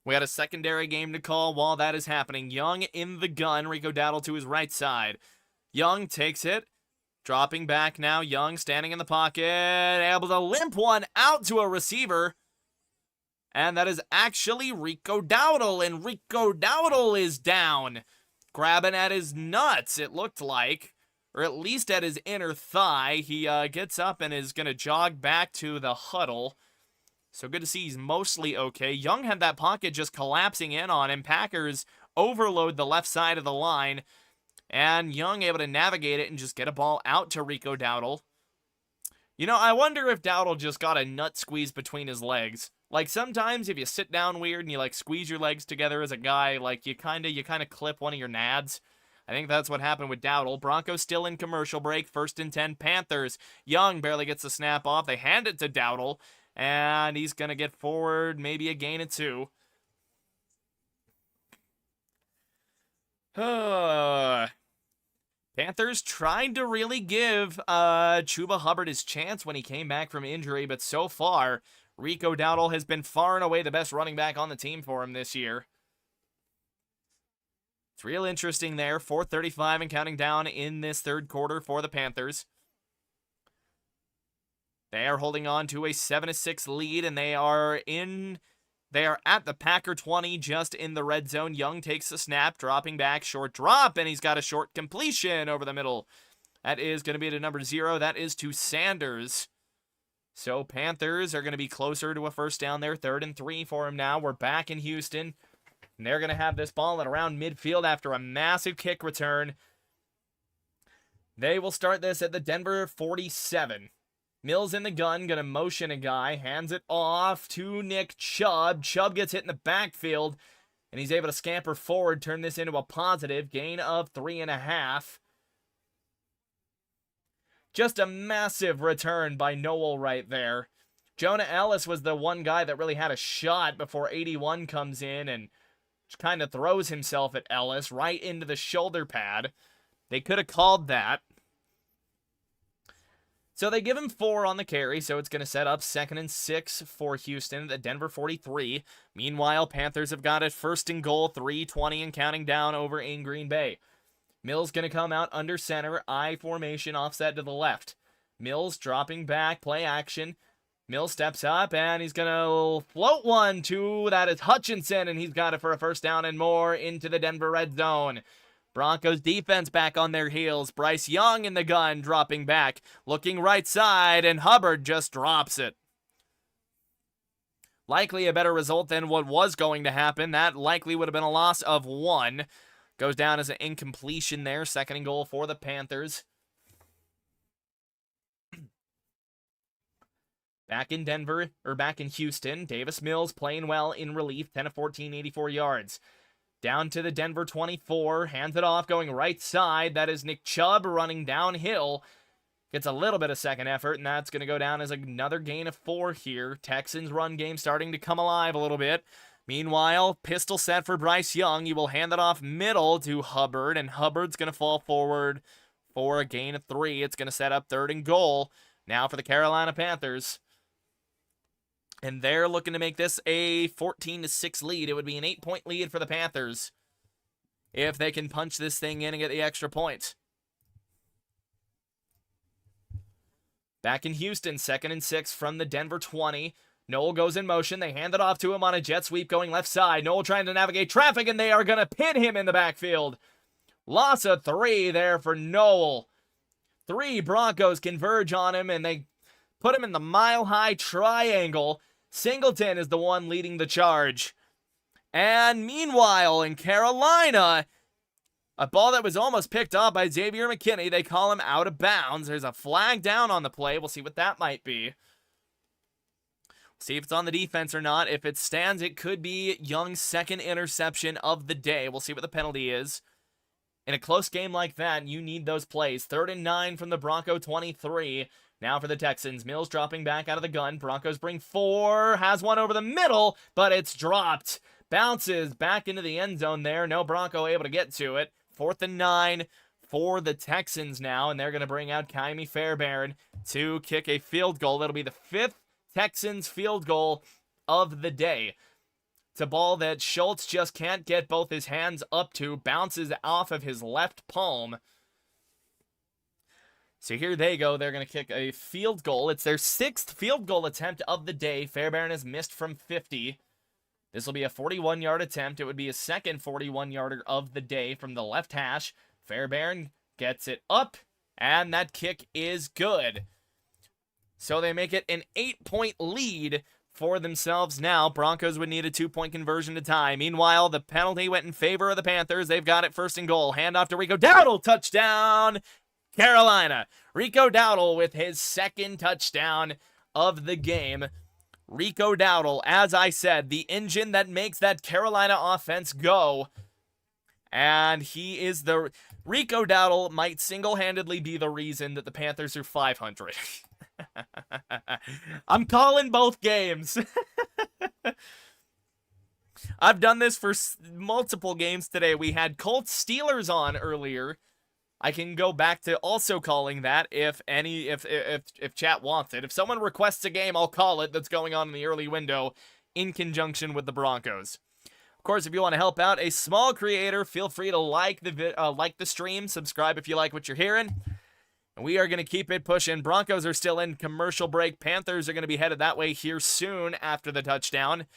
We had a secondary game to call while that is happening. Young in the gun, Rico Dowdle to his right side. Young takes it, dropping back now. Young standing in the pocket, able to limp one out to a receiver. And that is actually Rico Dowdle, and Rico Dowdle is down. Grabbing at his nuts, it looked like, or at least at his inner thigh. He gets up and is going to jog back to the huddle. So good to see he's mostly okay. Young had that pocket just collapsing in on him. Packers overload the left side of the line, and Young able to navigate it and just get a ball out to Rico Dowdle. You know, I wonder if Dowdle just got a nut squeeze between his legs. Like, sometimes if you sit down weird and you, like, squeeze your legs together as a guy, like, you kind of clip one of your nads. I think that's what happened with Dowdle. Broncos still in commercial break. 1st and 10 Panthers. Young barely gets the snap off. They hand it to Dowdle, and he's going to get forward, maybe a gain of 2. Panthers tried to really give Chuba Hubbard his chance when he came back from injury, but so far, Rico Dowdle has been far and away the best running back on the team for him this year. It's real interesting there. 4:35 and counting down in this third quarter for the Panthers. They are holding on to a 7-6 lead, and they are at the Packer 20, just in the red zone. Young takes the snap, dropping back, short drop, and he's got a short completion over the middle. That is going to be to number 0. That is to Sanders. So Panthers are going to be closer to a first down there. 3rd and 3 for him now. We're back in Houston, and they're going to have this ball at around midfield after a massive kick return. They will start this at the Denver 47. Mills in the gun, going to motion a guy, hands it off to Nick Chubb. Chubb gets hit in the backfield, and he's able to scamper forward, turn this into a positive gain of 3.5. Just a massive return by Noel right there. Jonah Ellis was the one guy that really had a shot before 81 comes in and kind of throws himself at Ellis right into the shoulder pad. They could have called that. So they give him 4 on the carry, so it's going to set up 2nd and 6 for Houston at the Denver 43. Meanwhile, Panthers have got it 1st and goal, 3:20 and counting down over in Green Bay. Mills going to come out under center, I formation, offset to the left. Mills dropping back, play action. Mills steps up, and he's going to float one to, that is Hutchinson, and he's got it for a first down and more into the Denver red zone. Broncos defense back on their heels. Bryce Young in the gun, dropping back, looking right side, and Hubbard just drops it. Likely a better result than what was going to happen. That likely would have been a loss of 1. Goes down as an incompletion there. 2nd and goal for the Panthers. Back in Denver, or back in Houston, Davis Mills playing well in relief. 10 of 14, 84 yards. Down to the Denver 24. Hands it off, going right side. That is Nick Chubb running downhill. Gets a little bit of second effort, and that's going to go down as another gain of 4 here. Texans run game starting to come alive a little bit. Meanwhile, pistol set for Bryce Young. You will hand it off middle to Hubbard, and Hubbard's going to fall forward for a gain of 3. It's going to set up 3rd and goal now for the Carolina Panthers. And they're looking to make this a 14-6 lead. It would be an 8-point lead for the Panthers if they can punch this thing in and get the extra point. Back in Houston, 2nd and 6 from the Denver 20. Noel goes in motion. They hand it off to him on a jet sweep going left side. Noel trying to navigate traffic, and they are going to pin him in the backfield. Loss of 3 there for Noel. 3 Broncos converge on him, and they put him in the mile-high triangle. Singleton is the one leading the charge. And meanwhile, in Carolina, a ball that was almost picked off by Xavier McKinney. They call him out of bounds. There's a flag down on the play. We'll see what that might be. See if it's on the defense or not. If it stands, it could be Young's second interception of the day. We'll see what the penalty is. In a close game like that, you need those plays. 3rd and 9 from the Bronco 23. Now for the Texans. Mills dropping back out of the gun. Broncos bring 4. Has one over the middle, but it's dropped. Bounces back into the end zone there. No Bronco able to get to it. 4th and 9 for the Texans now, and they're going to bring out Kaimi Fairbairn to kick a field goal. It'll be the 5th Texans field goal of the day. It's a ball that Schultz just can't get both his hands up to. Bounces off of his left palm. So here they go. They're going to kick a field goal. It's their 6th field goal attempt of the day. Fairbairn has missed from 50. This will be a 41-yard attempt. It would be a second 41-yarder of the day from the left hash. Fairbairn gets it up, and that kick is good. So they make it an 8-point lead for themselves now. Broncos would need a 2-point conversion to tie. Meanwhile, the penalty went in favor of the Panthers. They've got it 1st and goal. Handoff to Rico Dowdle. Touchdown, Carolina. Rico Dowdle with his 2nd touchdown of the game. Rico Dowdle, as I said, the engine that makes that Carolina offense go. And he is the... Rico Dowdle might single-handedly be the reason that the Panthers are 500. I'm calling both games. I've done this for multiple games today. We had Colts Steelers on earlier. I can go back to also calling that if chat wants it. If someone requests a game, I'll call it that's going on in the early window in conjunction with the Broncos. Of course, if you want to help out a small creator, feel free to like the stream, subscribe if you like what you're hearing. And we are going to keep it pushing. Broncos are still in commercial break. Panthers are going to be headed that way here soon after the touchdown.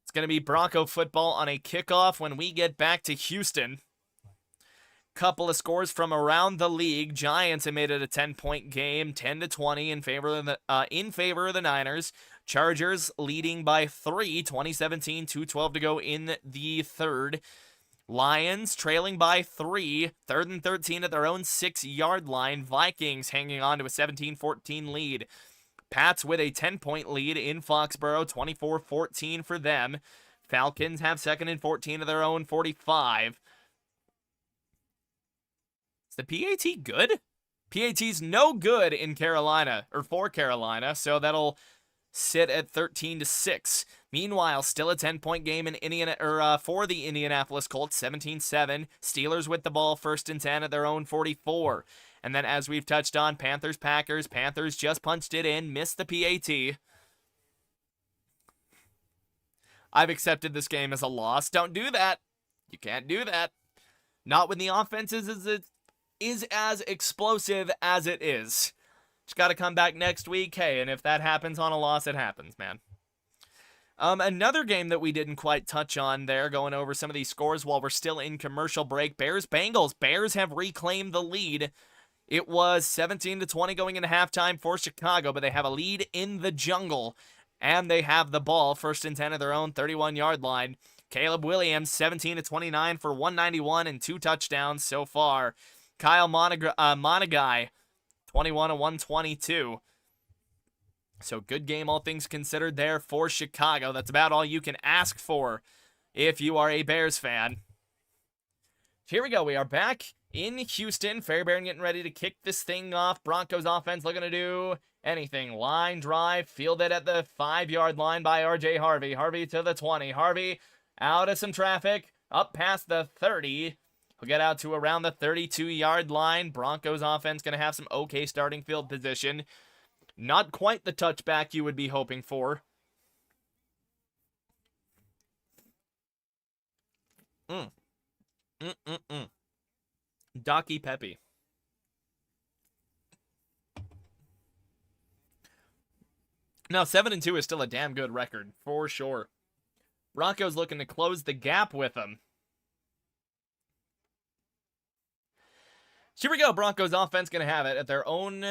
It's going to be Bronco football on a kickoff when we get back to Houston. Couple of scores from around the league. Giants have made it a 10-point game, 10-20 in favor of the Niners. Chargers leading by 3, 20-17, 2:12 to go in the 3rd. Lions trailing by 3, 3rd and 13 at their own 6-yard line. Vikings hanging on to a 17-14 lead. Pats with a 10-point lead in Foxborough, 24-14 for them. Falcons have 2nd and 14 at their own 45. Is the PAT good? PAT's no good in Carolina, or for Carolina, so that'll sit at 13-6. Meanwhile, still a 10-point game in for the Indianapolis Colts, 17-7. Steelers with the ball, 1st and 10 at their own 44. And then, as we've touched on, Panthers-Packers. Panthers just punched it in, missed the PAT. I've accepted this game as a loss. Don't do that. You can't do that. Not when the offense is as explosive as it is. Just got to come back next week. Hey, and if that happens on a loss, it happens, man. Another game that we didn't quite touch on there, going over some of these scores while we're still in commercial break. Bears-Bengals. Bears have reclaimed the lead. It was 17-20 going into halftime for Chicago, but they have a lead in the jungle, and they have the ball, 1st and 10 at their own 31-yard line. Caleb Williams, 17-29 for 191 and 2 touchdowns so far. Kyle Monagai, 21-122. So good game, all things considered there for Chicago. That's about all you can ask for if you are a Bears fan. Here we go. We are back in Houston. Fairbairn getting ready to kick this thing off. Broncos offense looking to do anything. Line drive, fielded at the 5-yard line by R.J. Harvey. Harvey to the 20. Harvey out of some traffic, up past the 30. He'll get out to around the 32-yard line. Broncos offense going to have some okay starting field position. Not quite the touchback you would be hoping for. Docky Pepe. Now, 7-2 is still a damn good record, for sure. Broncos looking to close the gap with them. Here we go. Broncos offense going to have it at their own,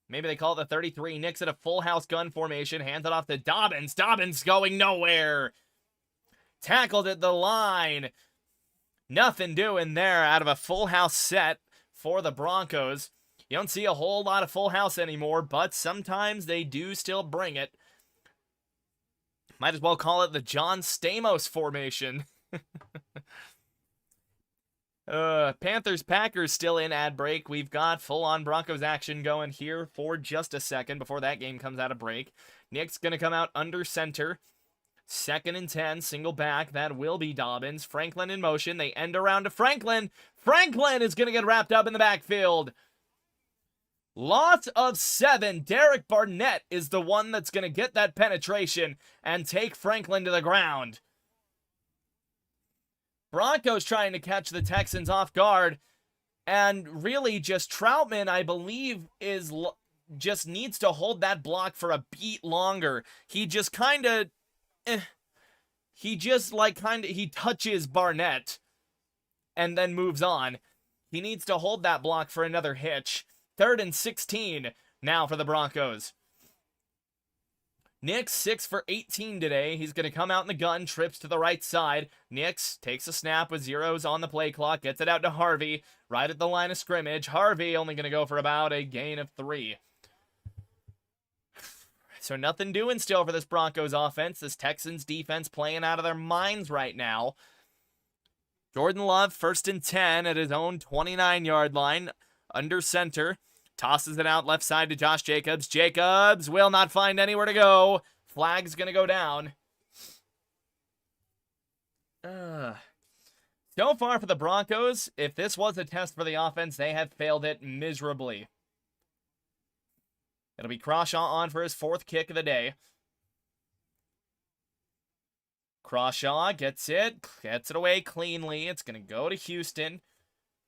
maybe they call it the 33. Nick's at a full house gun formation. Hands it off to Dobbins. Dobbins going nowhere. Tackled at the line. Nothing doing there out of a full house set for the Broncos. You don't see a whole lot of full house anymore, but sometimes they do still bring it. Might as well call it the John Stamos formation. Panthers-Packers still in ad break. We've got full-on Broncos action going here for just a second before that game comes out of break. Nick's going to come out under center. 2nd and 10, single back. That will be Dobbins. Franklin in motion. They end around to Franklin. Franklin is going to get wrapped up in the backfield. Loss of 7. Derek Barnett is the one that's going to get that penetration and take Franklin to the ground. Broncos trying to catch the Texans off guard. And really just Troutman, I believe, just needs to hold that block for a beat longer. He just kind of... he touches Barnett and then moves on. He needs to hold that block for another hitch. 3rd and 16 now for the Broncos. Nix 6 for 18 today. He's going to come out in the gun, trips to the right side. Nix takes a snap with zeros on the play clock, gets it out to Harvey, right at the line of scrimmage. Harvey only going to go for about a gain of 3. So nothing doing still for this Broncos offense. This Texans defense playing out of their minds right now. Jordan Love, 1st and 10 at his own 29-yard line, under center. Tosses it out left side to Josh Jacobs. Jacobs will not find anywhere to go. Flag's going to go down. So far for the Broncos, if this was a test for the offense, they have failed it miserably. It'll be Crawshaw on for his 4th kick of the day. Crawshaw gets it away cleanly. It's going to go to Houston.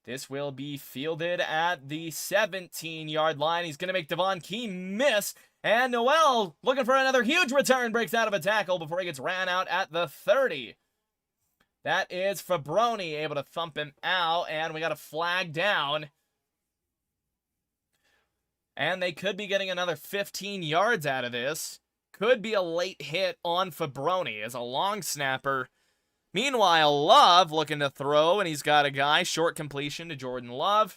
This will be fielded at the 17-yard line. He's going to make Devon Key miss. And Noel, looking for another huge return, breaks out of a tackle before he gets ran out at the 30. That is Fabroni able to thump him out, and we got a flag down. And they could be getting another 15 yards out of this. Could be a late hit on Fabroni as a long snapper. Meanwhile, Love looking to throw, and he's got a guy, short completion to Jordan Love.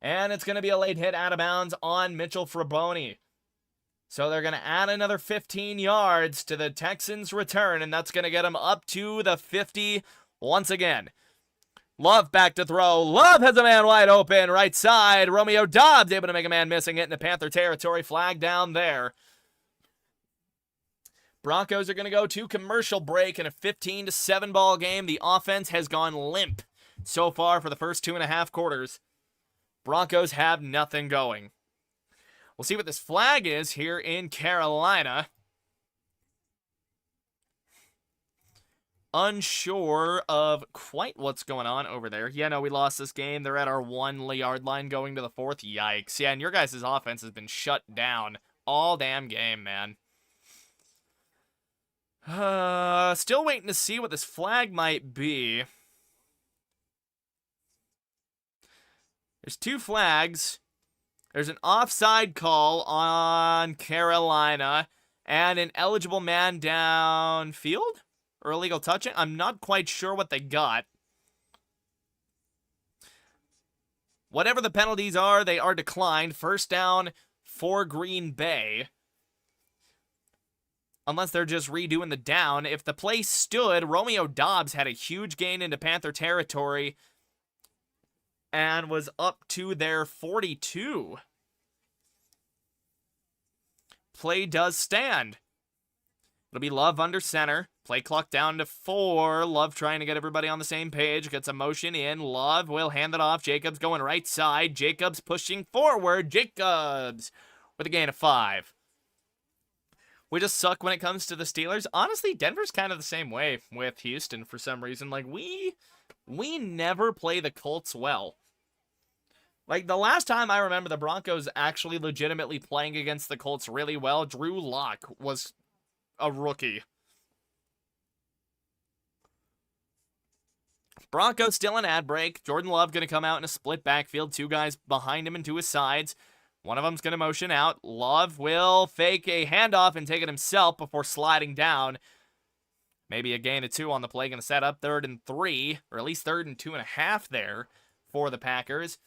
And it's going to be a late hit out of bounds on Mitchell Fabroni. So they're going to add another 15 yards to the Texans' return, and that's going to get them up to the 50 once again. Love back to throw. Love has a man wide open, right side. Romeo Doubs able to make a man missing it into Panther territory. Flag down there. Broncos are going to go to commercial break in a 15-7 ball game. The offense has gone limp so far for the first 2.5 quarters. Broncos have nothing going. We'll see what this flag is here in Carolina. Unsure of quite what's going on over there. Yeah, no, we lost this game. They're at our 1-yard line going to the 4th. Yikes. Yeah, and your guys' offense has been shut down all damn game, man. Still waiting to see what this flag might be. There's 2 flags. There's an offside call on Carolina and an eligible man downfield or illegal touching. I'm not quite sure what they got. Whatever the penalties are, they are declined. First down for Green Bay. Unless they're just redoing the down. If the play stood, Romeo Doubs had a huge gain into Panther territory and was up to their 42. Play does stand. It'll be Love under center. Play clock down to 4. Love trying to get everybody on the same page. Gets a motion in. Love will hand it off. Jacobs going right side. Jacobs pushing forward. Jacobs with a gain of 5. We just suck when it comes to the Steelers. Honestly, Denver's kind of the same way with Houston for some reason. Like, we never play the Colts well. Like, the last time I remember the Broncos actually legitimately playing against the Colts really well, Drew Lock was a rookie. Broncos still an ad break. Jordan Love going to come out in a split backfield. 2 guys behind him and to his sides. One of them's going to motion out. Love will fake a handoff and take it himself before sliding down. Maybe a gain of 2 on the play. Going to set up 3rd and 3, or at least 3rd and 2.5 there for the Packers.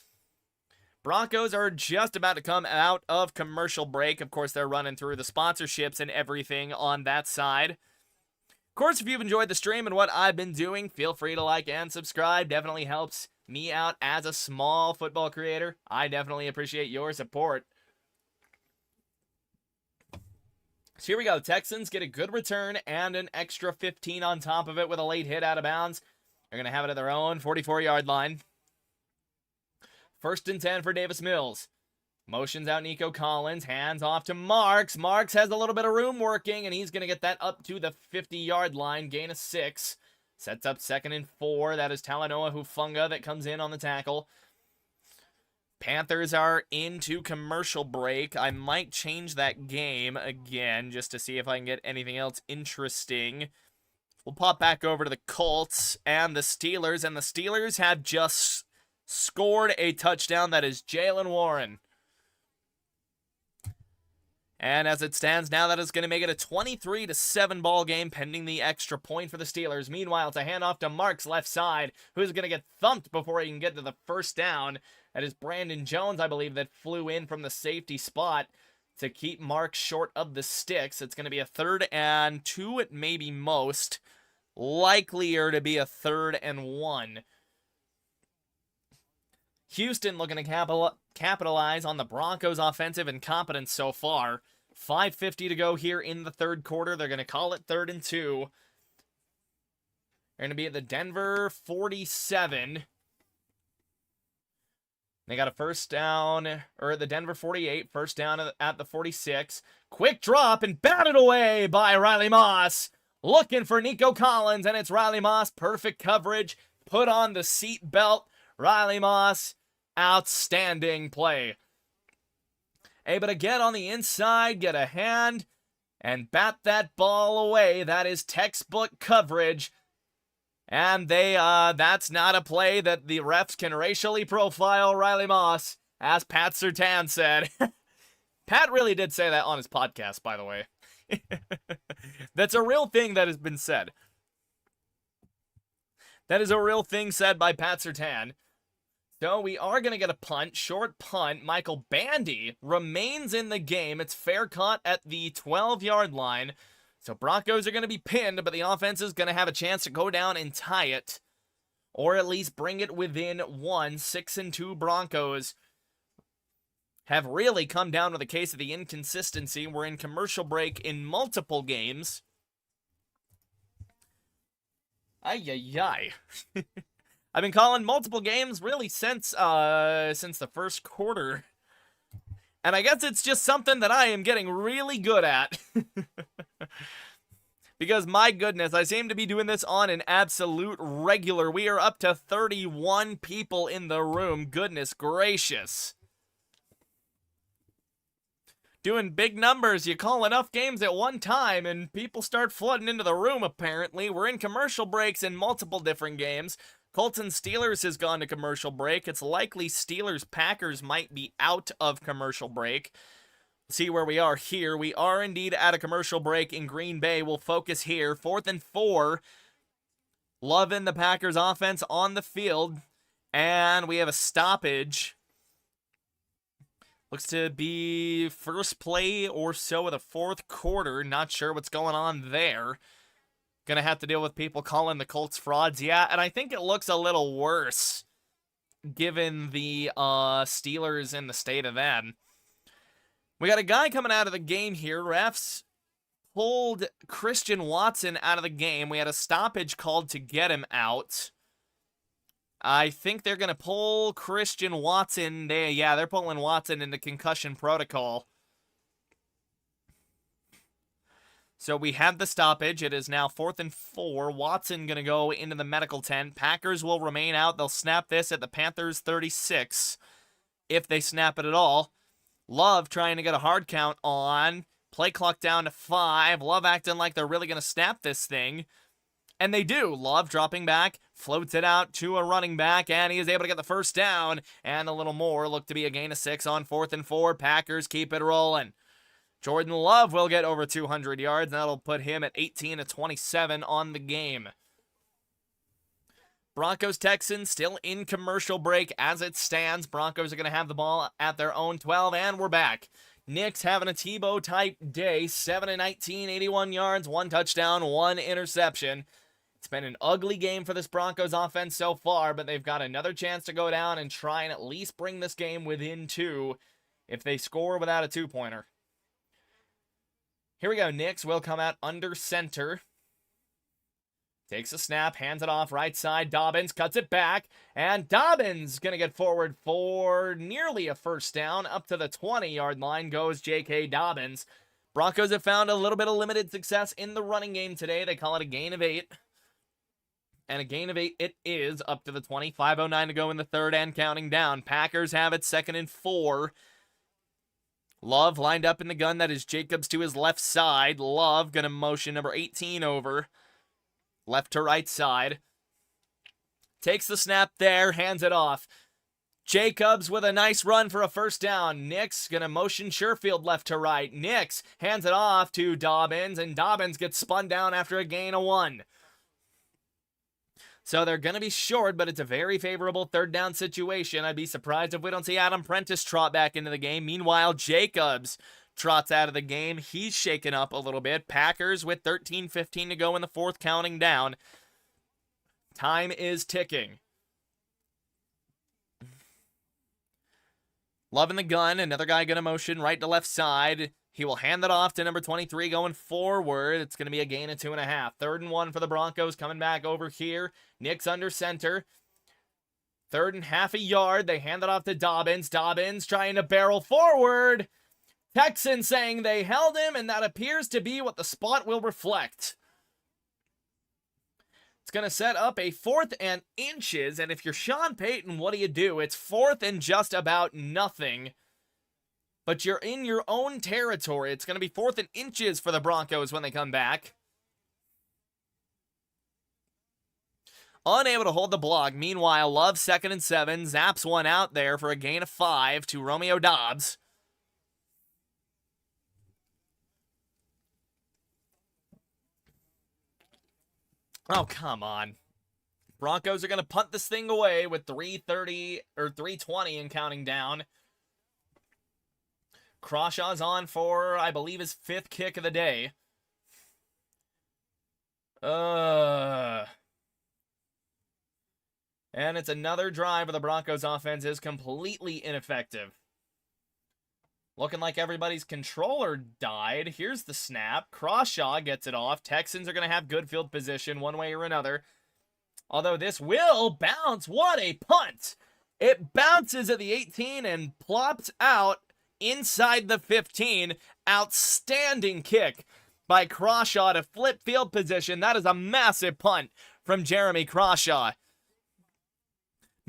Broncos are just about to come out of commercial break. Of course, they're running through the sponsorships and everything on that side. Of course, if you've enjoyed the stream and what I've been doing, feel free to like and subscribe. Definitely helps me out as a small football creator. I definitely appreciate your support. So here we go. The Texans get a good return and an extra 15 on top of it with a late hit out of bounds. They're going to have it at their own 44-yard line. 1st and 10 for Davis Mills. Motions out Nico Collins, hands off to Marks. Marks has a little bit of room working, and he's going to get that up to the 50-yard line, gain of 6. Sets up 2nd and 4. That is Talanoa Hufanga that comes in on the tackle. Panthers are into commercial break. I might change that game again just to see if I can get anything else interesting. We'll pop back over to the Colts and the Steelers, and the Steelers have just scored a touchdown. That is Jaylen Warren. And as it stands now, that is going to make it a 23-7 ball game, pending the extra point for the Steelers. Meanwhile, it's a handoff to Marks left side, who's going to get thumped before he can get to the first down. That is Brandon Jones, I believe, that flew in from the safety spot to keep Marks short of the sticks. It's going to be a 3rd and 2 at maybe most. Likelier to be a 3rd and 1. Houston looking to capitalize on the Broncos' offensive incompetence so far. 5:50 to go here in the 3rd quarter. They're going to call it 3rd and 2. They're going to be at the Denver 47. They got a first down, or the Denver 48, first down at the 46. Quick drop and batted away by Riley Moss. Looking for Nico Collins, and it's Riley Moss. Perfect coverage. Put on the seat belt. Riley Moss, outstanding play. Able to get on the inside, get a hand, and bat that ball away. That is textbook coverage. And that's not a play that the refs can racially profile Riley Moss, as Pat Surtain said. Pat really did say that on his podcast, by the way. That's a real thing that has been said. That is a real thing said by Pat Surtain. So we are going to get a punt, short punt. Michael Bandy remains in the game. It's fair caught at the 12-yard line. So Broncos are going to be pinned, but the offense is going to have a chance to go down and tie it. Or at least bring it within 1. 6-2 Broncos have really come down with a case of the inconsistency. We're in commercial break in multiple games. Ay. I've been calling multiple games really since the first quarter. And I guess it's just something that I am getting really good at. Because my goodness, I seem to be doing this on an absolute regular. We are up to 31 people in the room. Goodness gracious. Doing big numbers. You call enough games at one time and people start flooding into the room apparently. We're in commercial breaks in multiple different games. Colts and Steelers has gone to commercial break. It's likely Steelers-Packers might be out of commercial break. See where we are here. We are indeed at a commercial break in Green Bay. We'll focus here. 4th and 4. Loving the Packers offense on the field. And we have a stoppage. Looks to be first play or so of the 4th quarter. Not sure what's going on there. Gonna have to deal with people calling the Colts frauds. Yeah, and I think it looks a little worse given the Steelers and the state of them. We got a guy coming out of the game here. Refs pulled Christian Watson out of the game. We had a stoppage called to get him out. I think they're going to pull Christian Watson. They're pulling Watson into concussion protocol. So we have the stoppage. It is now 4th and 4. Watson going to go into the medical tent. Packers will remain out. They'll snap this at the Panthers 36, if they snap it at all. Love trying to get a hard count on. Play clock down to 5. Love acting like they're really going to snap this thing. And they do. Love dropping back, floats it out to a running back, and he is able to get the first down and a little more. Look to be a gain of 6 on 4th and 4. Packers keep it rolling. Jordan Love will get over 200 yards. That'll put him at 18 of 27 on the game. Broncos Texans still in commercial break as it stands. Broncos are going to have the ball at their own 12, and we're back. Nick's having a Tebow type day. 7 of 19, 81 yards, 1 touchdown, 1 interception. It's been an ugly game for this Broncos offense so far, but they've got another chance to go down and try and at least bring this game within 2 if they score without a 2-pointer. Here we go. Nix will come out under center. Takes a snap, hands it off right side. Dobbins cuts it back, and Dobbins going to get forward for nearly a first down. Up to the 20-yard line goes J.K. Dobbins. Broncos have found a little bit of limited success in the running game today. They call it a gain of 8. And a gain of 8 it is, up to the 20. 5:09 to go in the third and counting down. Packers have it 2nd and 4. Love lined up in the gun. That is Jacobs to his left side. Love going to motion number 18 over. Left to right side. Takes the snap there, hands it off. Jacobs with a nice run for a first down. Nix going to motion Sherfield left to right. Nix hands it off to Dobbins, and Dobbins gets spun down after a gain of 1. So they're going to be short, but it's a very favorable third down situation. I'd be surprised if we don't see Adam Prentice trot back into the game. Meanwhile, Jacobs trots out of the game. He's shaken up a little bit. Packers with 13:15 to go in the fourth, counting down. Time is ticking. Love in the gun. Another guy going to motion right to left side. He will hand it off to number 23 going forward. It's going to be a gain of 2.5. 3rd and 1 for the Broncos coming back over here. Nick's under center. 3rd and half a yard. They hand it off to Dobbins. Dobbins trying to barrel forward. Texans saying they held him, and that appears to be what the spot will reflect. It's going to set up a 4th and inches, and if you're Sean Payton, what do? It's 4th and just about nothing. But you're in your own territory. It's going to be 4th and inches for the Broncos when they come back. Unable to hold the block. Meanwhile, Love 2nd and 7. Zaps one out there for a gain of 5 to Romeo Doubs. Oh, come on. Broncos are going to punt this thing away with 3:30 or 3:20 and counting down. Crawshaw's on for, I believe, his 5th kick of the day. And it's another drive where the Broncos offense is completely ineffective. Looking like everybody's controller died. Here's the snap. Crawshaw gets it off. Texans are going to have good field position one way or another. Although this will bounce. What a punt! It bounces at the 18 and plops out inside the 15. Outstanding kick by Crawshaw to flip field position. That is a massive punt from Jeremy Crawshaw.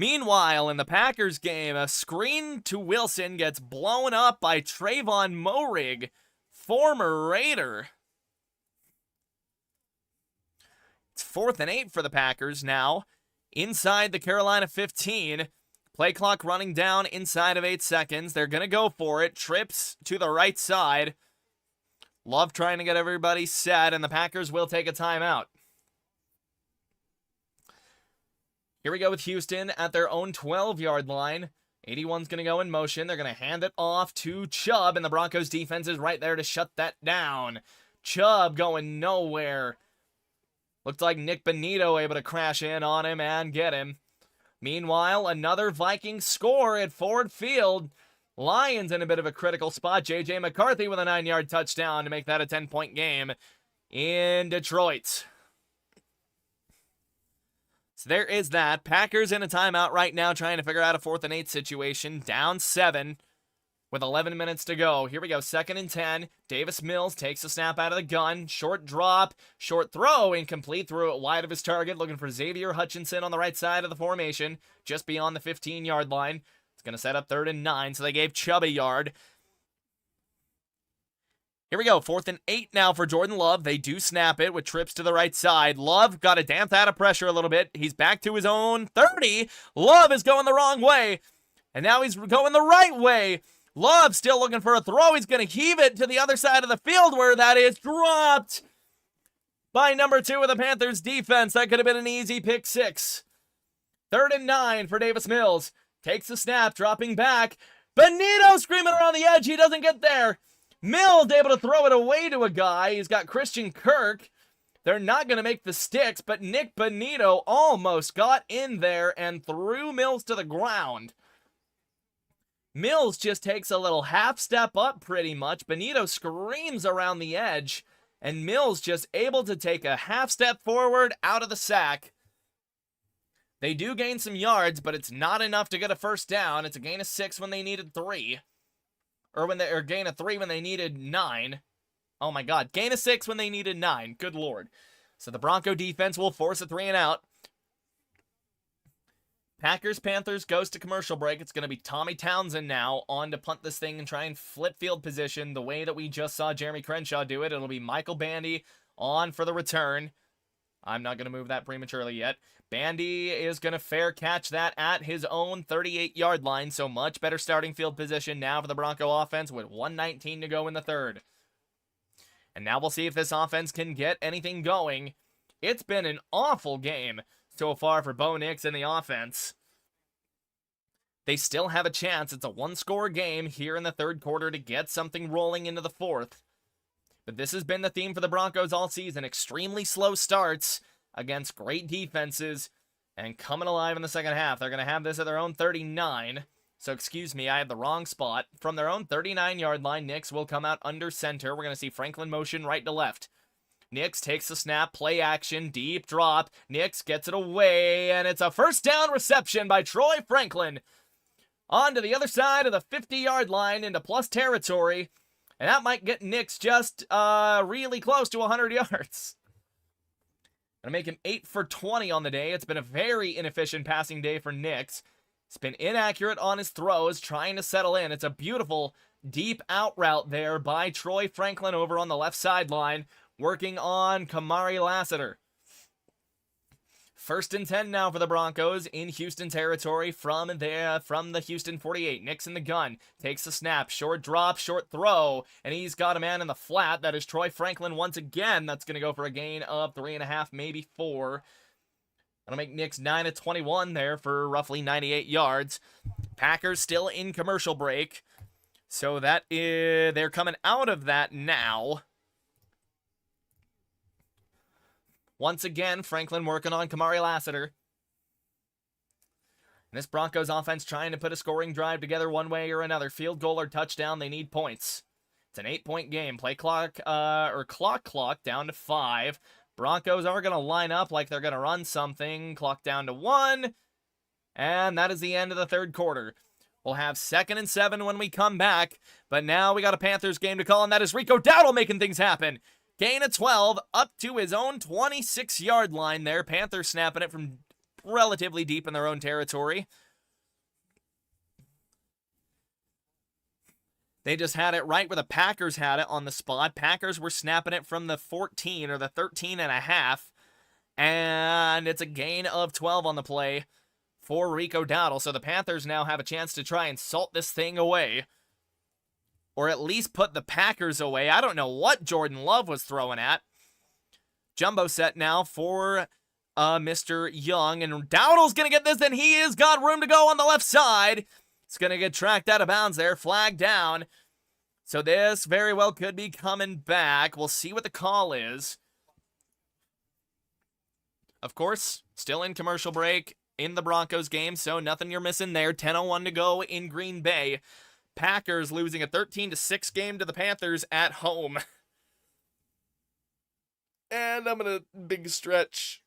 Meanwhile, in the Packers game, a screen to Wilson gets blown up by Trayvon Moehrig, former Raider. It's 4th and 8 for the Packers now. Inside the Carolina 15. Play clock running down inside of 8 seconds. They're going to go for it. Trips to the right side. Love trying to get everybody set, and the Packers will take a timeout. Here we go with Houston at their own 12-yard line. 81's going to go in motion. They're going to hand it off to Chubb, and the Broncos defense is right there to shut that down. Chubb going nowhere. Looked like Nick Bonito able to crash in on him and get him. Meanwhile, another Vikings score at Ford Field. Lions in a bit of a critical spot. J.J. McCarthy with a 9-yard touchdown to make that a 10-point game in Detroit. So there is that. Packers in a timeout right now trying to figure out a 4th and 8 situation. Down 7 with 11 minutes to go. Here we go. 2nd and 10. Davis Mills takes the snap out of the gun. Short drop. Short throw. Incomplete. Threw it wide of his target. Looking for Xavier Hutchinson on the right side of the formation. Just beyond the 15-yard line. It's going to set up 3rd and 9. So they gave Chubb a yard. Here we go, 4th and 8 now for Jordan Love. They do snap it with trips to the right side. Love got to damp that of pressure a little bit. He's back to his own 30. Love is going the wrong way, and now he's going the right way. Love still looking for a throw. He's going to heave it to the other side of the field where that is dropped by number 2 of the Panthers defense. That could have been an easy pick 6. 3rd and 9 for Davis Mills. Takes the snap, dropping back. Benito screaming around the edge. He doesn't get there. Mills able to throw it away to a guy. He's got Christian Kirk. They're not going to make the sticks, but Nick Benito almost got in there and threw Mills to the ground. Mills just takes a little half step up pretty much. Benito screams around the edge, and Mills just able to take a half step forward out of the sack. They do gain some yards, but it's not enough to get a first down. It's a gain of 6 when they needed 3. Or gain of 3 when they needed 9. Oh my god, gain of 6 when they needed 9. Good lord. So the Bronco defense will force a 3 and out. Packers-Panthers goes to commercial break. It's going to be Tommy Townsend now on to punt this thing and try and flip field position the way that we just saw Jeremy Crenshaw do it. It'll be Michael Bandy on for the return. I'm not going to move that prematurely yet. Bandy is going to fair catch that at his own 38-yard line, so much better starting field position now for the Bronco offense with 1:19 to go in the third. And now we'll see if this offense can get anything going. It's been an awful game so far for Bo Nix and the offense. They still have a chance. It's a one-score game here in the third quarter to get something rolling into the fourth. But this has been the theme for the Broncos all season. Extremely slow starts against great defenses and coming alive in the second half. They're going to have this at their own 39. So excuse me, I had the wrong spot. From their own 39-yard line, Nix will come out under center. We're going to see Franklin motion right to left. Nix takes the snap, play action, deep drop. Nix gets it away, and it's a first down reception by Troy Franklin. On to the other side of the 50-yard line into plus territory. And that might get Nix just really close to 100 yards. Gonna make him 8 for 20 on the day. It's been a very inefficient passing day for Nix. He's been inaccurate on his throws, trying to settle in. It's a beautiful deep out route there by Troy Franklin over on the left sideline, working on Kamari Lassiter. 1st and 10 now for the Broncos in Houston territory from the Houston 48. Nix in the gun, takes the snap, short drop, short throw, and he's got a man in the flat. That is Troy Franklin once again. That's going to go for a gain of 3.5, maybe 4. That'll make Nix 9 of 21 there for roughly 98 yards. Packers still in commercial break, so that is, they're coming out of that now. Once again, Franklin working on Kamari Lassiter. And this Broncos offense trying to put a scoring drive together one way or another. Field goal or touchdown, they need points. It's an 8-point game. Play clock, clock down to 5. Broncos are going to line up like they're going to run something. Clock down to 1. And that is the end of the third quarter. We'll have 2nd and 7 when we come back. But now we got a Panthers game to call, and that is Rico Dowdle making things happen. Gain of 12 up to his own 26-yard line there. Panthers snapping it from relatively deep in their own territory. They just had it right where the Packers had it on the spot. Packers were snapping it from the 14 or the 13 and a half. And it's a gain of 12 on the play for Rico Dowdle. So the Panthers now have a chance to try and salt this thing away. Or at least put the Packers away. I don't know what Jordan Love was throwing at. Jumbo set now for Mr. Young. And Dowdle's going to get this, and he has got room to go on the left side. It's going to get tracked out of bounds there. Flag down. So this very well could be coming back. We'll see what the call is. Of course, still in commercial break in the Broncos game, so nothing you're missing there. 10:01 to go in Green Bay. Packers losing a 13-6 game to the Panthers at home. And I'm going to big stretch.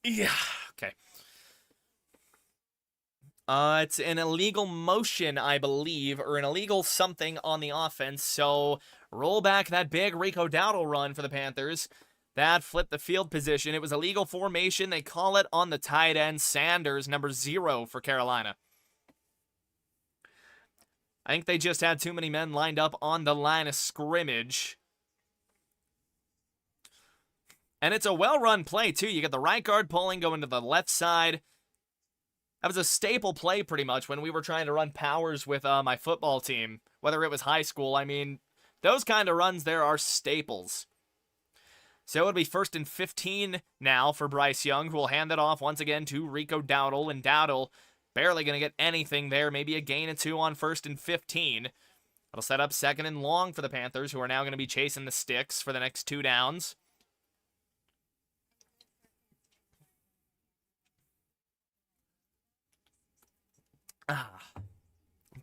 Yeah, okay. It's an illegal motion, I believe, or an illegal something on the offense. So roll back that big Rico Dowdle run for the Panthers. That flipped the field position. It was a legal formation. They call it on the tight end. Sanders, number 0 for Carolina. I think they just had too many men lined up on the line of scrimmage. And it's a well-run play, too. You get the right guard pulling, going to the left side. That was a staple play, pretty much, when we were trying to run powers with my football team. Whether it was high school, I mean, those kind of runs there are staples. So it'll be 1st and 15 now for Bryce Young, who will hand it off once again to Rico Dowdle. And Dowdle barely going to get anything there. Maybe a gain of 2 on 1st and 15. It'll set up 2nd and long for the Panthers, who are now going to be chasing the sticks for the next 2 downs.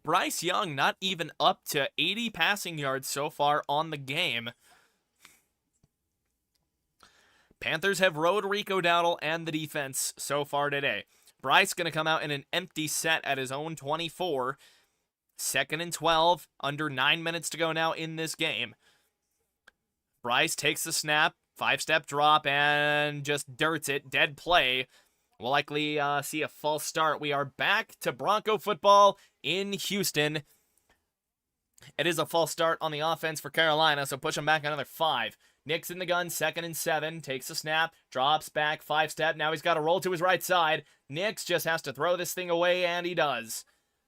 Bryce Young not even up to 80 passing yards so far on the game. Panthers have rode Rico Dowdle and the defense so far today. Bryce going to come out in an empty set at his own 24. 2nd and 12, under 9 minutes to go now in this game. Bryce takes the snap, 5-step drop, and just dirts it. Dead play. We'll likely see a false start. We are back to Bronco football in Houston. It is a false start on the offense for Carolina, so push them back another 5. Nick's in the gun, 2nd and 7, takes a snap, drops back, 5-step. Now he's got to roll to his right side. Nick's just has to throw this thing away, and he does.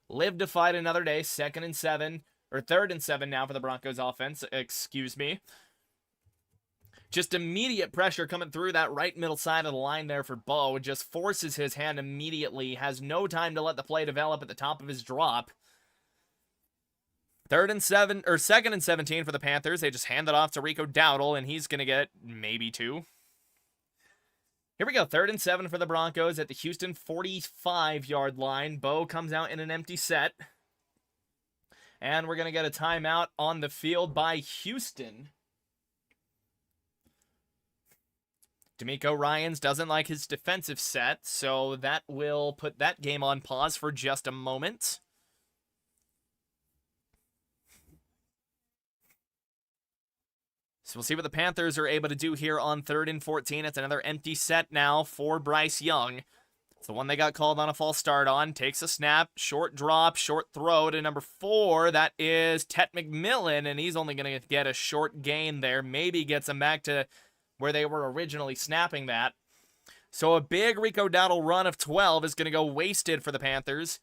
Live to fight another day, 2nd and 7, or 3rd and 7 now for the Broncos offense, excuse me. Just immediate pressure coming through that right middle side of the line there for Bo. Just forces his hand immediately, has no time to let the play develop at the top of his drop. 2nd and 17 for the Panthers. They just hand it off to Rico Dowdle, and he's going to get maybe 2. Here we go, 3rd and 7 for the Broncos at the Houston 45-yard line. Bo comes out in an empty set. And we're going to get a timeout on the field by Houston. D'Amico Ryans doesn't like his defensive set, so that will put that game on pause for just a moment. So we'll see what the Panthers are able to do here on 3rd and 14. It's another empty set now for Bryce Young. It's the one they got called on a false start on. Takes a snap, short drop, short throw to number 4. That is Tet McMillan, and he's only going to get a short gain there. Maybe gets him back to where they were originally snapping that. So a big Rico Dowdle run of 12 is going to go wasted for the Panthers.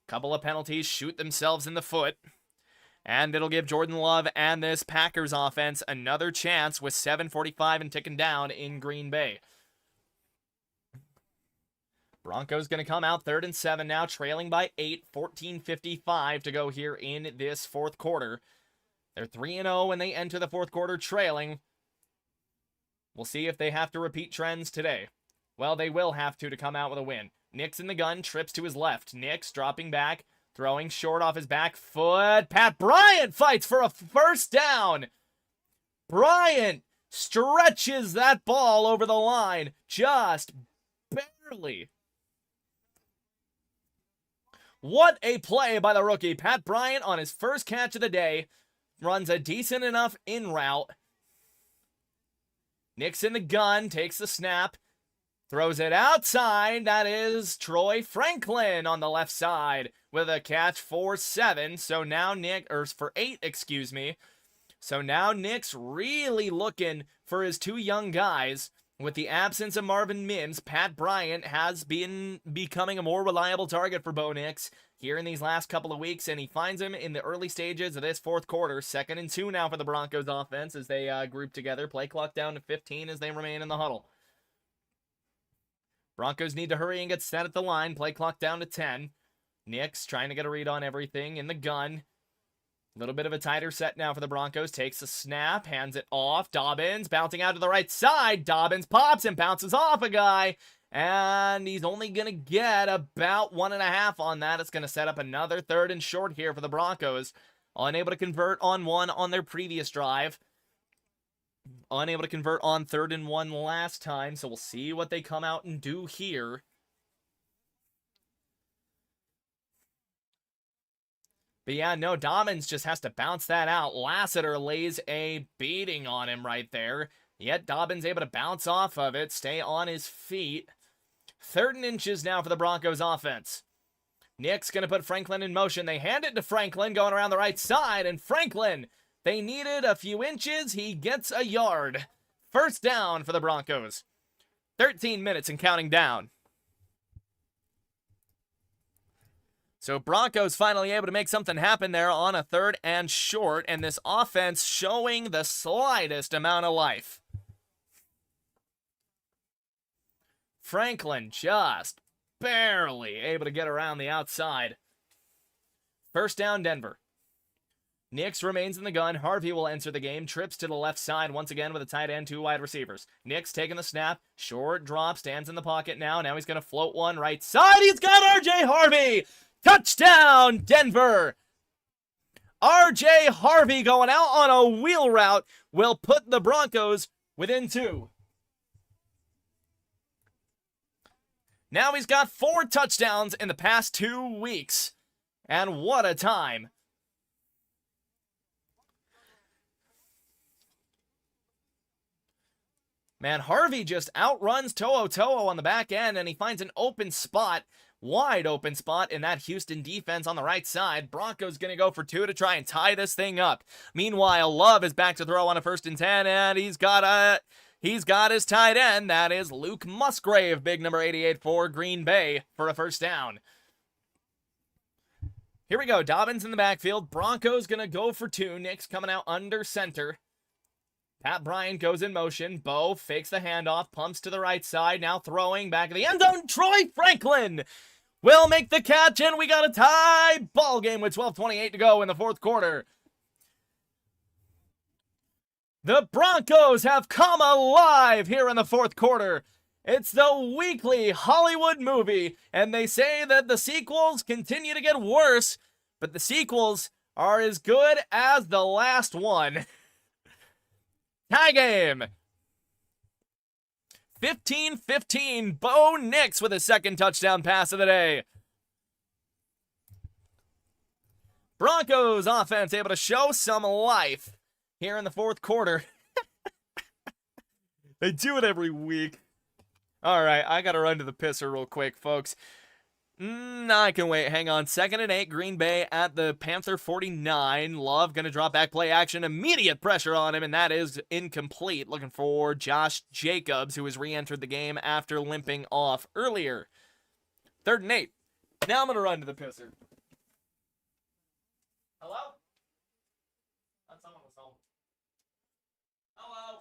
Couple of penalties shoot themselves in the foot. And it'll give Jordan Love and this Packers offense another chance with 7:45 and ticking down in Green Bay. Broncos going to come out 3rd and 7 now, trailing by 8, 14:55 to go here in this 4th quarter. They're 3-0 when they enter the 4th quarter trailing. We'll see if they have to repeat trends today. Well, they will have to come out with a win. Nick's in the gun, trips to his left. Nick's dropping back. Throwing short off his back foot. Pat Bryant fights for a 1st down. Bryant stretches that ball over the line. Just barely. What a play by the rookie. Pat Bryant on his first catch of the day. Runs a decent enough in route. Nick's in the gun. Takes the snap. Throws it outside. That is Troy Franklin on the left side with a catch for 7. So now for 8, excuse me. So now Nick's really looking for his 2 young guys. With the absence of Marvin Mims, Pat Bryant has been becoming a more reliable target for Bo Nix here in these last couple of weeks, and he finds him in the early stages of this 4th quarter. 2nd and 2 now for the Broncos offense as they group together. Play clock down to 15 as they remain in the huddle. Broncos need to hurry and get set at the line. Play clock down to 10. Nix trying to get a read on everything in the gun. A little bit of a tighter set now for the Broncos. Takes a snap, hands it off. Dobbins bouncing out to the right side. Dobbins pops and bounces off a guy. And he's only going to get about 1.5 on that. It's going to set up another 3rd and short here for the Broncos. Unable to convert on 1 on their previous drive. Unable to convert on 3rd and 1 last time, so we'll see what they come out and do here. But yeah, no, Dobbins just has to bounce that out. Lassiter lays a beating on him right there. Yet Dobbins able to bounce off of it, stay on his feet. 3rd and inches now for the Broncos offense. Nick's going to put Franklin in motion. They hand it to Franklin going around the right side, and Franklin, they needed a few inches. He gets a yard. First down for the Broncos. 13 minutes and counting down. So Broncos finally able to make something happen there on a 3rd and short, and this offense showing the slightest amount of life. Franklin just barely able to get around the outside. First down, Denver. Nix remains in the gun. Harvey will enter the game. Trips to the left side once again with a tight end, 2 wide receivers. Nix taking the snap. Short drop. Stands in the pocket now. Now he's going to float one right side. He's got R.J. Harvey. Touchdown, Denver. R.J. Harvey going out on a wheel route will put the Broncos within 2. Now he's got 4 touchdowns in the past 2 weeks. And what a time. Man, Harvey just outruns To'o on the back end, and he finds an open spot, wide open spot in that Houston defense on the right side. Broncos going to go for 2 to try and tie this thing up. Meanwhile, Love is back to throw on a 1st and 10, and he's got his tight end. That is Luke Musgrave, big number 88 for Green Bay, for a first down. Here we go. Dobbins in the backfield. Broncos going to go for 2. Nix coming out under center. Pat Bryant goes in motion. Bo fakes the handoff, pumps to the right side, now throwing back of the end zone. Troy Franklin will make the catch, and we got a tie ball game with 12:28 to go in the 4th quarter. The Broncos have come alive here in the 4th quarter. It's the weekly Hollywood movie, and they say that the sequels continue to get worse, but the sequels are as good as the last one. Tie game. 15-15. Bo Nix with his 2nd touchdown pass of the day. Broncos offense able to show some life here in the 4th quarter. They do it every week. All right, I got to run to the pisser real quick, folks. I can wait. Hang on. 2nd and 8. Green Bay at the Panther 49. Love going to drop back play action. Immediate pressure on him, and that is incomplete. Looking for Josh Jacobs, who has re-entered the game after limping off earlier. 3rd and 8. Now I'm going to run to the pisser. Hello? That's someone was home. Hello?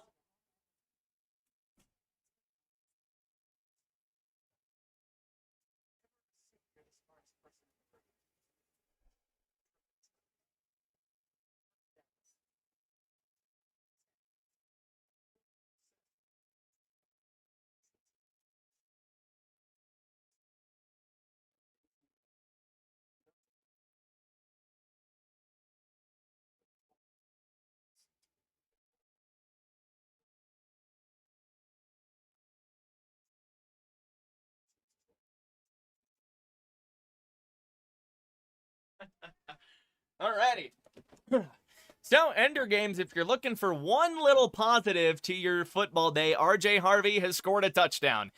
Alrighty. So, Ender Games, if you're looking for one little positive to your football day, R.J. Harvey has scored a touchdown.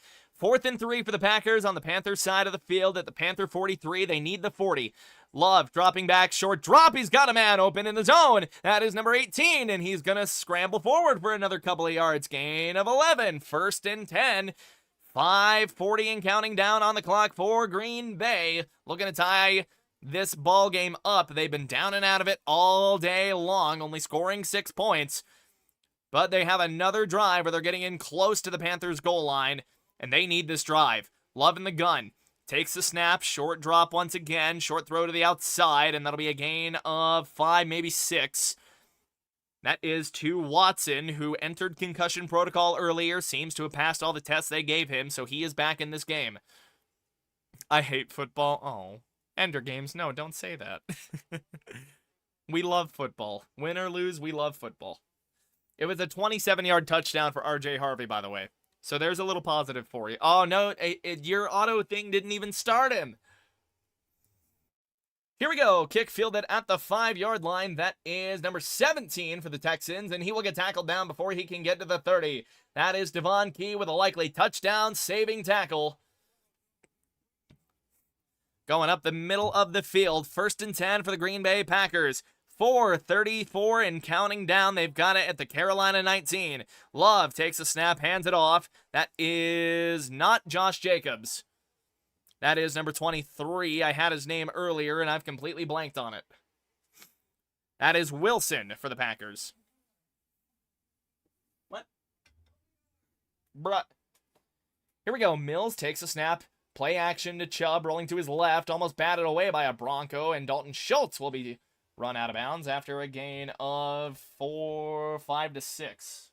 4th and 3 for the Packers on the Panthers side of the field at the Panther 43. They need the 40. Love dropping back, short drop. He's got a man open in the zone. That is number 18, and he's going to scramble forward for another couple of yards. Gain of 11. 1st and 10. 5:40 and counting down on the clock for Green Bay. Looking to tie this ball game up. They've been down and out of it all day long, only scoring 6 points. But they have another drive where they're getting in close to the Panthers' goal line, and they need this drive. Love in the gun. Takes the snap, short drop once again, short throw to the outside, and that'll be a gain of 5, maybe 6. That is to Watson, who entered concussion protocol earlier, seems to have passed all the tests they gave him, so he is back in this game. I hate football. Oh, Ender Games, no, don't say that. We love football. Win or lose, we love football. It was a 27-yard touchdown for R.J. Harvey, by the way. So there's a little positive for you. Oh, no, your auto thing didn't even start him. Here we go. Kick fielded at the 5-yard line. That is number 17 for the Texans, and he will get tackled down before he can get to the 30. That is Devon Key with a likely touchdown saving tackle. Going up the middle of the field. 1st and 10 for the Green Bay Packers. 4:34 and counting down. They've got it at the Carolina 19. Love takes a snap, hands it off. That is not Josh Jacobs. That is number 23. I had his name earlier, and I've completely blanked on it. That is Wilson for the Packers. What? Bruh. Here we go. Mills takes a snap. Play action to Chubb, rolling to his left. Almost batted away by a Bronco, and Dalton Schultz will be run out of bounds after a gain of 5 to 6.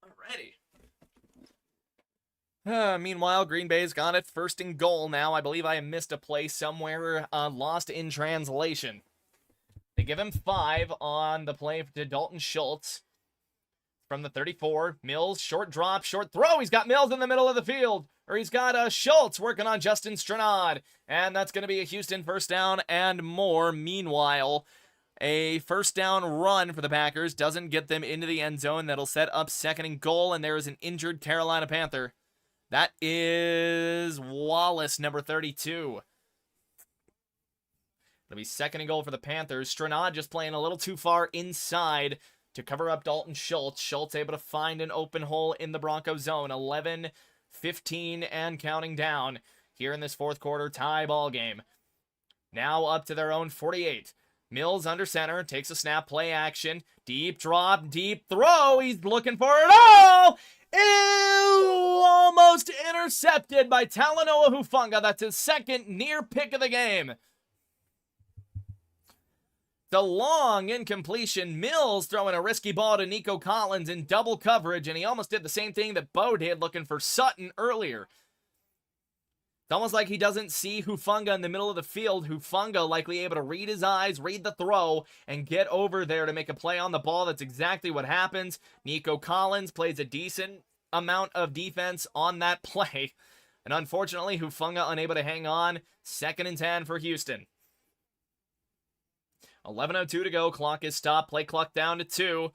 Alrighty. Meanwhile, Green Bay's got it. 1st and goal now. I believe I missed a play somewhere, lost in translation. They give him 5 on the play to Dalton Schultz from the 34. Mills, short drop, short throw. He's got Mills in the middle of the field. Or he's got Schultz working on Justin Stroud. And that's going to be a Houston 1st down and more. Meanwhile, a 1st down run for the Packers doesn't get them into the end zone. That'll set up 2nd and goal, and there is an injured Carolina Panther. That is Wallace, number 32. It'll be 2nd and goal for the Panthers. Stroud just playing a little too far inside to cover up Dalton Schultz. Schultz able to find an open hole in the Broncos zone. 11-15 and counting down here in this 4th quarter tie ball game. Now up to their own 48. Mills under center, takes a snap, play action. Deep drop, deep throw. He's looking for it all. Ew! Almost intercepted by Talanoa Hufanga. That's his 2nd near pick of the game. The long incompletion. Mills throwing a risky ball to Nico Collins in double coverage, and he almost did the same thing that Bo did looking for Sutton earlier. It's almost like he doesn't see Hufanga in the middle of the field. Hufanga likely able to read his eyes, read the throw, and get over there to make a play on the ball. That's exactly what happens. Nico Collins plays a decent amount of defense on that play. And unfortunately, Hufanga unable to hang on. 2nd and 10 for Houston. 11:02 to go. Clock is stopped. Play clock down to 2.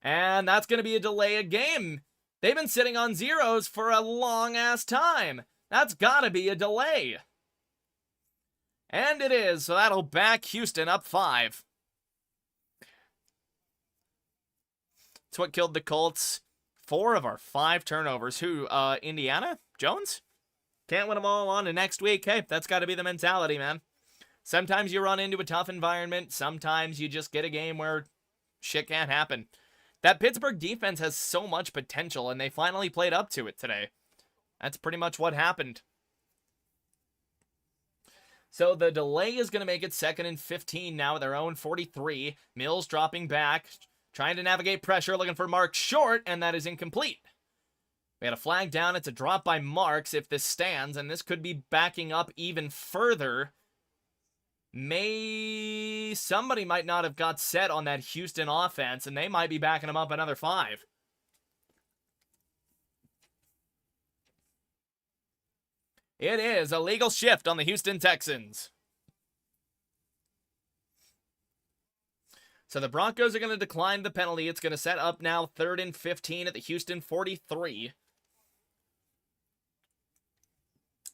And that's going to be a delay of game. They've been sitting on zeros for a long-ass time. That's got to be a delay. And it is. So that'll back Houston up 5. It's what killed the Colts. 4 of our 5 turnovers. Who? Indiana? Jones? Can't win them all on to next week. Hey, that's got to be the mentality, man. Sometimes you run into a tough environment. Sometimes you just get a game where shit can't happen. That Pittsburgh defense has so much potential, and they finally played up to it today. That's pretty much what happened. So the delay is going to make it 2nd and 15 now with their own 43. Mills dropping back, trying to navigate pressure, looking for Mark Short, and that is incomplete. We had a flag down. It's a drop by Marks if this stands, and this could be backing up even further. Somebody might not have got set on that Houston offense, and they might be backing them up another 5. It is a legal shift on the Houston Texans. So the Broncos are going to decline the penalty. It's going to set up now 3rd and 15 at the Houston 43.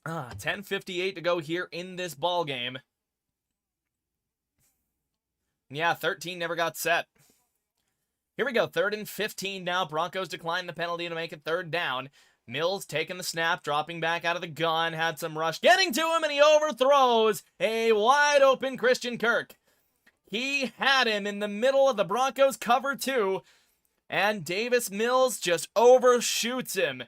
10:58 to go here in this ball game. Yeah, 13 never got set. Here we go, 3rd and 15 now. Broncos decline the penalty to make it 3rd down. Mills taking the snap, dropping back out of the gun, had some rush, getting to him, and he overthrows a wide open Christian Kirk. He had him in the middle of the Broncos cover 2, and Davis Mills just overshoots him.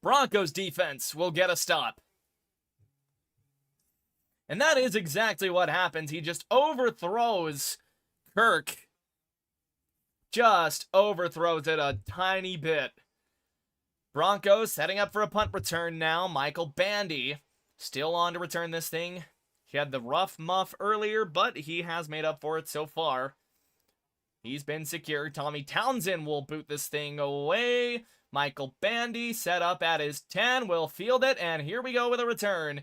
Broncos defense will get a stop. And that is exactly what happens. He just overthrows Kirk. Just overthrows it a tiny bit. Broncos setting up for a punt return now. Michael Bandy still on to return this thing. He had the rough muff earlier, but he has made up for it so far. He's been secure. Tommy Townsend will boot this thing away. Michael Bandy set up at his 10. Will field it, and here we go with a return.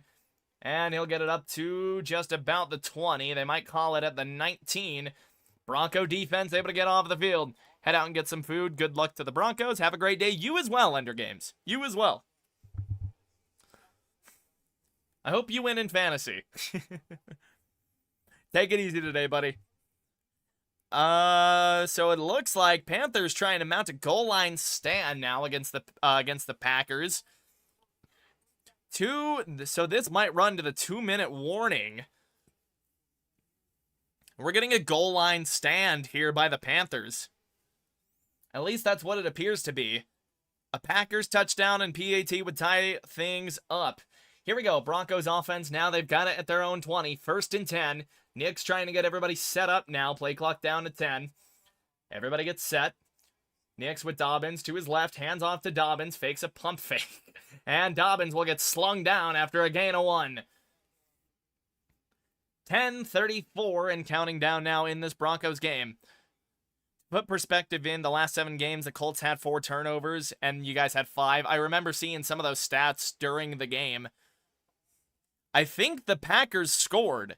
And he'll get it up to just about the 20. They might call it at the 19. Bronco defense able to get off the field. Head out and get some food. Good luck to the Broncos. Have a great day. You as well, Ender Games. You as well. I hope you win in fantasy. Take it easy today, buddy. So it looks like Panthers trying to mount a goal line stand now against the Packers. So this might run to the 2-minute warning. We're getting a goal line stand here by the Panthers. At least that's what it appears to be. A Packers touchdown and PAT would tie things up. Here we go. Broncos offense. Now they've got it at their own 20. 1st and 10. Nick's trying to get everybody set up now. Play clock down to 10. Everybody gets set. Nick's with Dobbins to his left. Hands off to Dobbins. Fakes a pump fake. And Dobbins will get slung down after a gain of 1. 10:34 and counting down now in this Broncos game. Put perspective in the last 7 games, the Colts had 4 turnovers and you guys had 5. I remember seeing some of those stats during the game. I think the Packers scored.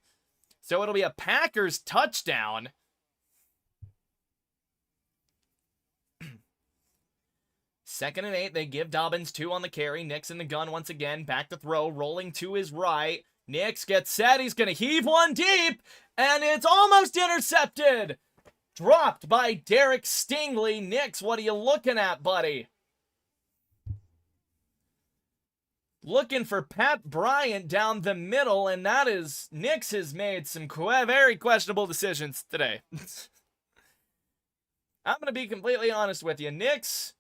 So it'll be a Packers touchdown. Second and 8, they give Dobbins 2 on the carry. Nick's in the gun once again. Back to throw, rolling to his right. Nick's gets set. He's going to heave one deep. And it's almost intercepted. Dropped by Derek Stingley. Nick's, what are you looking at, buddy? Looking for Pat Bryant down the middle, and that is... Nick's has made some very questionable decisions today. I'm going to be completely honest with you. Nick's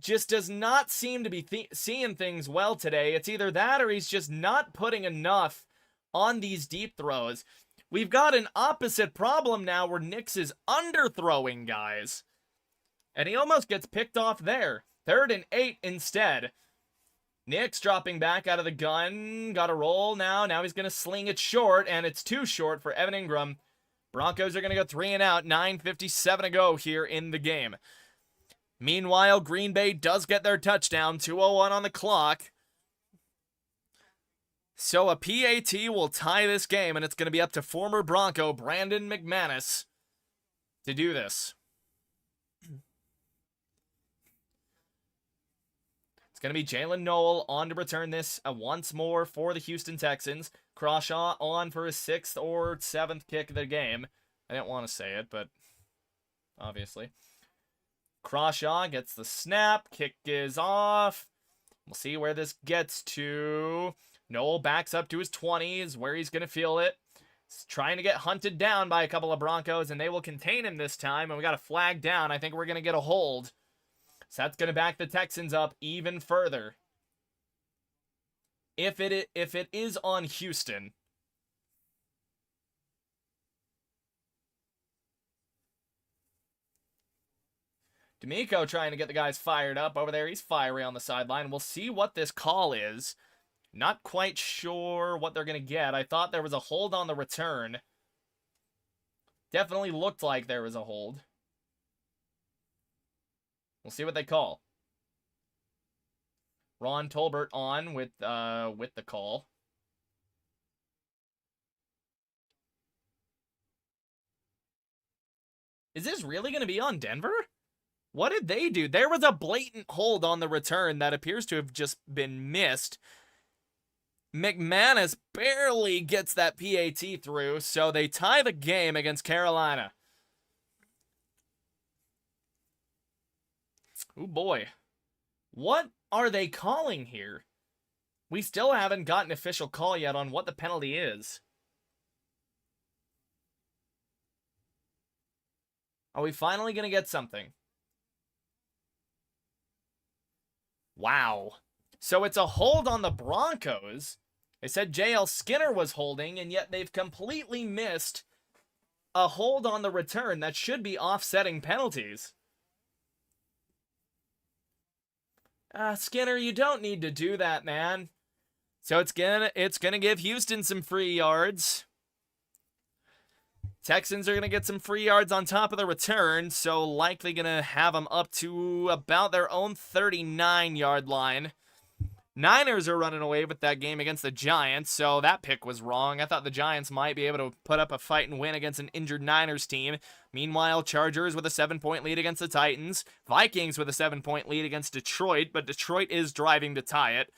just does not seem to be seeing things well today. It's either that or he's just not putting enough on these deep throws. We've got an opposite problem now where Nick's is underthrowing guys. And he almost gets picked off there. 3rd and 8 instead. Nick's dropping back out of the gun. Got a roll now. Now he's going to sling it short, and it's too short for Evan Ingram. Broncos are going to go 3 and out. 9:57 to go here in the game. Meanwhile, Green Bay does get their touchdown. 2:01 on the clock. So a PAT will tie this game, and it's going to be up to former Bronco Brandon McManus to do this. It's going to be Jalen Noel on to return this once more for the Houston Texans. Crawshaw on for his 6th or 7th kick of the game. I didn't want to say it, but obviously. Crawshaw gets the snap. Kick is off. We'll see where this gets to. Noel backs up to his 20s, where he's going to feel it. He's trying to get hunted down by a couple of Broncos, and they will contain him this time, and we got a flag down. I think we're going to get a hold. So that's going to back the Texans up even further. If it is on Houston. D'Amico trying to get the guys fired up over there. He's fiery on the sideline. We'll see what this call is. Not quite sure what they're going to get. I thought there was a hold on the return. Definitely looked like there was a hold. We'll see what they call. Ron Tolbert on with the call. Is this really going to be on Denver? What did they do? There was a blatant hold on the return that appears to have just been missed. McManus barely gets that PAT through, so they tie the game against Carolina. Oh boy. What are they calling here? We still haven't got an official call yet on what the penalty is. Are we finally going to get something? Wow. So it's a hold on the Broncos. They said J.L. Skinner was holding, and yet they've completely missed a hold on the return that should be offsetting penalties. Skinner, you don't need to do that, man. So it's gonna give Houston some free yards. Texans are gonna get some free yards on top of the return, so likely gonna have them up to about their own 39-yard line. Niners are running away with that game against the Giants, so that pick was wrong. I thought the Giants might be able to put up a fight and win against an injured Niners team. Meanwhile, Chargers with a 7-point lead against the Titans. Vikings with a 7-point lead against Detroit, but Detroit is driving to tie it.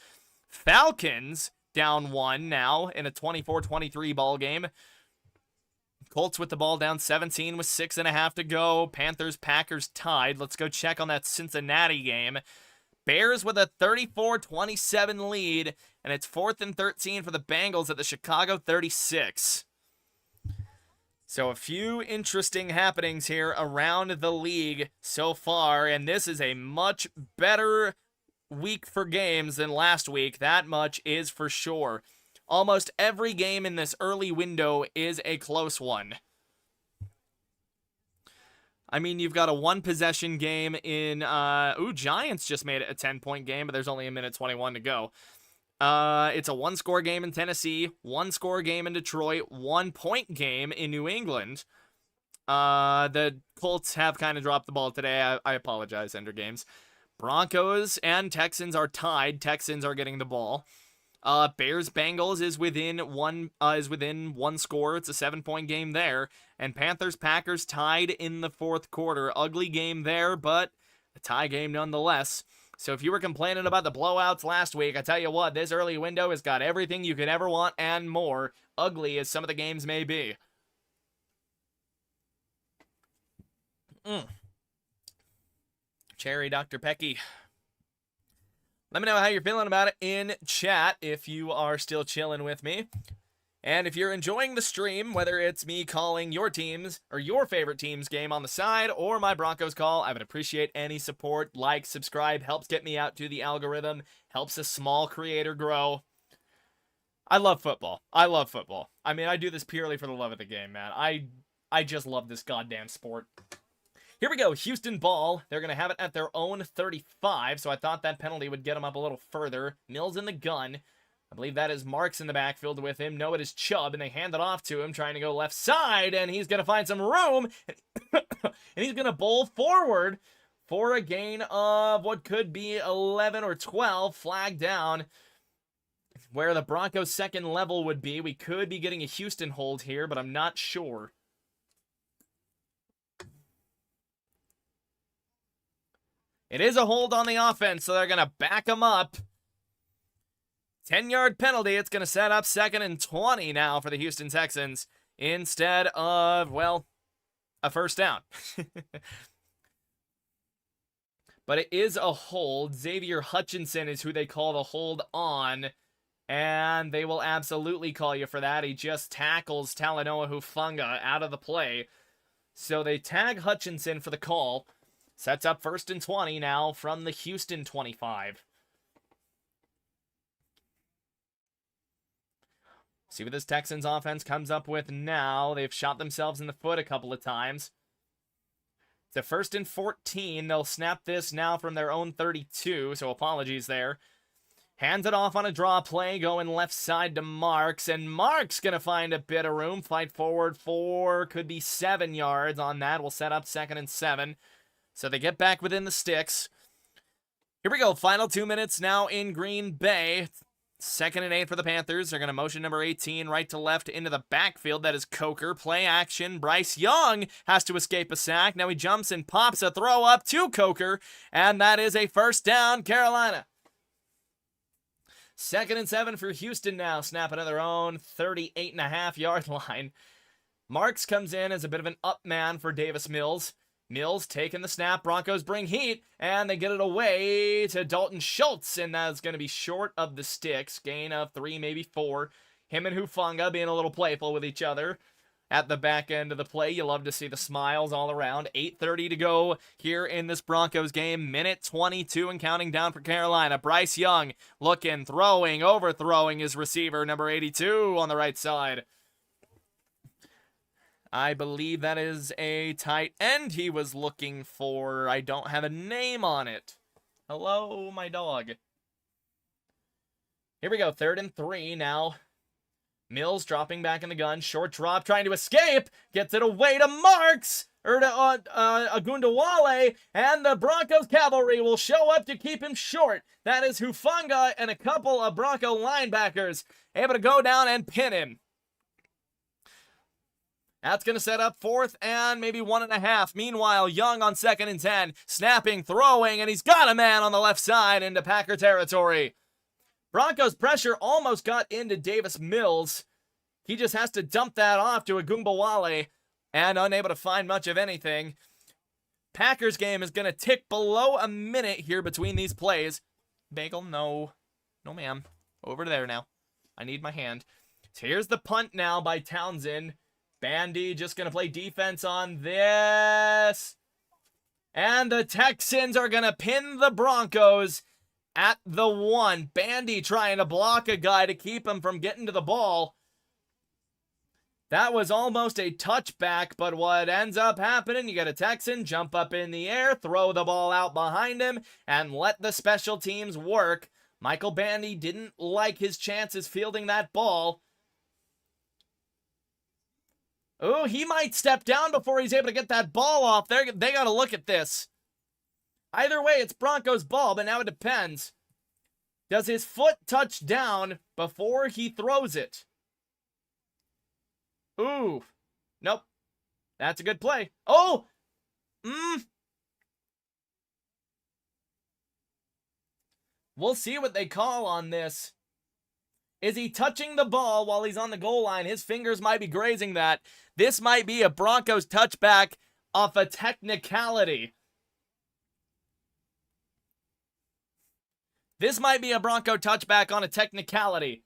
Falcons down 1 now in a 24-23 ball game. Colts with the ball down 17 with 6.5 to go. Panthers, Packers tied. Let's go check on that Cincinnati game. Bears with a 34-27 lead, and it's 4th and 13 for the Bengals at the Chicago 36. So a few interesting happenings here around the league so far, and this is a much better week for games than last week. That much is for sure. Almost every game in this early window is a close one. I mean, you've got a one-possession game in... Giants just made it a 10-point game, but there's only a minute 21 to go. It's a one-score game in Tennessee, one-score game in Detroit, one-point game in New England. The Colts have kind of dropped the ball today. I apologize, Ender Games. Broncos and Texans are tied. Texans are getting the ball. Bears Bengals is within one score. It's a 7-point game there. And Panthers Packers tied in the 4th quarter. Ugly game there, but a tie game nonetheless. So if you were complaining about the blowouts last week, I tell you what, this early window has got everything you could ever want and more, ugly as some of the games may be. Cherry Dr. Pecky. Let me know how you're feeling about it in chat if you are still chilling with me. And if you're enjoying the stream, whether it's me calling your teams or your favorite team's game on the side or my Broncos call, I would appreciate any support. Like, subscribe, helps get me out to the algorithm, helps a small creator grow. I love football. I love football. I mean, I do this purely for the love of the game, man. I just love this goddamn sport. Here we go, Houston ball. They're going to have it at their own 35, so I thought that penalty would get them up a little further. Mills in the gun. I believe that is Marks in the backfield with him. No, it is Chubb, and they hand it off to him, trying to go left side, and he's going to find some room, and he's going to bowl forward for a gain of what could be 11 or 12, flag down. Where the Broncos' second level would be. We could be getting a Houston hold here, but I'm not sure. It is a hold on the offense, so they're going to back them up. 10-yard penalty. It's going to set up 2nd and 20 now for the Houston Texans instead of, well, a first down. But it is a hold. Xavier Hutchinson is who they call the hold on, and they will absolutely call you for that. He just tackles Talanoa Hufanga out of the play. So they tag Hutchinson for the call. Sets up 1st and 20 now from the Houston 25. See what this Texans offense comes up with now. They've shot themselves in the foot a couple of times. It's a 1st and 14. They'll snap this now from their own 32, so apologies there. Hands it off on a draw play, going left side to Marks, and Marks going to find a bit of room. Fight forward for, could be 7 yards on that. We'll set up 2nd and 7. So they get back within the sticks. Here we go. Final 2 minutes now in Green Bay. 2nd and 8 for the Panthers. They're going to motion number 18 right to left into the backfield. That is Coker. Play action. Bryce Young has to escape a sack. Now he jumps and pops a throw up to Coker. And that is a first down, Carolina. 2nd and 7 for Houston now. Snapping to their own 38.5-yard line. Marks comes in as a bit of an up man for Davis Mills. Mills taking the snap. Broncos bring heat, and they get it away to Dalton Schultz, and that's going to be short of the sticks. Gain of 3, maybe 4. Him and Hufanga being a little playful with each other at the back end of the play. You love to see the smiles all around. 8:30 to go here in this Broncos game. Minute 22 and counting down for Carolina. Bryce Young looking, throwing, overthrowing his receiver, number 82 on the right side. I believe that is a tight end he was looking for. I don't have a name on it. Hello, my dog. Here we go, 3rd and 3 now. Mills dropping back in the gun. Short drop, trying to escape. Gets it away to Marks, or to Agundawale, and the Broncos cavalry will show up to keep him short. That is Hufanga and a couple of Bronco linebackers able to go down and pin him. That's going to set up 4th and maybe 1.5. Meanwhile, Young on 2nd and 10. Snapping, throwing, and he's got a man on the left side into Packer territory. Broncos pressure almost got into Davis Mills. He just has to dump that off to Agumbawale and unable to find much of anything. Packers game is going to tick below a minute here between these plays. Bagel, no. No, ma'am. Over there now. I need my hand. So here's the punt now by Townsend. Bandy just going to play defense on this. And the Texans are going to pin the Broncos at the 1. Bandy trying to block a guy to keep him from getting to the ball. That was almost a touchback, but what ends up happening, you get a Texan jump up in the air, throw the ball out behind him, and let the special teams work. Michael Bandy didn't like his chances fielding that ball. Oh, he might step down before he's able to get that ball off. They got to look at this. Either way, it's Broncos' ball, but now it depends. Does his foot touch down before he throws it? Ooh. Nope. That's a good play. Oh! We'll see what they call on this. Is he touching the ball while he's on the goal line? His fingers might be grazing that. This might be a Broncos touchback off a technicality. This might be a Bronco touchback on a technicality.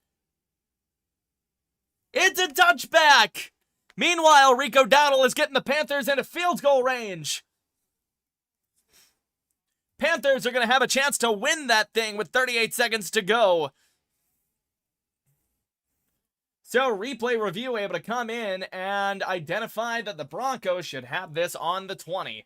It's a touchback! Meanwhile, Rico Dowdle is getting the Panthers into field goal range. Panthers are going to have a chance to win that thing with 38 seconds to go. So, replay review able to come in and identify that the Broncos should have this on the 20.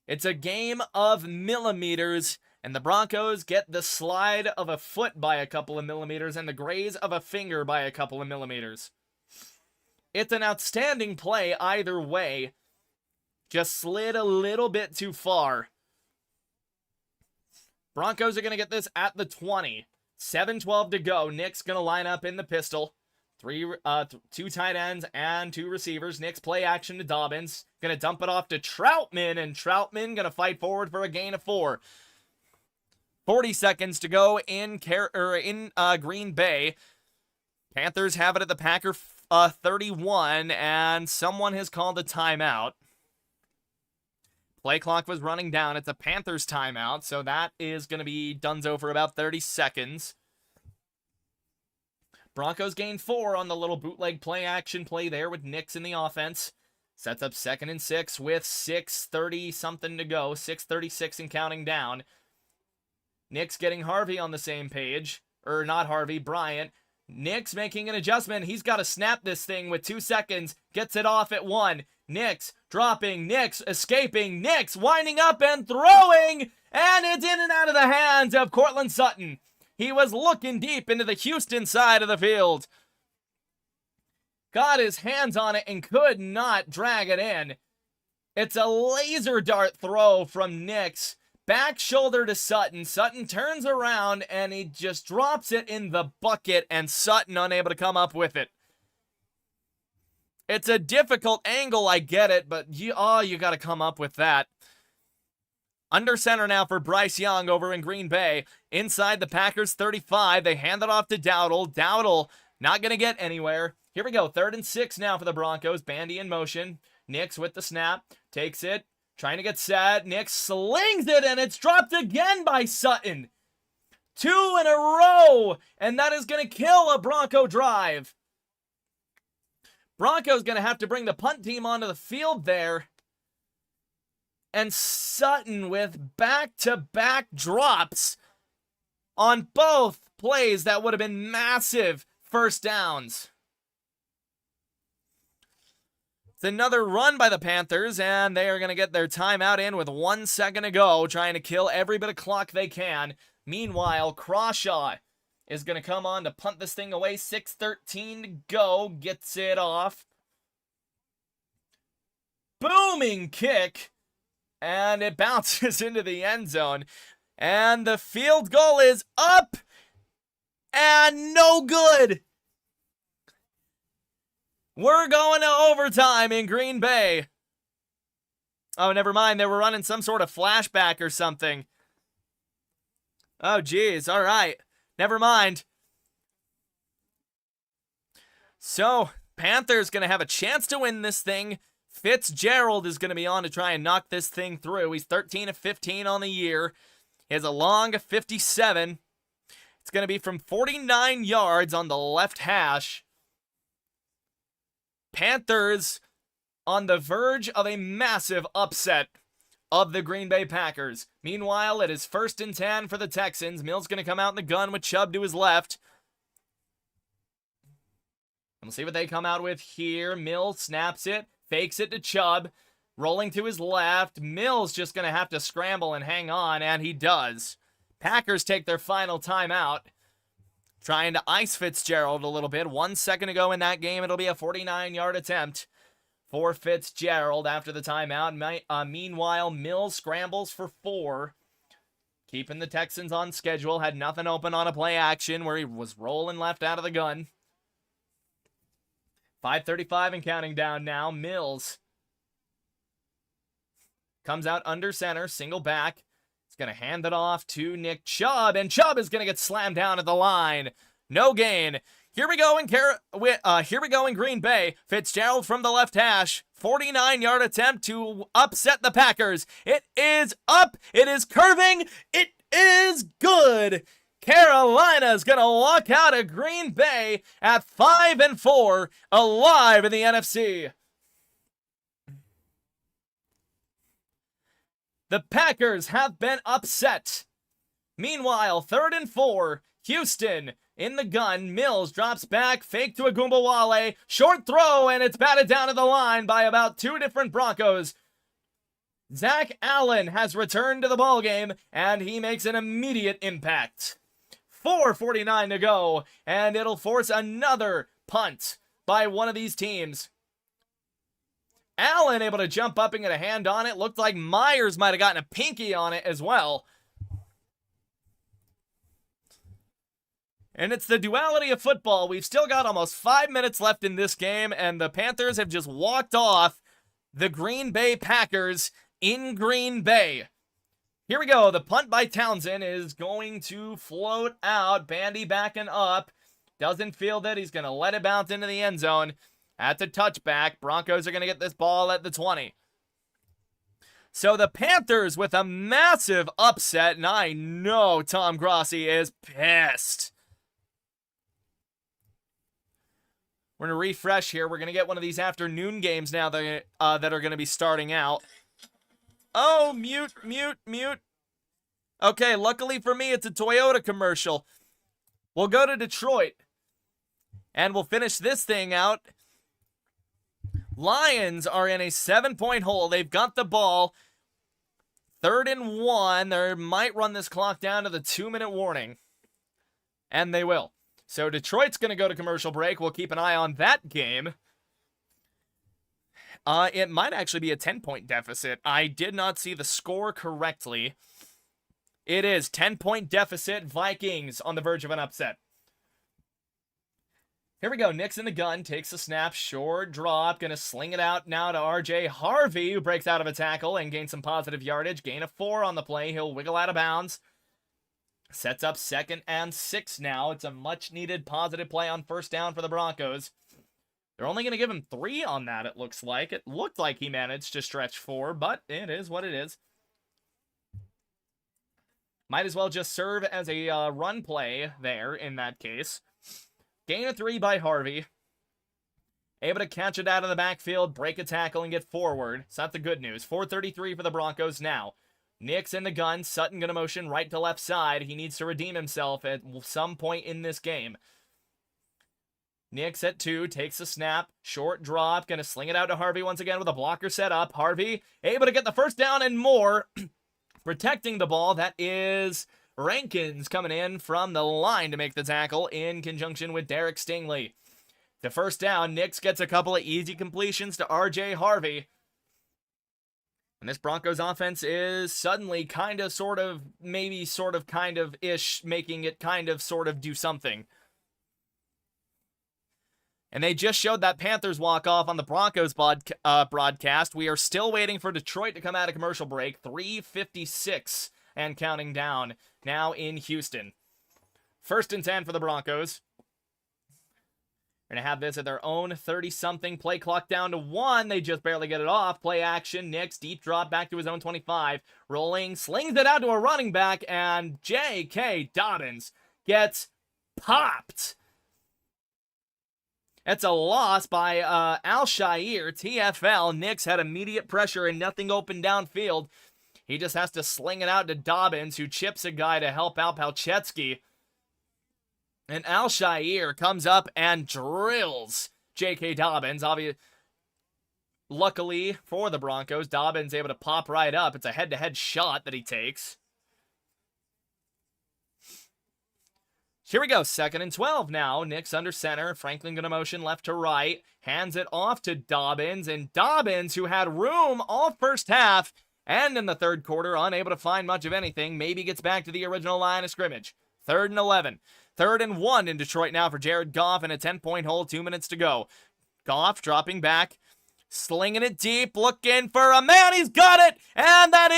It's a game of millimeters, and the Broncos get the slide of a foot by a couple of millimeters and the graze of a finger by a couple of millimeters. It's an outstanding play either way. Just slid a little bit too far. Broncos are going to get this at the 20. 7:12 to go. Nick's going to line up in the pistol. Two tight ends and 2 receivers. Nick's play action to Dobbins. Going to dump it off to Troutman, and Troutman going to fight forward for a gain of 4. 40 seconds to go in Green Bay. Panthers have it at the Packer 31, and someone has called a timeout. Play clock was running down. It's a Panthers timeout, so that is going to be donezo for about 30 seconds. Broncos gain 4 on the little bootleg play action play there with Nix in the offense. Sets up 2nd and 6 with 6:30 something to go. 6:36 and counting down. Nix getting Harvey on the same page. Or not Harvey, Bryant. Nix making an adjustment. He's got to snap this thing with 2 seconds. Gets it off at 1. Nix dropping. Nix escaping. Nix winding up and throwing. And it's in and out of the hands of Cortland Sutton. He was looking deep into the Houston side of the field. Got his hands on it and could not drag it in. It's a laser dart throw from Nix. Back shoulder to Sutton. Sutton turns around and he just drops it in the bucket, and Sutton unable to come up with it. It's a difficult angle, I get it, but you got to come up with that. Under center now for Bryce Young over in Green Bay. Inside the Packers 35. They hand it off to Dowdle. Dowdle not going to get anywhere. Here we go. 3rd and 6 now for the Broncos. Bandy in motion. Nix with the snap. Takes it. Trying to get set. Nix slings it, and it's dropped again by Sutton. 2 in a row, and that is going to kill a Bronco drive. Broncos going to have to bring the punt team onto the field there. And Sutton with back-to-back drops on both plays that would have been massive first downs. It's another run by the Panthers, and they are going to get their timeout in with 1 second to go, trying to kill every bit of clock they can. Meanwhile, Crawshaw is going to come on to punt this thing away. 6:13 to go. Gets it off. Booming kick. And it bounces into the end zone. And the field goal is up. And no good. We're going to overtime in Green Bay. Oh, never mind. They were running some sort of flashback or something. Oh, geez. All right. Never mind. So, Panthers going to have a chance to win this thing. Fitzgerald is going to be on to try and knock this thing through. He's 13 of 15 on the year. He has a long 57. It's going to be from 49 yards on the left hash. Panthers on the verge of a massive upset of the Green Bay Packers. Meanwhile, it is 1st and 10 for the Texans. Mills going to come out in the gun with Chubb to his left. And we'll see what they come out with here. Mills snaps it, fakes it to Chubb, rolling to his left. Mills just going to have to scramble and hang on, and he does. Packers take their final timeout, trying to ice Fitzgerald a little bit. 1 second to go in that game. It'll be a 49-yard attempt for Fitzgerald after the timeout. Meanwhile, Mills scrambles for 4, keeping the Texans on schedule. Had nothing open on a play action where he was rolling left out of the gun. 5:35 and counting down now. Mills comes out under center, single back. He's going to hand it off to Nick Chubb, and Chubb is going to get slammed down at the line. No gain. Here we go in Green Bay. Fitzgerald from the left hash. 49-yard attempt to upset the Packers. It is up. It is curving. It is good. Carolina's going to walk out of Green Bay at 5-4, alive in the NFC. The Packers have been upset. Meanwhile, 3rd and 4, Houston in the gun. Mills drops back, fake to Agumbawale, short throw, and it's batted down to the line by about 2 different Broncos. Zach Allen has returned to the ballgame, and he makes an immediate impact. 4:49 to go, and it'll force another punt by one of these teams. Allen able to jump up and get a hand on it. Looked like Myers might have gotten a pinky on it as well. And it's the duality of football. We've still got almost 5 minutes left in this game, and the Panthers have just walked off the Green Bay Packers in Green Bay. Here we go. The punt by Townsend is going to float out. Bandy backing up. Doesn't feel that. He's going to let it bounce into the end zone. At the touchback, Broncos are going to get this ball at the 20. So the Panthers with a massive upset, and I know Tom Grossi is pissed. We're going to refresh here. We're going to get one of these afternoon games now that are going to be starting out. Oh, mute. Okay, luckily for me, it's a Toyota commercial. We'll go to Detroit, and we'll finish this thing out. Lions are in a 7-point hole. They've got the ball. 3rd and 1. They might run this clock down to the 2-minute warning, and they will. So Detroit's going to go to commercial break. We'll keep an eye on that game. It might actually be a 10-point deficit. I did not see the score correctly. It is 10-point deficit. Vikings on the verge of an upset. Here we go. Nick's in the gun. Takes a snap. Short drop. Going to sling it out now to R.J. Harvey, who breaks out of a tackle and gains some positive yardage. Gain of 4 on the play. He'll wiggle out of bounds. Sets up 2nd and 6 now. It's a much-needed positive play on 1st down for the Broncos. They're only going to give him 3 on that, it looks like. It looked like he managed to stretch 4, but it is what it is. Might as well just serve as a run play there in that case. Gain of 3 by Harvey. Able to catch it out of the backfield, break a tackle, and get forward. So that's the good news. 4:33 for the Broncos now. Nick's in the gun. Sutton gonna motion right to left side. He needs to redeem himself at some point in this game. Nick's at 2, takes a snap, short drop, gonna sling it out to Harvey once again with a blocker set up. Harvey able to get the 1st down and more. Protecting the ball, that is Rankins coming in from the line to make the tackle in conjunction with Derek Stingley. The 1st down, Nix gets a couple of easy completions to R.J. Harvey. And this Broncos offense is suddenly kind of, sort of, maybe sort of, kind of-ish, making it kind of, sort of do something. And they just showed that Panthers walk-off on the Broncos broadcast. We are still waiting for Detroit to come out of commercial break. 3:56 and counting down now in Houston. 1st and 10 for the Broncos. They're going to have this at their own 30-something. Play clock down to 1. They just barely get it off. Play action. Nix, deep drop back to his own 25. Rolling, slings it out to a running back, and J.K. Dobbins gets popped. It's a loss by Al-Shaair, TFL. Nix had immediate pressure and nothing open downfield. He just has to sling it out to Dobbins, who chips a guy to help out Palczewski. And Al-Shaair comes up and drills J.K. Dobbins. Luckily for the Broncos, Dobbins able to pop right up. It's a head-to-head shot that he takes. Here we go, 2nd and 12 now. Nix under center. Franklin gonna motion left to right. Hands it off to Dobbins. And Dobbins, who had room all first half and in the third quarter, unable to find much of anything, maybe gets back to the original line of scrimmage. 3rd and 11. 3rd and 1 in Detroit now for Jared Goff in a 10-point hole, 2 minutes to go. Goff dropping back, slinging it deep, looking for a man. He's got it, and that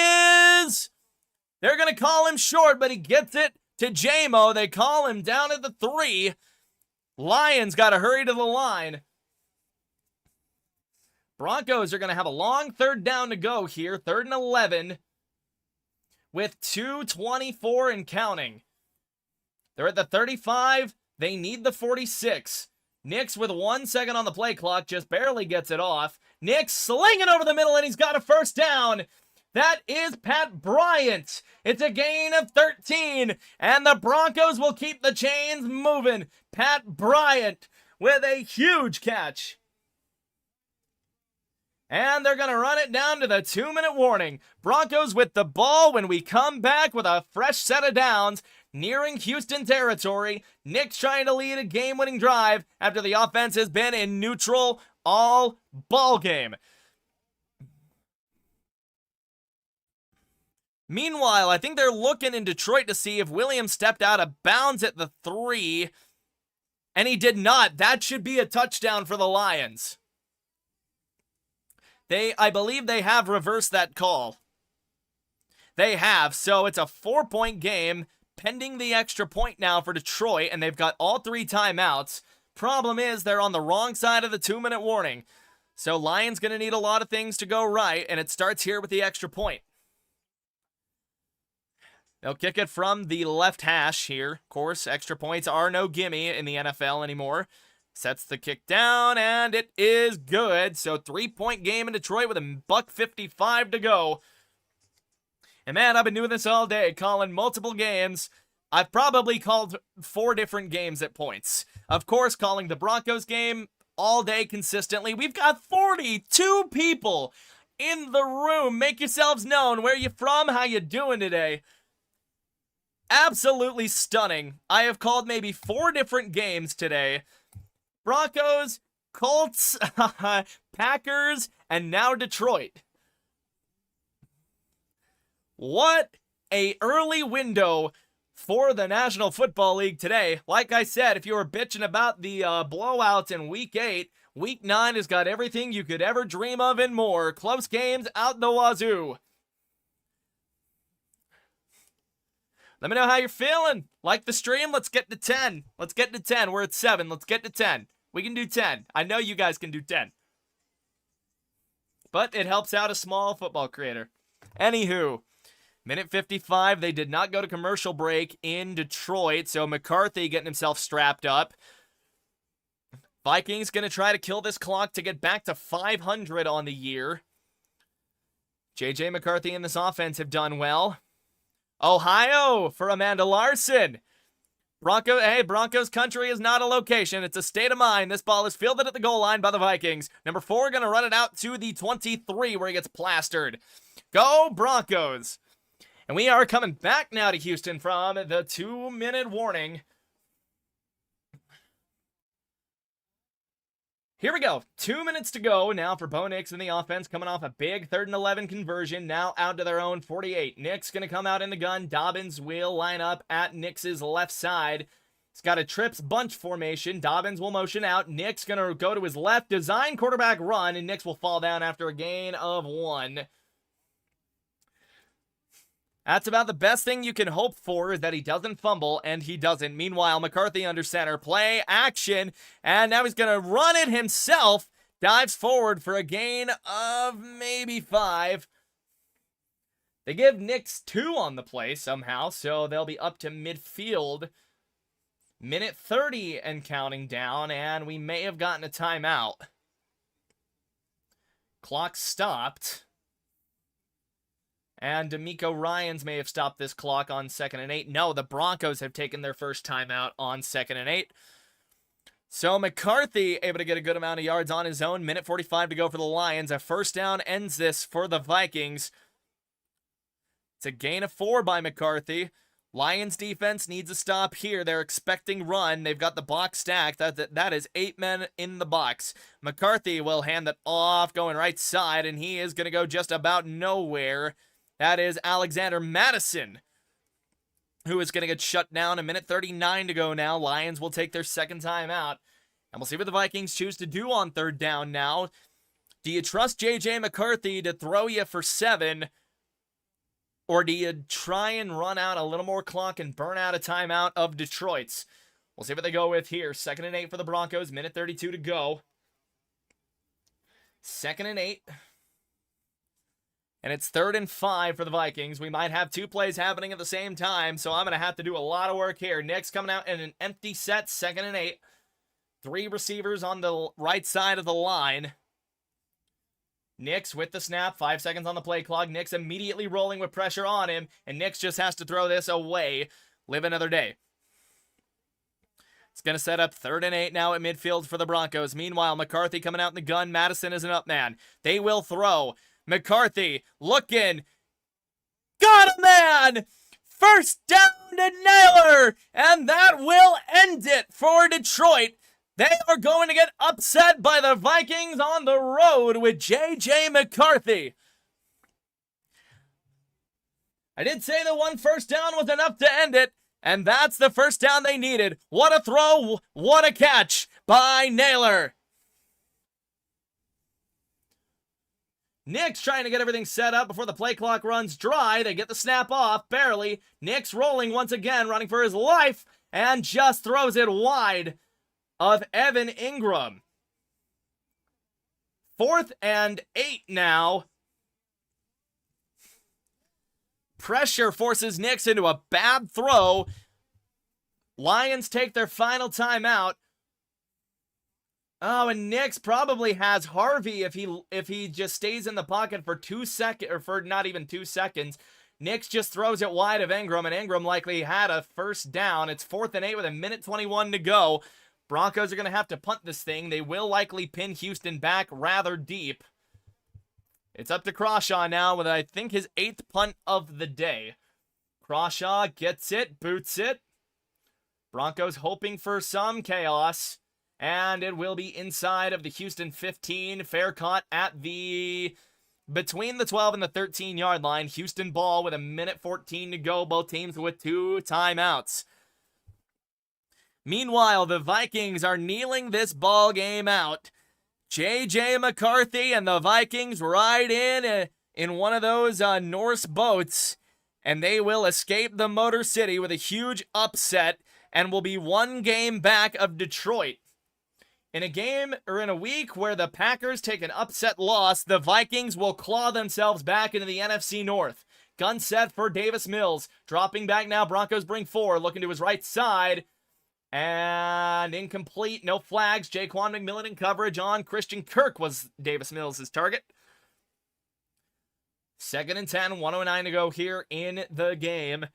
is... They're going to call him short, but he gets it to J-Mo. They call him down at the 3. Lions got to hurry to the line. Broncos are going to have a long 3rd down to go here, 3rd and 11, with 2:24 and counting. They're at the 35. They need the 46. Nix with 1 second on the play clock just barely gets it off. Nix slinging over the middle, and he's got a first down. That is Pat Bryant. It's a gain of 13, and the Broncos will keep the chains moving. Pat Bryant with a huge catch. And they're going to run it down to the 2-minute warning. Broncos with the ball when we come back with a fresh set of downs. Nearing Houston territory. Nix trying to lead a game-winning drive after the offense has been in neutral all ball game. Meanwhile, I think they're looking in Detroit to see if Williams stepped out of bounds at the 3. And he did not. That should be a touchdown for the Lions. I believe they have reversed that call. They have, so it's a 4-point game, pending the extra point now for Detroit, and they've got all 3 timeouts. Problem is, they're on the wrong side of the 2-minute warning. So Lions going to need a lot of things to go right, and it starts here with the extra point. They'll kick it from the left hash here. Of course, extra points are no gimme in the NFL anymore. Sets the kick down, and it is good. So 3-point game in Detroit with a $1:55 to go. And man, I've been doing this all day, calling multiple games. I've probably called 4 different games at points. Of course, calling the Broncos game all day consistently. We've got 42 people in the room. Make yourselves known. Where you from? How you doing today? Absolutely stunning. I have called maybe 4 different games today. Broncos, Colts, Packers, and now Detroit. What a early window for the National Football League today. Like I said, if you were bitching about the blowouts in Week 8, Week 9 has got everything you could ever dream of and more. Close games out the wazoo. Let me know how you're feeling. Like the stream, let's get to 10. Let's get to 10. We're at 7. Let's get to 10. We can do 10. I know you guys can do 10. But it helps out a small football creator. Anywho, minute 55. They did not go to commercial break in Detroit, so McCarthy getting himself strapped up. Vikings going to try to kill this clock to get back to 500 on the year. J.J. McCarthy and this offense have done well. Ohio for Amanda Larson. Broncos country is not a location. It's a state of mind. This ball is fielded at the goal line by the Vikings. Number 4 going to run it out to the 23 where he gets plastered. Go Broncos. And we are coming back now to Houston from the 2-minute warning. Here we go. 2 minutes to go now for Bo Nix and the offense coming off a big 3rd and 11 conversion. Now out to their own 48. Nix going to come out in the gun. Dobbins will line up at Nix's left side. He's got a trips bunch formation. Dobbins will motion out. Nix going to go to his left. Design quarterback run, and Nix will fall down after a gain of 1. That's about the best thing you can hope for, is that he doesn't fumble, and he doesn't. Meanwhile, McCarthy under center. Play action, and now he's going to run it himself. Dives forward for a gain of maybe 5. They give Nix 2 on the play somehow, so they'll be up to midfield. Minute 30 and counting down, and we may have gotten a timeout. Clock stopped. And D'Amico Ryans may have stopped this clock on 2nd and 8. No, the Broncos have taken their first timeout on 2nd and 8. So McCarthy able to get a good amount of yards on his own. Minute 45 to go for the Lions. A first down ends this for the Vikings. It's a gain of 4 by McCarthy. Lions defense needs a stop here. They're expecting run. They've got the box stacked. That is 8 men in the box. McCarthy will hand that off, going right side, and he is going to go just about nowhere. That is Alexander Madison, who is going to get shut down. A minute 39 to go now. Lions will take their second time out. And we'll see what the Vikings choose to do on 3rd down now. Do you trust J.J. McCarthy to throw you for 7? Or do you try and run out a little more clock and burn out a timeout of Detroit's? We'll see what they go with here. 2nd and 8 for the Broncos. Minute 32 to go. 2nd and 8. And it's 3rd and 5 for the Vikings. We might have 2 plays happening at the same time, so I'm going to have to do a lot of work here. Nix coming out in an empty set, 2nd and 8. 3 receivers on the right side of the line. Nix with the snap, 5 seconds on the play clock. Nix immediately rolling with pressure on him, and Nix just has to throw this away. Live another day. It's going to set up 3rd and 8 now at midfield for the Broncos. Meanwhile, McCarthy coming out in the gun. Madison is an up man. They will throw. McCarthy looking. Got a man! First down to Naylor! And that will end it for Detroit. They are going to get upset by the Vikings on the road with J.J. McCarthy. I did say the 1 first down was enough to end it, and that's the first down they needed. What a throw, what a catch by Naylor. Nix trying to get everything set up before the play clock runs dry. They get the snap off, barely. Nix rolling once again, running for his life, and just throws it wide of Evan Ingram. 4th and 8 now. Pressure forces Nix into a bad throw. Lions take their final timeout. Oh, and Nix probably has Harvey if he just stays in the pocket for 2 seconds, or for not even 2 seconds. Nix just throws it wide of Ingram, and Ingram likely had a first down. It's 4th and 8 with a minute 21 to go. Broncos are going to have to punt this thing. They will likely pin Houston back rather deep. It's up to Crawshaw now with, I think, his 8th punt of the day. Crawshaw gets it, boots it. Broncos hoping for some chaos. And it will be inside of the Houston 15. Fair caught at between the 12 and the 13-yard line. Houston ball with a minute 14 to go. Both teams with 2 timeouts. Meanwhile, the Vikings are kneeling this ball game out. J.J. McCarthy and the Vikings ride in one of those Norse boats, and they will escape the Motor City with a huge upset and will be 1 game back of Detroit. In a week where the Packers take an upset loss, the Vikings will claw themselves back into the NFC North. Gun set for Davis Mills. Dropping back now, Broncos bring 4, looking to his right side. And incomplete, no flags. Jaquan McMillan in coverage on Christian Kirk was Davis Mills' target. 2nd and 10, 1:09 to go here in the game,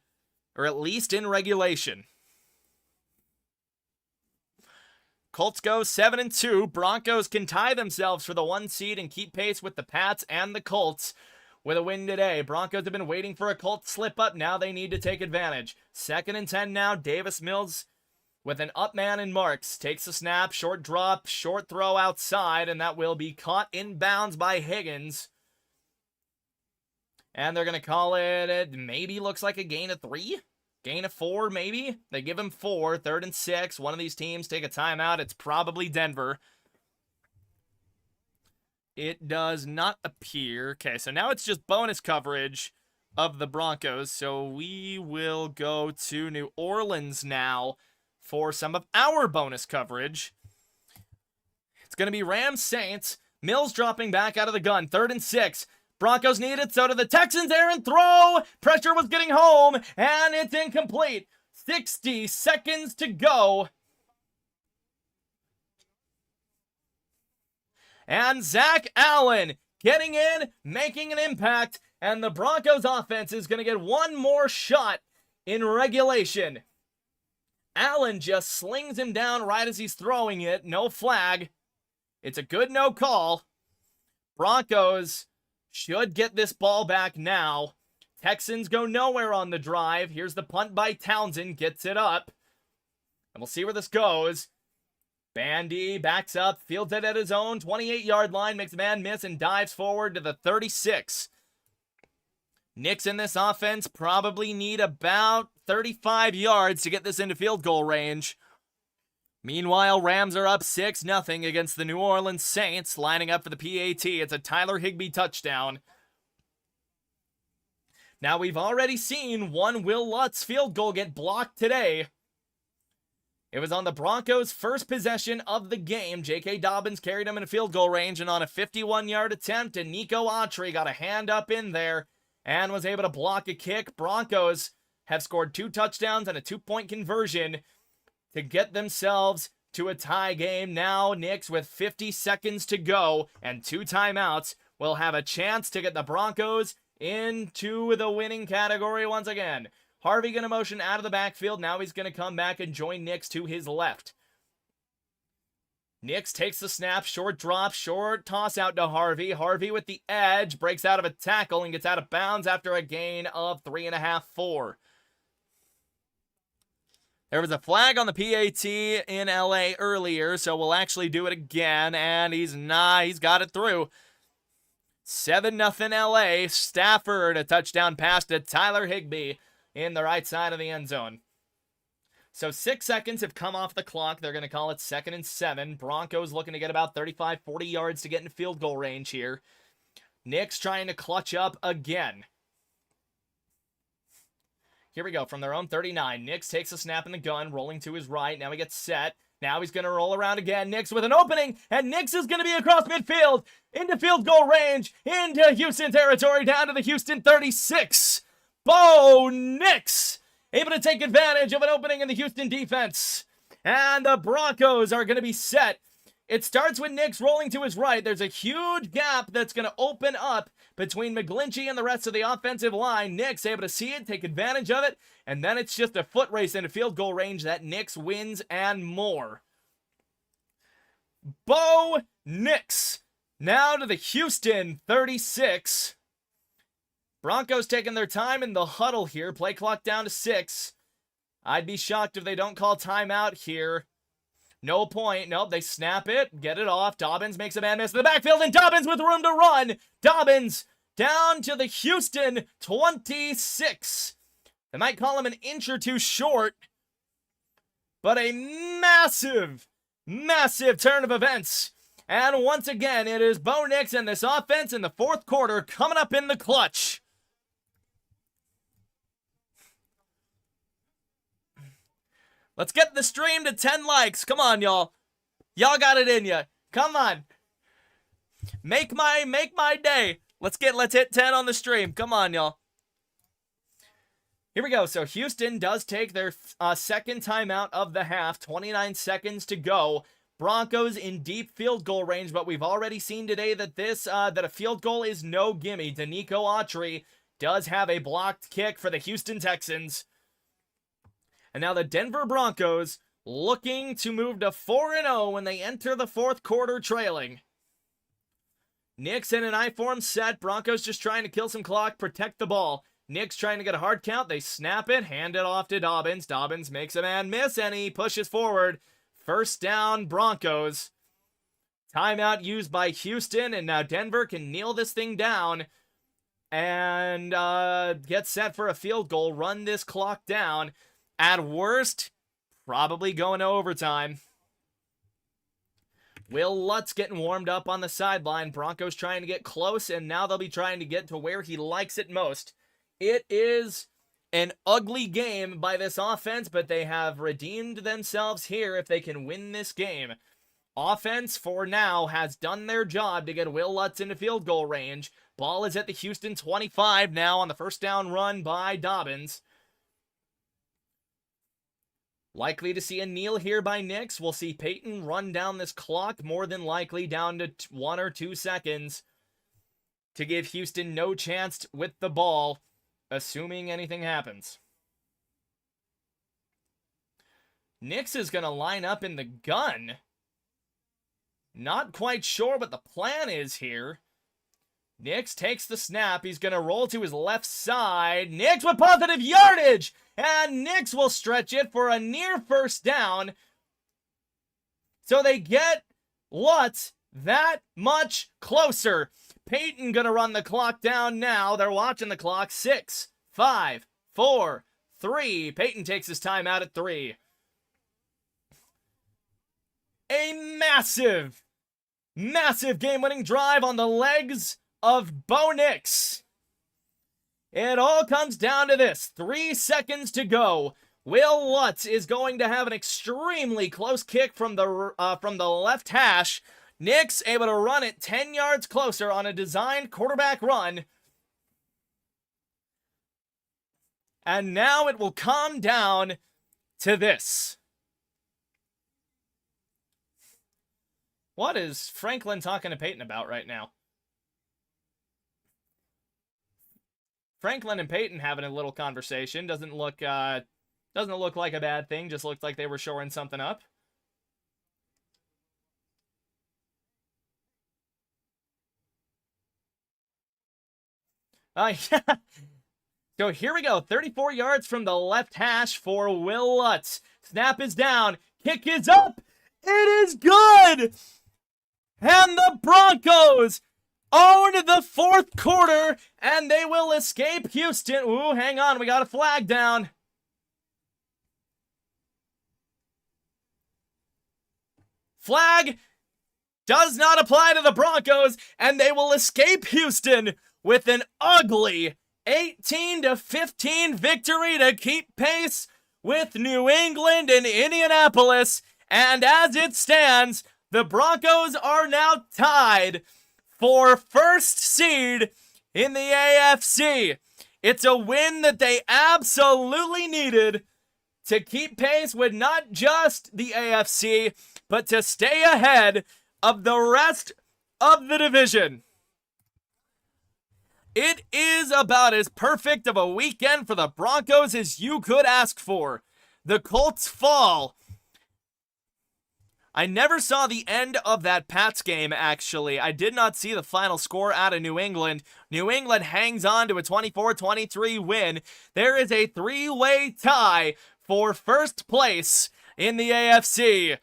or at least in regulation. Colts go 7-2. Broncos can tie themselves for the 1 seed and keep pace with the Pats and the Colts with a win today. Broncos have been waiting for a Colts slip-up. Now they need to take advantage. 2nd and 10 now. Davis Mills with an up man in Marks. Takes a snap, short drop, short throw outside, and that will be caught in bounds by Higgins. And they're going to call it, maybe looks like a gain of 3? Gain of 4, maybe? They give him 4, 3rd and 6. One of these teams take a timeout. It's probably Denver. It does not appear. Okay, so now it's just bonus coverage of the Broncos. So we will go to New Orleans now for some of our bonus coverage. It's going to be Rams Saints. Mills dropping back out of the gun. 3rd and 6. Broncos need it, so do the Texans. Aaron throw. Pressure was getting home, and it's incomplete. 60 seconds to go. And Zach Allen getting in, making an impact, and the Broncos offense is going to get one more shot in regulation. Allen just slings him down right as he's throwing it. No flag. It's a good no call. Broncos should get this ball back now. Texans go nowhere on the drive. Here's the punt by Townsend. Gets it up. And we'll see where this goes. Bandy backs up, fields it at his own 28-yard line, makes a man miss, and dives forward to the 36. Knicks in this offense probably need about 35 yards to get this into field goal range. Meanwhile, Rams are up 6-0 against the New Orleans Saints, lining up for the PAT. It's a Tyler Higbee touchdown. Now, we've already seen one Will Lutz field goal get blocked today. It was on the Broncos' first possession of the game. J.K. Dobbins carried him in a field goal range, and on a 51-yard attempt, and Nico Autry got a hand up in there and was able to block a kick. Broncos have scored 2 touchdowns and a 2-point conversion to get themselves to a tie game. Now, Knicks, with 50 seconds to go and 2 timeouts, will have a chance to get the Broncos into the winning category once again. Harvey going to motion out of the backfield. Now he's going to come back and join Nix to his left. Nix takes the snap, short drop, short toss out to Harvey. Harvey with the edge, breaks out of a tackle and gets out of bounds after a gain of 3.5, 4. There was a flag on the PAT in LA earlier, so we'll actually do it again, and he's got it through. 7-0 LA. Stafford, a touchdown pass to Tyler Higbee in the right side of the end zone. So 6 seconds have come off the clock. They're going to call it 2nd and 7. Broncos looking to get about 35, 40 yards to get in field goal range here. Knicks trying to clutch up again. Here we go, from their own 39. Knicks takes a snap in the gun, rolling to his right. Now he gets set. Now he's going to roll around again. Knicks with an opening, and Knicks is going to be across midfield, into field goal range, into Houston territory, down to the Houston 36. Bo Nix able to take advantage of an opening in the Houston defense. And the Broncos are going to be set. It starts with Nix rolling to his right. There's a huge gap that's going to open up between McGlinchey and the rest of the offensive line. Nix able to see it, take advantage of it, and then it's just a foot race into field goal range that Nix wins and more. Bo Nix now to the Houston 36. Broncos taking their time in the huddle here. Play clock down to 6. I'd be shocked if they don't call timeout here. No point. Nope, they snap it, get it off. Dobbins makes a man miss in the backfield, and Dobbins with room to run. Dobbins down to the Houston 26. They might call him an inch or two short, but a massive, massive turn of events. And once again, it is Bo Nix and this offense in the fourth quarter coming up in the clutch. Let's get the stream to 10 likes. Come on, y'all. Y'all got it in ya. Come on. Make my day. Let's hit 10 on the stream. Come on, y'all. Here we go. So Houston does take their second timeout of the half. 29 seconds to go. Broncos in deep field goal range, but we've already seen today that that a field goal is no gimme. Danico Autry does have a blocked kick for the Houston Texans. And now the Denver Broncos looking to move to 4-0 when they enter the fourth quarter trailing. Nix in an I-form set. Broncos just trying to kill some clock, protect the ball. Nix trying to get a hard count. They snap it, hand it off to Dobbins. Dobbins makes a man miss, and he pushes forward. First down, Broncos. Timeout used by Houston, and now Denver can kneel this thing down and get set for a field goal, run this clock down. At worst, probably going to overtime. Will Lutz getting warmed up on the sideline. Broncos trying to get close, and now they'll be trying to get to where he likes it most. It is an ugly game by this offense, but they have redeemed themselves here if they can win this game. Offense, for now, has done their job to get Will Lutz into field goal range. Ball is at the Houston 25 now on the first down run by Dobbins. Likely to see a kneel here by Nix. We'll see Peyton run down this clock, more than likely down to 1 or 2 seconds, to give Houston no chance with the ball, assuming anything happens. Nix is going to line up in the gun. Not quite sure what the plan is here. Nix takes the snap. He's going to roll to his left side. Nix with positive yardage! And Nix will stretch it for a near first down. So they get Lutz that much closer. Peyton going to run the clock down now. They're watching the clock. 6, 5, 4, 3. Peyton takes his time out at 3. A massive game-winning drive on the legs of Bo Nix. It all comes down to this. 3 seconds to go. Will Lutz is going to have an extremely close kick from the left hash. Nix able to run it 10 yards closer on a designed quarterback run. And now it will come down to this. What is Franklin talking to Peyton about right now? Franklin and Peyton having a little conversation. Doesn't look like a bad thing. Just looked like they were shoring something up. Yeah. So here we go. 34 yards from the left hash for Will Lutz. Snap is down. Kick is up. It is good. And the Broncos own the fourth quarter, and they will escape Houston. Ooh, hang on. We got a flag down. Flag does not apply to the Broncos, and they will escape Houston with an ugly 18-15 victory to keep pace with New England and Indianapolis. And as it stands, the Broncos are now tied for first seed in the AFC. It's a win that they absolutely needed to keep pace with not just the AFC, but to stay ahead of the rest of the division. It is about as perfect of a weekend for the Broncos as you could ask for. The Colts fall. I never saw the end of that Pats game, actually. I did not see the final score out of New England. New England hangs on to a 24-23 win. There is a 3-way tie for first place in the AFC.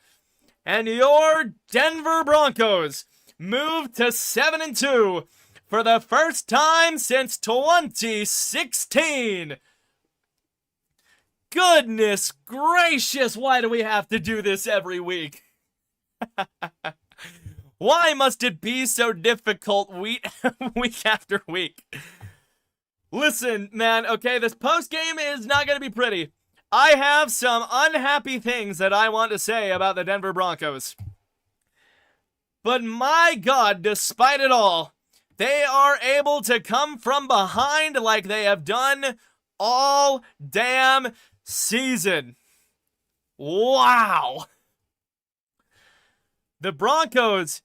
And your Denver Broncos move to 7-2 for the first time since 2016. Goodness gracious, why do we have to do this every week? Why must it be so difficult week after week? Listen, man, okay, this post-game is not going to be pretty. I have some unhappy things that I want to say about the Denver Broncos. But my God, despite it all, they are able to come from behind like they have done all damn season. Wow. The Broncos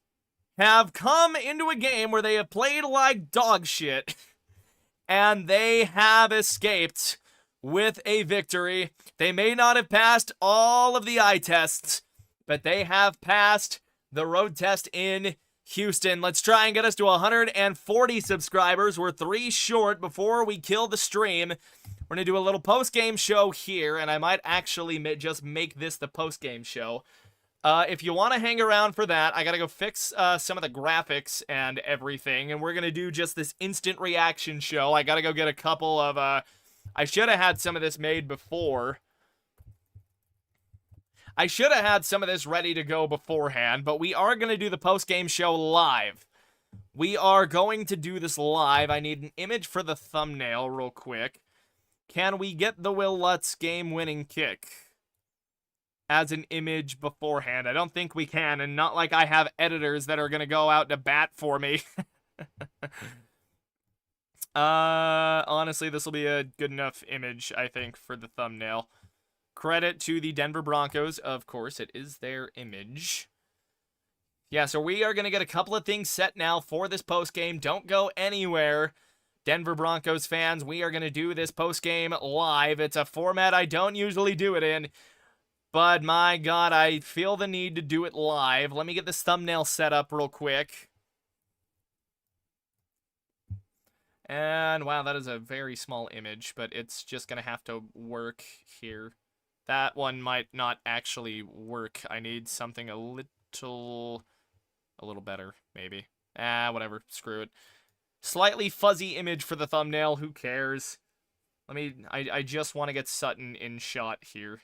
have come into a game where they have played like dog shit, and they have escaped with a victory. They may not have passed all of the eye tests, but they have passed the road test in Houston. Let's try and get us to 140 subscribers. We're 3 short before we kill the stream. We're going to do a little post-game show here, and I might actually just make this the post-game show. If you want to hang around for that, I gotta go fix some of the graphics and everything, and we're gonna do just this instant reaction show. I gotta go get a couple of, I should have had some of this made before. I should have had some of this ready to go beforehand, but we are gonna do the post-game show live. We are going to do this live. I need an image for the thumbnail real quick. Can we get the Will Lutz game-winning kick as an image beforehand? I don't think we can, and not like I have editors that are going to go out to bat for me. Honestly, this will be a good enough image, I think, for the thumbnail. Credit to the Denver Broncos. Of course, it is their image. Yeah, so we are going to get a couple of things set now for this postgame. Don't go anywhere, Denver Broncos fans. We are going to do this postgame live. It's a format I don't usually do it in, but my God, I feel the need to do it live. Let me get this thumbnail set up real quick. And wow, that is a very small image, but it's just going to have to work here. That one might not actually work. I need something a little better, maybe. Whatever. Screw it. Slightly fuzzy image for the thumbnail. Who cares? I just want to get Sutton in shot here.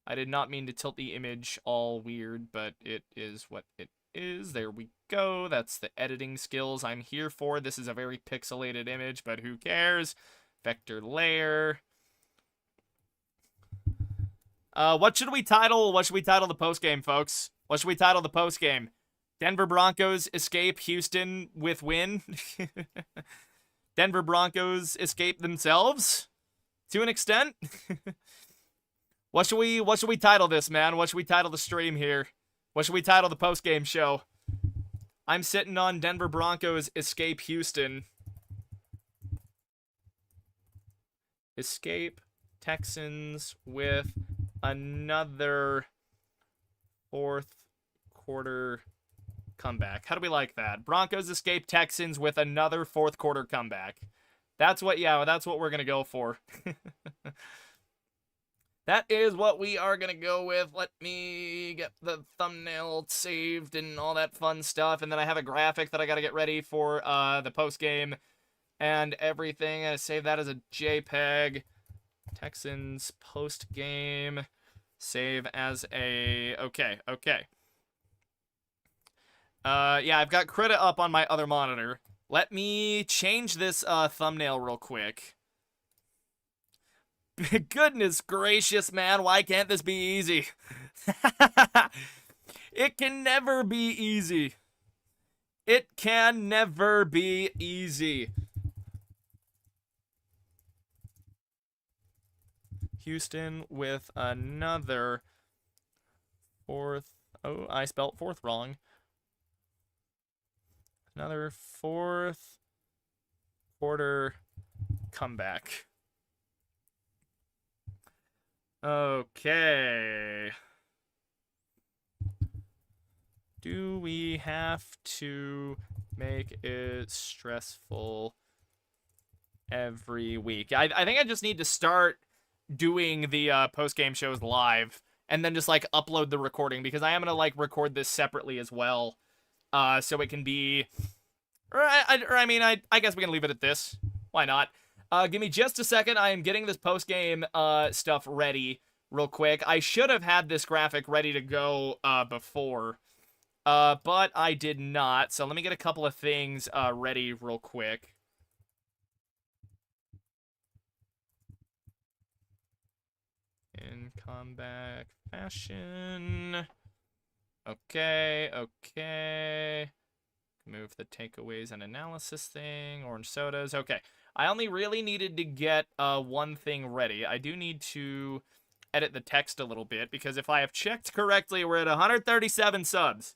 I did not mean to tilt the image all weird, but it is what it is. There we go. That's the editing skills I'm here for. This is a very pixelated image, but who cares? Vector layer. What should we title the postgame, folks? What should we title the postgame? Denver Broncos escape Houston with win? Denver Broncos escape themselves? To an extent? What should we title this, man? What should we title the stream here? What should we title the postgame show? I'm sitting on Denver Broncos escape Houston. Escape Texans with another fourth quarter comeback. How do we like that? Broncos escape Texans with another fourth quarter comeback. That's what we're going to go for. That is what we are going to go with. Let me get the thumbnail saved and all that fun stuff. And then I have a graphic that I got to get ready for the post game and everything. I save that as a JPEG. Texans post game. Save as a... Okay. Yeah, I've got Krita up on my other monitor. Let me change this thumbnail real quick. Goodness gracious, man. Why can't this be easy? It can never be easy. It can never be easy. Houston with another fourth... Oh, I spelled fourth wrong. Another fourth quarter comeback. Okay. Do we have to make it stressful every week? I think I just need to start doing the post-game shows live and then just like upload the recording, because I am gonna like record this separately as well, so it can be, I guess we can leave it at this. Why not? Give me just a second. I am getting this post-game stuff ready real quick. I should have had this graphic ready to go before, but I did not. So let me get a couple of things ready real quick. In combat fashion. Okay. Move the takeaways and analysis thing. Orange sodas. Okay. I only really needed to get one thing ready. I do need to edit the text a little bit, because if I have checked correctly, we're at 137 subs.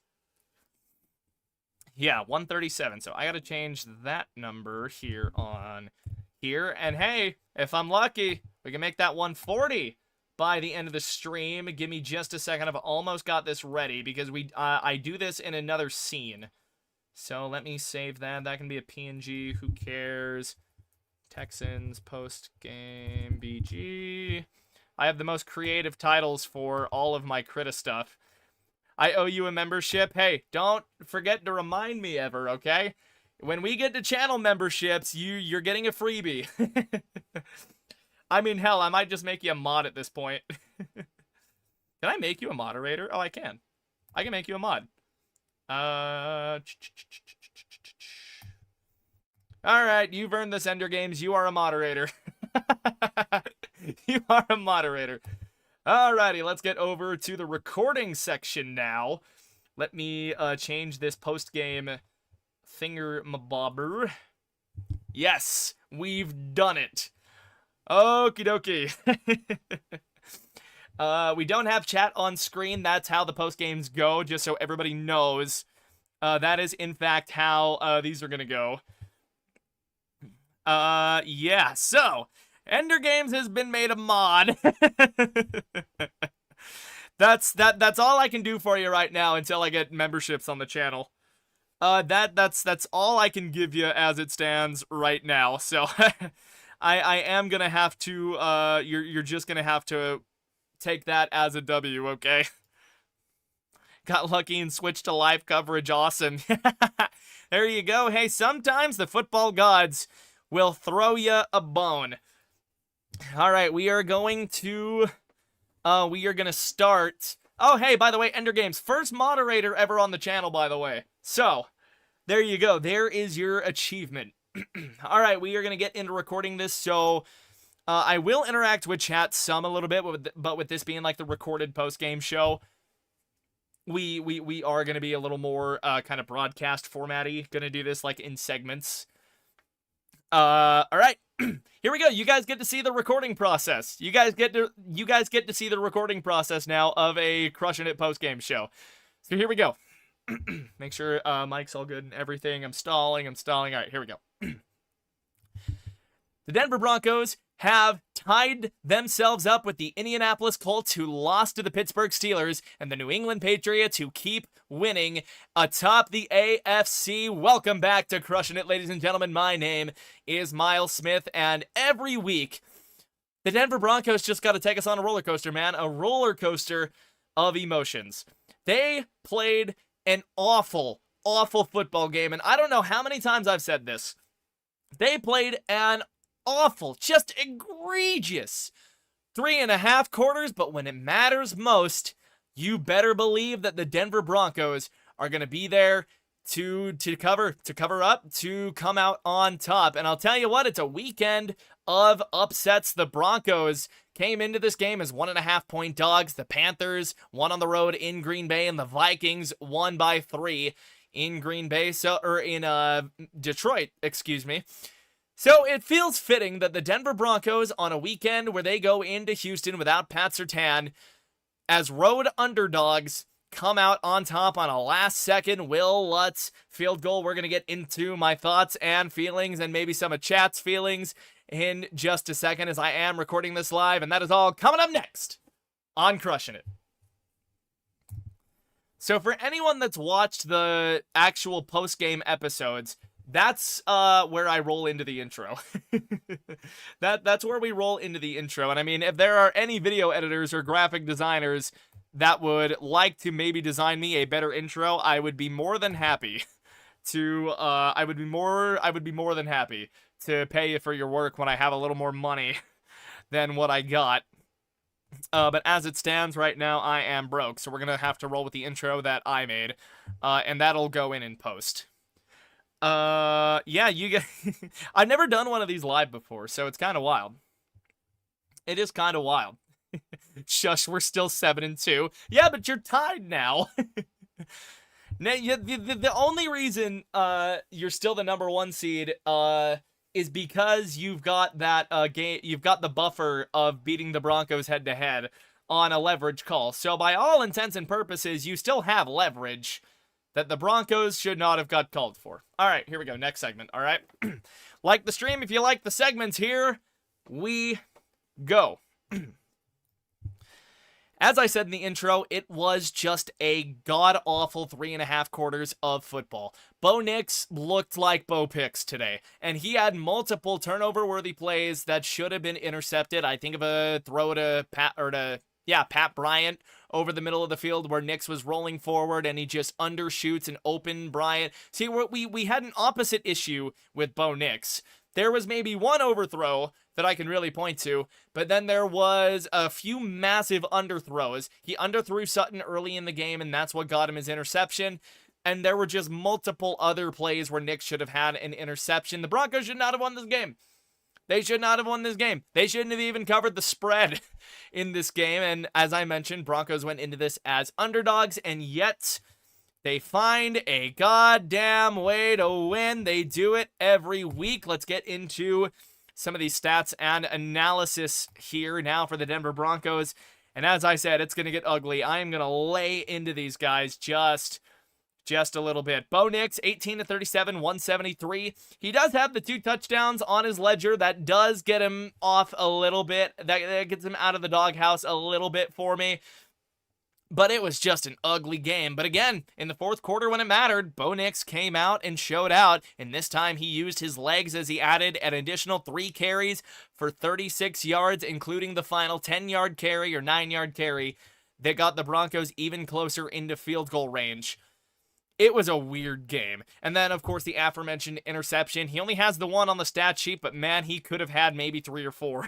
Yeah, 137. So I got to change that number here on here. And hey, if I'm lucky, we can make that 140 by the end of the stream. Give me just a second. I've almost got this ready, because I do this in another scene. So let me save that. That can be a PNG. Who cares? Texans post-game BG. I have the most creative titles for all of my Krita stuff. I owe you a membership. Hey, don't forget to remind me ever, okay? When we get to channel memberships, you're getting a freebie. I mean, hell, I might just make you a mod at this point. Can I make you a moderator? Oh, I can. I can make you a mod. All right, you've earned this, Ender Games. You are a moderator. You are a moderator. Alrighty, let's get over to the recording section now. Let me change this post-game thingamabobber. Yes, we've done it. Okie dokie. We don't have chat on screen. That's how the post-games go, just so everybody knows. That is, in fact, how these are going to go. Yeah, so Ender Games has been made a mod. That's all I can do for you right now until I get memberships on the channel. That's all I can give you as it stands right now. So I am gonna have to you're just gonna have to take that as a W, okay? Got lucky and switched to live coverage. Awesome. There you go. Hey, sometimes the football gods will throw you a bone. All right, we are going to start. Oh, hey, by the way, Ender Games, first moderator ever on the channel, by the way. So, there you go. There is your achievement. All right, we are going to get into recording this. So, I will interact with chat some a little bit, but with this being like the recorded post-game show, we are going to be a little more kind of broadcast formatty. Going to do this like in segments. All right. Here we go. You guys get to see the recording process. You guys get to see the recording process now of a Crushing It post-game show. So here we go. Make sure mic's all good and everything. I'm stalling. All right, here we go. The Denver Broncos have tied themselves up with the Indianapolis Colts, who lost to the Pittsburgh Steelers, and the New England Patriots, who keep winning atop the AFC. Welcome back to Crushing It, ladies and gentlemen. My name is Miles Smith, and every week, the Denver Broncos just got to take us on a roller coaster, man. A roller coaster of emotions. They played an awful football game, and I don't know how many times I've said this. They played an awful, just egregious 3.5 quarters, but when it matters most, you better believe that the Denver Broncos are going to be there to cover up, to come out on top. And I'll tell you what, it's a weekend of upsets. The Broncos came into this game as 1.5-point dogs. The Panthers won on the road in Green Bay, and the Vikings won by 3 in Green Bay, in Detroit, excuse me. So it feels fitting that the Denver Broncos, on a weekend where they go into Houston without Pat Surtain, as road underdogs, come out on top on a last-second Will Lutz field goal. We're going to get into my thoughts and feelings and maybe some of chat's feelings in just a second, as I am recording this live, and that is all coming up next on Crushing It. So for anyone that's watched the actual post-game episodes, that's where I roll into the intro. That's where we roll into the intro. And I mean, if there are any video editors or graphic designers that would like to maybe design me a better intro, I would be more than happy to I would be more than happy to pay you for your work when I have a little more money than what I got. But as it stands right now, I am broke, so we're gonna have to roll with the intro that I made, and that'll go in post. Yeah, you guys, I've never done one of these live before, so it's kind of wild. It is kind of wild. Shush, we're still 7-2. Yeah, but you're tied now. The only reason you're still the number 1 seed is because you've got that you've got the buffer of beating the Broncos head to head on a leverage call. So by all intents and purposes, you still have leverage that the Broncos should not have got called for. All right, here we go. Next segment. All right. Like the stream if you like the segments. Here we go. As I said in the intro, it was just a god-awful 3.5 quarters of football. Bo Nix looked like Bo Picks today, and he had multiple turnover-worthy plays that should have been intercepted. I think of a throw to Pat Bryant over the middle of the field where Nix was rolling forward and he just undershoots an open Bryant. See, we had an opposite issue with Bo Nix. There was maybe one overthrow that I can really point to, but then there was a few massive underthrows. He underthrew Sutton early in the game, and that's what got him his interception. And there were just multiple other plays where Nick should have had an interception. The Broncos should not have won this game. They should not have won this game. They shouldn't have even covered the spread in this game. And as I mentioned, Broncos went into this as underdogs, and yet they find a goddamn way to win. They do it every week. Let's get into some of these stats and analysis here now for the Denver Broncos. And as I said, it's going to get ugly. I am going to lay into these guys just a little bit. Bo Nix, 18 to 37, 173. He does have the 2 touchdowns on his ledger. That does get him off a little bit. That gets him out of the doghouse a little bit for me. But it was just an ugly game. But again, in the fourth quarter when it mattered, Bo Nix came out and showed out. And this time he used his legs as he added an additional 3 carries for 36 yards, including the final 10-yard carry or 9-yard carry that got the Broncos even closer into field goal range. It was a weird game. And then, of course, the aforementioned interception. He only has the 1 on the stat sheet, but man, he could have had maybe 3 or 4.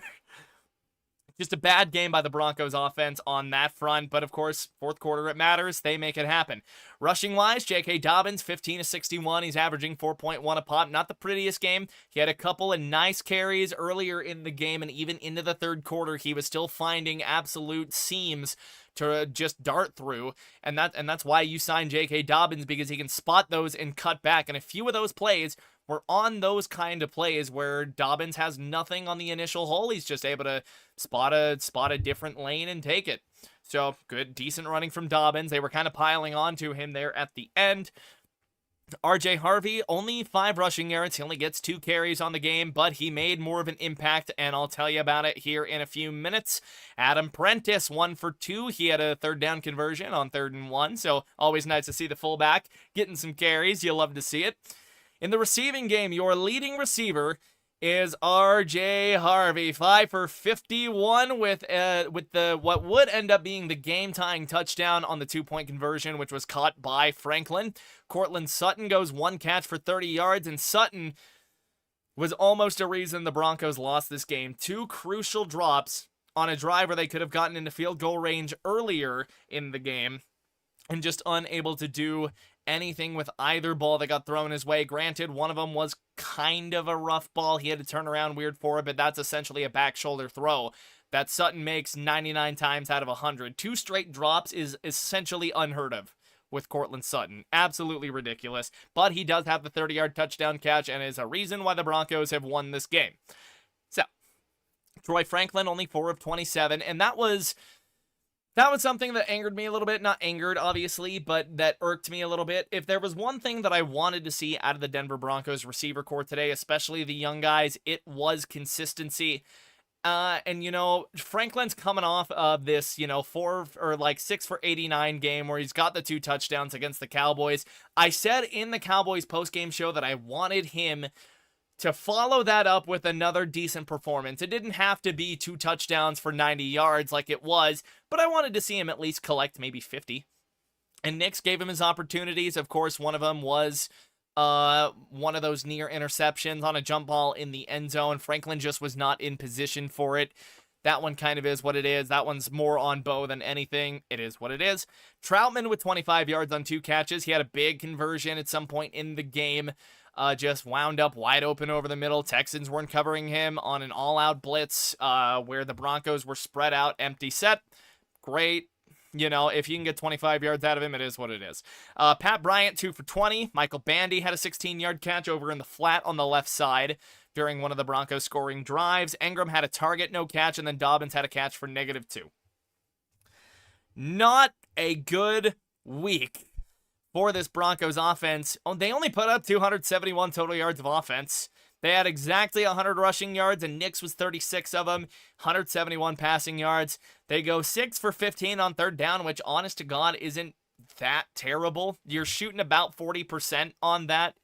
Just a bad game by the Broncos offense on that front. But, of course, fourth quarter, it matters. They make it happen. Rushing-wise, J.K. Dobbins, 15 to 61. He's averaging 4.1 a pop. Not the prettiest game. He had a couple of nice carries earlier in the game, and even into the third quarter, he was still finding absolute seams to just dart through, and that's why you sign J.K. Dobbins, because he can spot those and cut back, and a few of those plays were on those kind of plays where Dobbins has nothing on the initial hole. He's just able to spot a different lane and take it. So, good, decent running from Dobbins. They were kind of piling on to him there at the end. RJ Harvey, only 5 rushing yards. He only gets 2 carries on the game, but he made more of an impact, and I'll tell you about it here in a few minutes. Adam Prentice, 1 for 2. He had a 3rd down conversion on 3rd and 1, so always nice to see the fullback getting some carries. You love to see it. In the receiving game, your leading receiver is RJ Harvey, 5 for 51 with the what would end up being the game-tying touchdown on the 2-point conversion, which was caught by Franklin. Cortland Sutton goes 1 catch for 30 yards, and Sutton was almost a reason the Broncos lost this game. 2 crucial drops on a drive where they could have gotten into field goal range earlier in the game, and just unable to do anything with either ball that got thrown his way. Granted, one of them was kind of a rough ball. He had to turn around weird for it, but that's essentially a back shoulder throw that Sutton makes 99 times out of 100. 2 straight drops is essentially unheard of with Cortland Sutton. Absolutely ridiculous. But he does have the 30-yard touchdown catch and is a reason why the Broncos have won this game. So, Troy Franklin, only 4 of 27, and that was something that angered me a little bit. Not angered, obviously, but that irked me a little bit. If there was one thing that I wanted to see out of the Denver Broncos receiver corps today, especially the young guys, it was consistency. And, Franklin's coming off of this, 6 for 89 game where he's got the 2 touchdowns against the Cowboys. I said in the Cowboys postgame show that I wanted him to follow that up with another decent performance. It didn't have to be 2 touchdowns for 90 yards like it was, but I wanted to see him at least collect maybe 50. And Nix gave him his opportunities. Of course, one of them was one of those near interceptions on a jump ball in the end zone. Franklin just was not in position for it. That one kind of is what it is. That one's more on Bo than anything. It is what it is. Troutman with 25 yards on 2 catches. He had a big conversion at some point in the game. Just wound up wide open over the middle. Texans weren't covering him on an all-out blitz where the Broncos were spread out, empty set. Great. If you can get 25 yards out of him, it is what it is. Pat Bryant, 2 for 20. Michael Bandy had a 16-yard catch over in the flat on the left side during one of the Broncos scoring drives. Engram had a target, no catch, and then Dobbins had a catch for -2. Not a good week for this Broncos offense. They only put up 271 total yards of offense. They had exactly 100 rushing yards, and Nix was 36 of them, 171 passing yards. They go 6 for 15 on 3rd down, which, honest to God, isn't that terrible. You're shooting about 40% on that.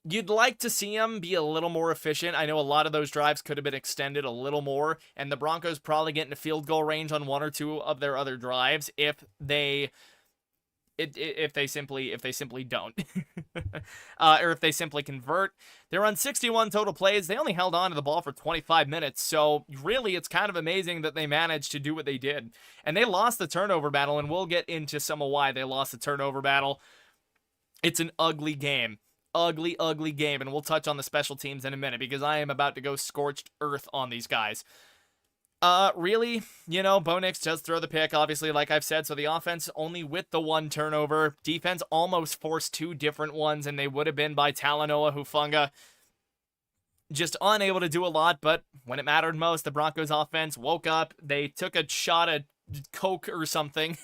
You'd like to see them be a little more efficient. I know a lot of those drives could have been extended a little more, and the Broncos probably get into field goal range on 1 or 2 of their other drives if they if they simply don't, or if they simply convert. They run 61 total plays. They only held on to the ball for 25 minutes. So really, it's kind of amazing that they managed to do what they did. And they lost the turnover battle, and we'll get into some of why they lost the turnover battle. It's an ugly game. Ugly game. And we'll touch on the special teams in a minute because I am about to go scorched earth on these guys. Really, Bo Nix does throw the pick, obviously, like I've said, so the offense only with the one turnover. Defense almost forced two different ones, and they would have been by Talanoa Hufanga. Just unable to do a lot, but when it mattered most, the Broncos offense woke up, they took a shot at Coke or something,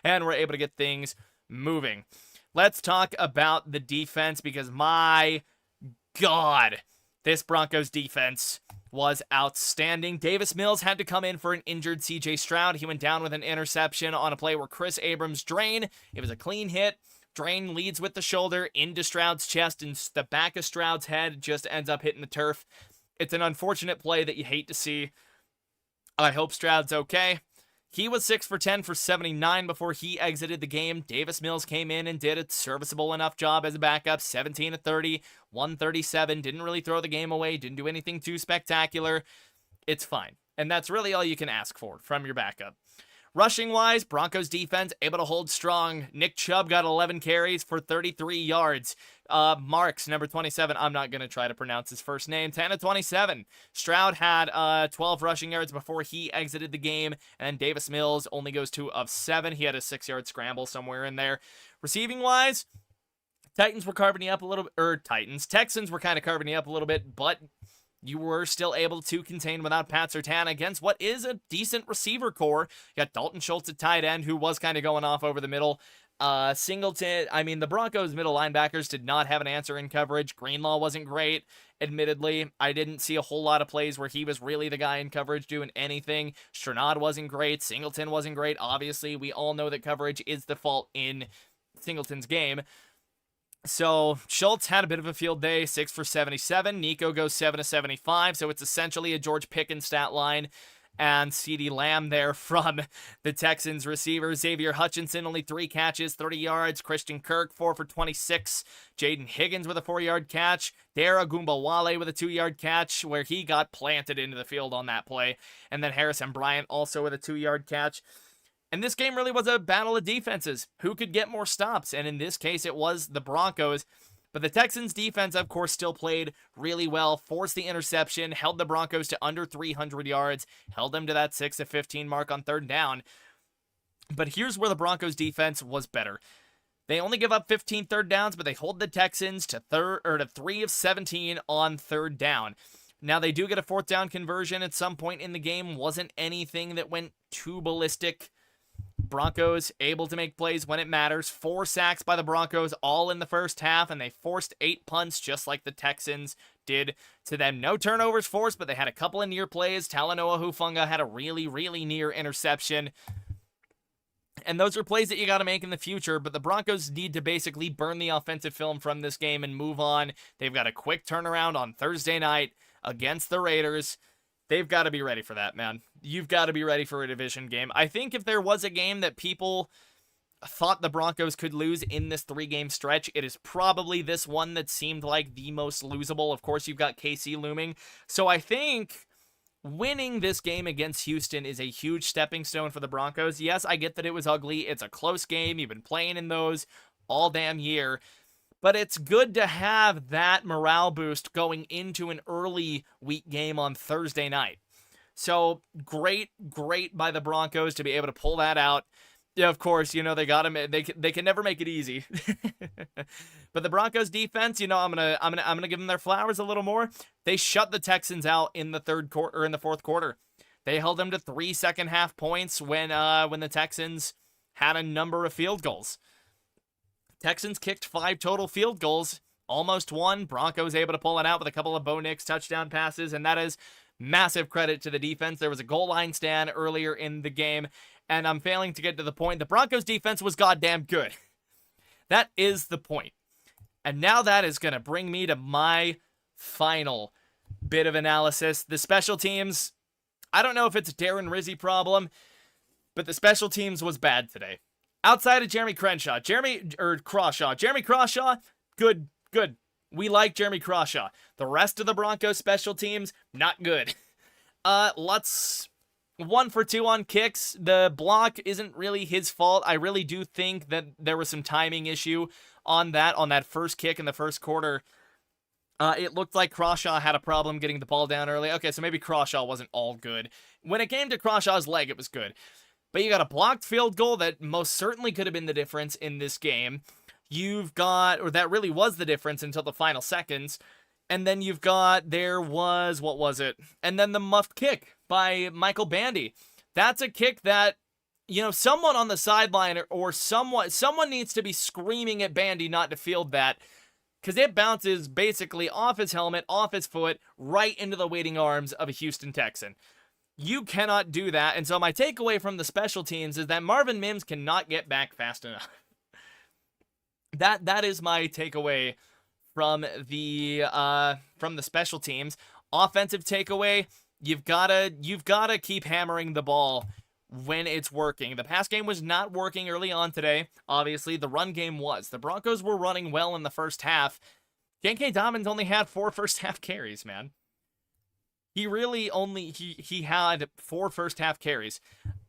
and were able to get things moving. Let's talk about the defense, because my God, this Broncos defense was outstanding. Davis Mills had to come in for an injured CJ Stroud. He went down with an interception on a play where Chris Abrams drained. It was a clean hit. Drain leads with the shoulder into Stroud's chest, and the back of Stroud's head just ends up hitting the turf. It's an unfortunate play that you hate to see. I hope Stroud's okay. He was 6 for 10 for 79 before he exited the game. Davis Mills came in and did a serviceable enough job as a backup. 17 of 30, 137. Didn't really throw the game away. Didn't do anything too spectacular. It's fine. And that's really all you can ask for from your backup. Rushing-wise, Broncos defense able to hold strong. Nick Chubb got 11 carries for 33 yards. Marks, number 27, I'm not going to try to pronounce his first name, 10 of 27. Stroud had 12 rushing yards before he exited the game, and Davis Mills only goes 2 of 7. He had a 6-yard scramble somewhere in there. Receiving-wise, Texans were carving you up a little bit, Texans were kind of carving you up a little bit, but you were still able to contain without Pat Surtain against what is a decent receiver core. You got Dalton Schultz at tight end, who was kind of going off over the middle. Singleton, the Broncos middle linebackers did not have an answer in coverage. Greenlaw wasn't great, admittedly. I didn't see a whole lot of plays where he was really the guy in coverage doing anything. Stroud wasn't great. Singleton wasn't great. Obviously, we all know that coverage is the fault in Singleton's game. So Schultz had a bit of a field day, 6 for 77. Nico goes 7 of 75. So it's essentially a George Pickens stat line. And CeeDee Lamb there from the Texans receiver. Xavier Hutchinson, only 3 catches, 30 yards. Christian Kirk, 4 for 26. Jaden Higgins with a 4-yard catch. Dara Gumbawale with a 2-yard catch where he got planted into the field on that play. And then Harrison Bryant also with a 2-yard catch. And this game really was a battle of defenses. Who could get more stops? And in this case, it was the Broncos. But the Texans defense, of course, still played really well, forced the interception, held the Broncos to under 300 yards, held them to that 6 of 15 mark on third down. But here's where the Broncos defense was better. They only give up 15 third downs, but they hold the Texans to 3 of 17 on third down. Now, they do get a fourth down conversion at some point in the game. Wasn't anything that went too ballistic. Broncos able to make plays when it matters. 4 sacks by the Broncos all in the first half, and they forced 8 punts just like the Texans did to them. No turnovers forced, but they had a couple of near plays. Talanoa Hufanga had a really, really near interception. And those are plays that you got to make in the future, but the Broncos need to basically burn the offensive film from this game and move on. They've got a quick turnaround on Thursday night against the Raiders. They've got to be ready for that, man. You've got to be ready for a division game. I think if there was a game that people thought the Broncos could lose in this 3-game stretch, it is probably this one that seemed like the most losable. Of course, you've got KC looming. So I think winning this game against Houston is a huge stepping stone for the Broncos. Yes, I get that it was ugly. It's a close game. You've been playing in those all damn year. But it's good to have that morale boost going into an early week game on Thursday night. So great by the Broncos to be able to pull that out. Yeah, of course, they got them. They can never make it easy. But the Broncos defense, I'm gonna give them their flowers a little more. They shut the Texans out in the fourth quarter. They held them to 3 second half points when the Texans had a number of field goals. Texans kicked 5 total field goals, almost won. Broncos able to pull it out with a couple of Bo Nix touchdown passes, and that is massive credit to the defense. There was a goal line stand earlier in the game, and I'm failing to get to the point. The Broncos defense was goddamn good. That is the point. And now that is going to bring me to my final bit of analysis. The special teams, I don't know if it's a Darren Rizzi problem, but the special teams was bad today. Outside of Jeremy Crawshaw, Jeremy Crawshaw, good. We like Jeremy Crawshaw. The rest of the Broncos special teams, not good. Let's 1 for 2 on kicks. The block isn't really his fault. I really do think that there was some timing issue on that first kick in the first quarter. It looked like Crawshaw had a problem getting the ball down early. Okay, so maybe Crawshaw wasn't all good. When it came to Crawshaw's leg, it was good. But you got a blocked field goal that most certainly could have been the difference in this game. That really was the difference until the final seconds. And then what was it? And then the muffed kick by Michael Bandy. That's a kick that, someone on the sideline or someone needs to be screaming at Bandy not to field that. Because it bounces basically off his helmet, off his foot, right into the waiting arms of a Houston Texan. You cannot do that. And so my takeaway from the special teams is that Marvin Mims cannot get back fast enough. That is my takeaway from the special teams. Offensive takeaway, you've gotta keep hammering the ball when it's working. The pass game was not working early on today. Obviously, the run game was. The Broncos were running well in the first half. J.K. Dobbins only had 4 first half carries, man. He had 4 first half carries.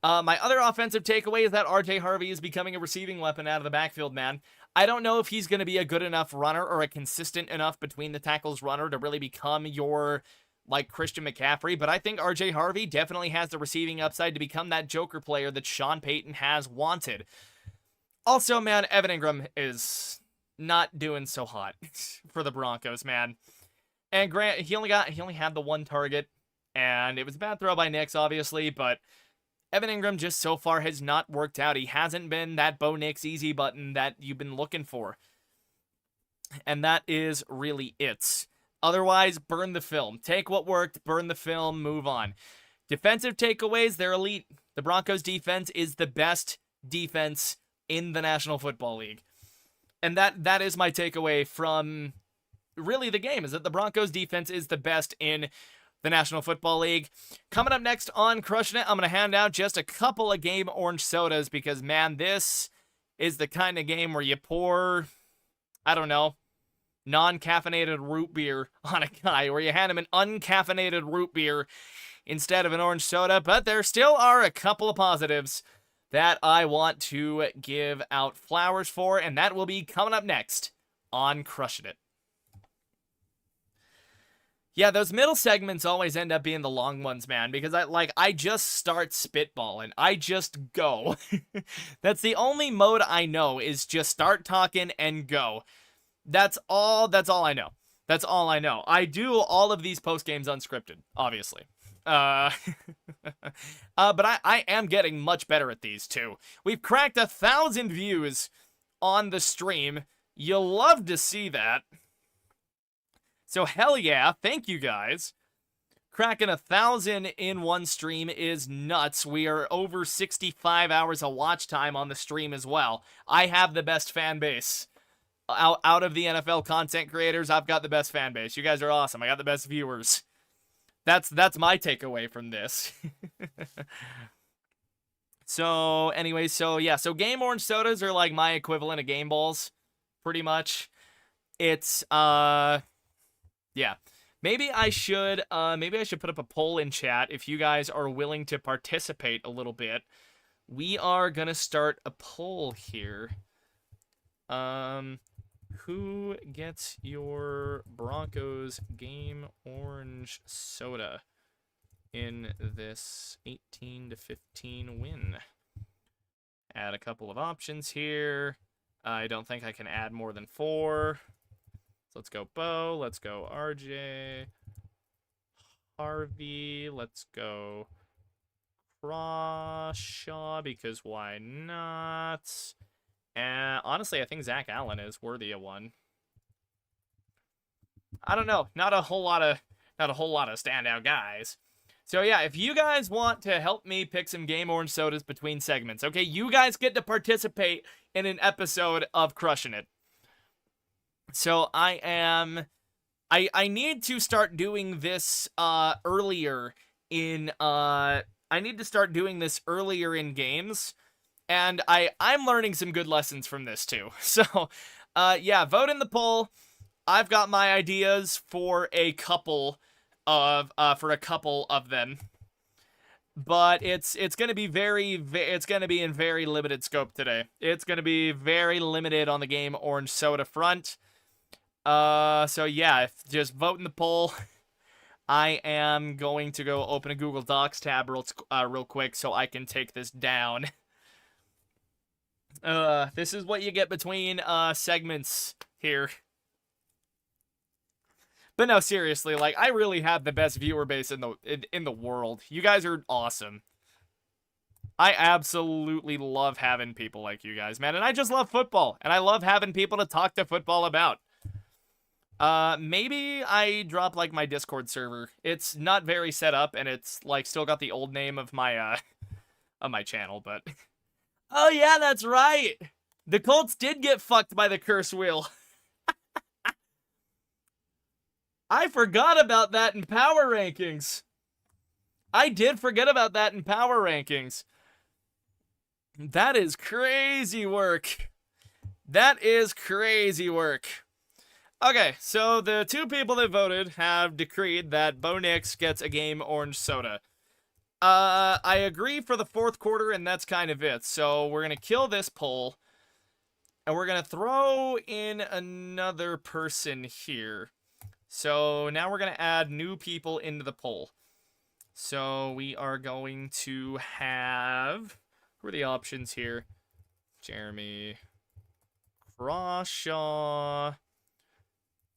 My other offensive takeaway is that R.J. Harvey is becoming a receiving weapon out of the backfield, man. I don't know if he's going to be a good enough runner or a consistent enough between the tackles runner to really become your Christian McCaffrey, but I think R.J. Harvey definitely has the receiving upside to become that Joker player that Sean Payton has wanted. Also, man, Evan Ingram is not doing so hot for the Broncos, man. And Grant, he only had the 1 target, and it was a bad throw by Nix, obviously, but Evan Ingram just so far has not worked out. He hasn't been that Bo Nix easy button that you've been looking for. And that is really it. Otherwise, burn the film. Take what worked, burn the film, move on. Defensive takeaways, they're elite. The Broncos defense is the best defense in the National Football League. And that is my takeaway from really the game, is that the Broncos defense is the best in the National Football League. Coming up next on Crushing It, I'm going to hand out just a couple of game orange sodas because, man, this is the kind of game where you pour, I don't know, non-caffeinated root beer on a guy, where you hand him an uncaffeinated root beer instead of an orange soda. But there still are a couple of positives that I want to give out flowers for, and that will be coming up next on Crushing It. Yeah, those middle segments always end up being the long ones, man, because I just start spitballing. I just go. That's the only mode I know, is just start talking and go. That's all I know. That's all I know. I do all of these post games unscripted, obviously. But I am getting much better at these too. We've cracked 1,000 views on the stream. You'll love to see that. So hell yeah, thank you guys. Cracking 1,000 in one stream is nuts. We are over 65 hours of watch time on the stream as well. I have the best fan base. Out of the NFL content creators, I've got the best fan base. You guys are awesome. I got the best viewers. That's my takeaway from this. So anyway, so game orange sodas are like my equivalent of game balls, pretty much. It's yeah. Maybe I should put up a poll in chat if you guys are willing to participate a little bit. We are gonna start a poll here. Who gets your Broncos game orange soda in this 18-15 win? Add a couple of options here. I don't think I can add more than 4. So let's go Bo. Let's go RJ. Harvey. Let's go Crawshaw, because why not? And honestly, I think Zach Allen is worthy of one. I don't know. Not a whole lot of standout guys. So yeah, if you guys want to help me pick some game orange sodas between segments, okay, you guys get to participate in an episode of Crushing It. So I need to start doing this earlier in games. And I'm learning some good lessons from this too. So, yeah, vote in the poll. I've got my ideas for a couple of them. But it's going to be it's going to be in very limited scope today. It's going to be very limited on the game orange soda front. So yeah, just vote in the poll. I am going to go open a Google Docs tab real quick so I can take this down. This is what you get between segments here. But no, seriously, like, I really have the best viewer base in the world. You guys are awesome. I absolutely love having people like you guys, man. And I just love football. And I love having people to talk to football about. Maybe I drop, like, my Discord server. It's not very set up, and it's, like, still got the old name of my channel, but... Oh, yeah, that's right! The Colts did get fucked by the curse wheel. I forgot about that in power rankings. I did forget about that in power rankings. That is crazy work. That is crazy work. Okay, so the two people that voted have decreed that Bo Nix gets a game orange soda. I agree for the fourth quarter, and that's kind of it. So we're going to kill this poll, and we're going to throw in another person here. So now we're going to add new people into the poll. So we are going to have... Who are the options here? Jeremy Crawshaw,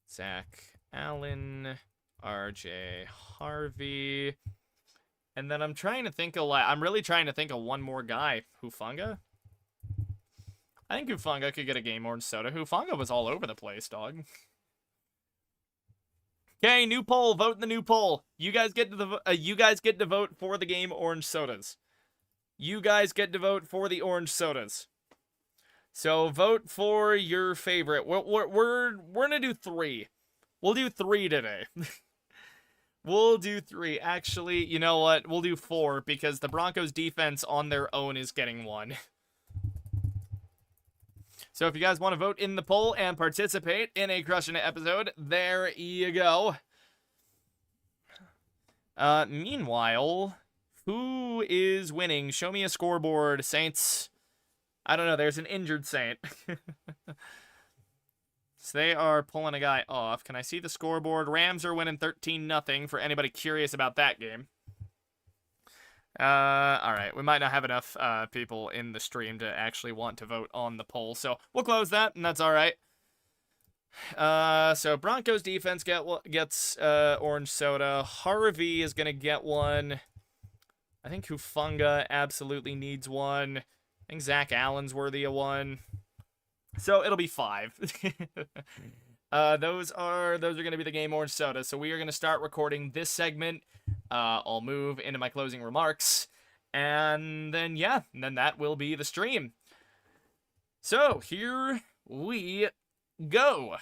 Zach Allen, RJ Harvey. And then I'm trying to think of, I'm really trying to think of one more guy. Hufanga? I think Hufanga could get a game orange soda. Hufanga was all over the place, dog. Okay, new poll. Vote in the new poll. You guys get to vote for the game orange sodas. You guys get to vote for the orange sodas. So vote for your favorite. We're gonna do 3. We'll do 3 today. We'll do 3. Actually, you know what? We'll do 4 because the Broncos defense on their own is getting 1. So if you guys want to vote in the poll and participate in a Crushing It episode, there you go. Meanwhile, who is winning? Show me a scoreboard, Saints. I don't know. There's an injured Saint. So they are pulling a guy off. Can I see the scoreboard? Rams are winning 13-0 for anybody curious about that game. Alright, we might not have enough people in the stream to actually want to vote on the poll, so we'll close that, and that's alright. So Broncos defense gets orange soda. Harvey is gonna get one. I think Hufanga absolutely needs one. I think Zach Allen's worthy of one. So it'll be 5. Those are gonna be the game orange soda. So we are gonna start recording this segment. I'll move into my closing remarks, and then yeah, and then that will be the stream. So here we go.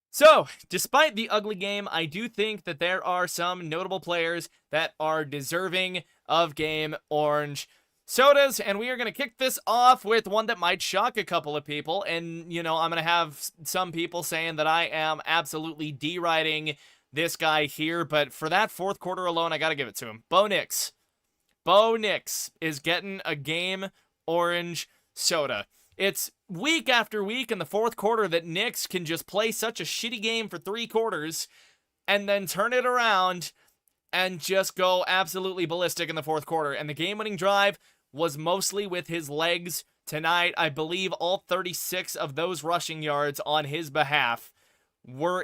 So, despite the ugly game, I do think that there are some notable players that are deserving of game orange sodas, and we are going to kick this off with one that might shock a couple of people, and, you know, I'm going to have some people saying that I am absolutely deriding this guy here, but for that fourth quarter alone, I got to give it to him. Bo Nix. Bo Nix is getting a game orange soda. It's week after week in the fourth quarter that Nix can just play such a shitty game for 3 quarters and then turn it around and just go absolutely ballistic in the fourth quarter. And the game-winning drive was mostly with his legs tonight. I believe all 36 of those rushing yards on his behalf were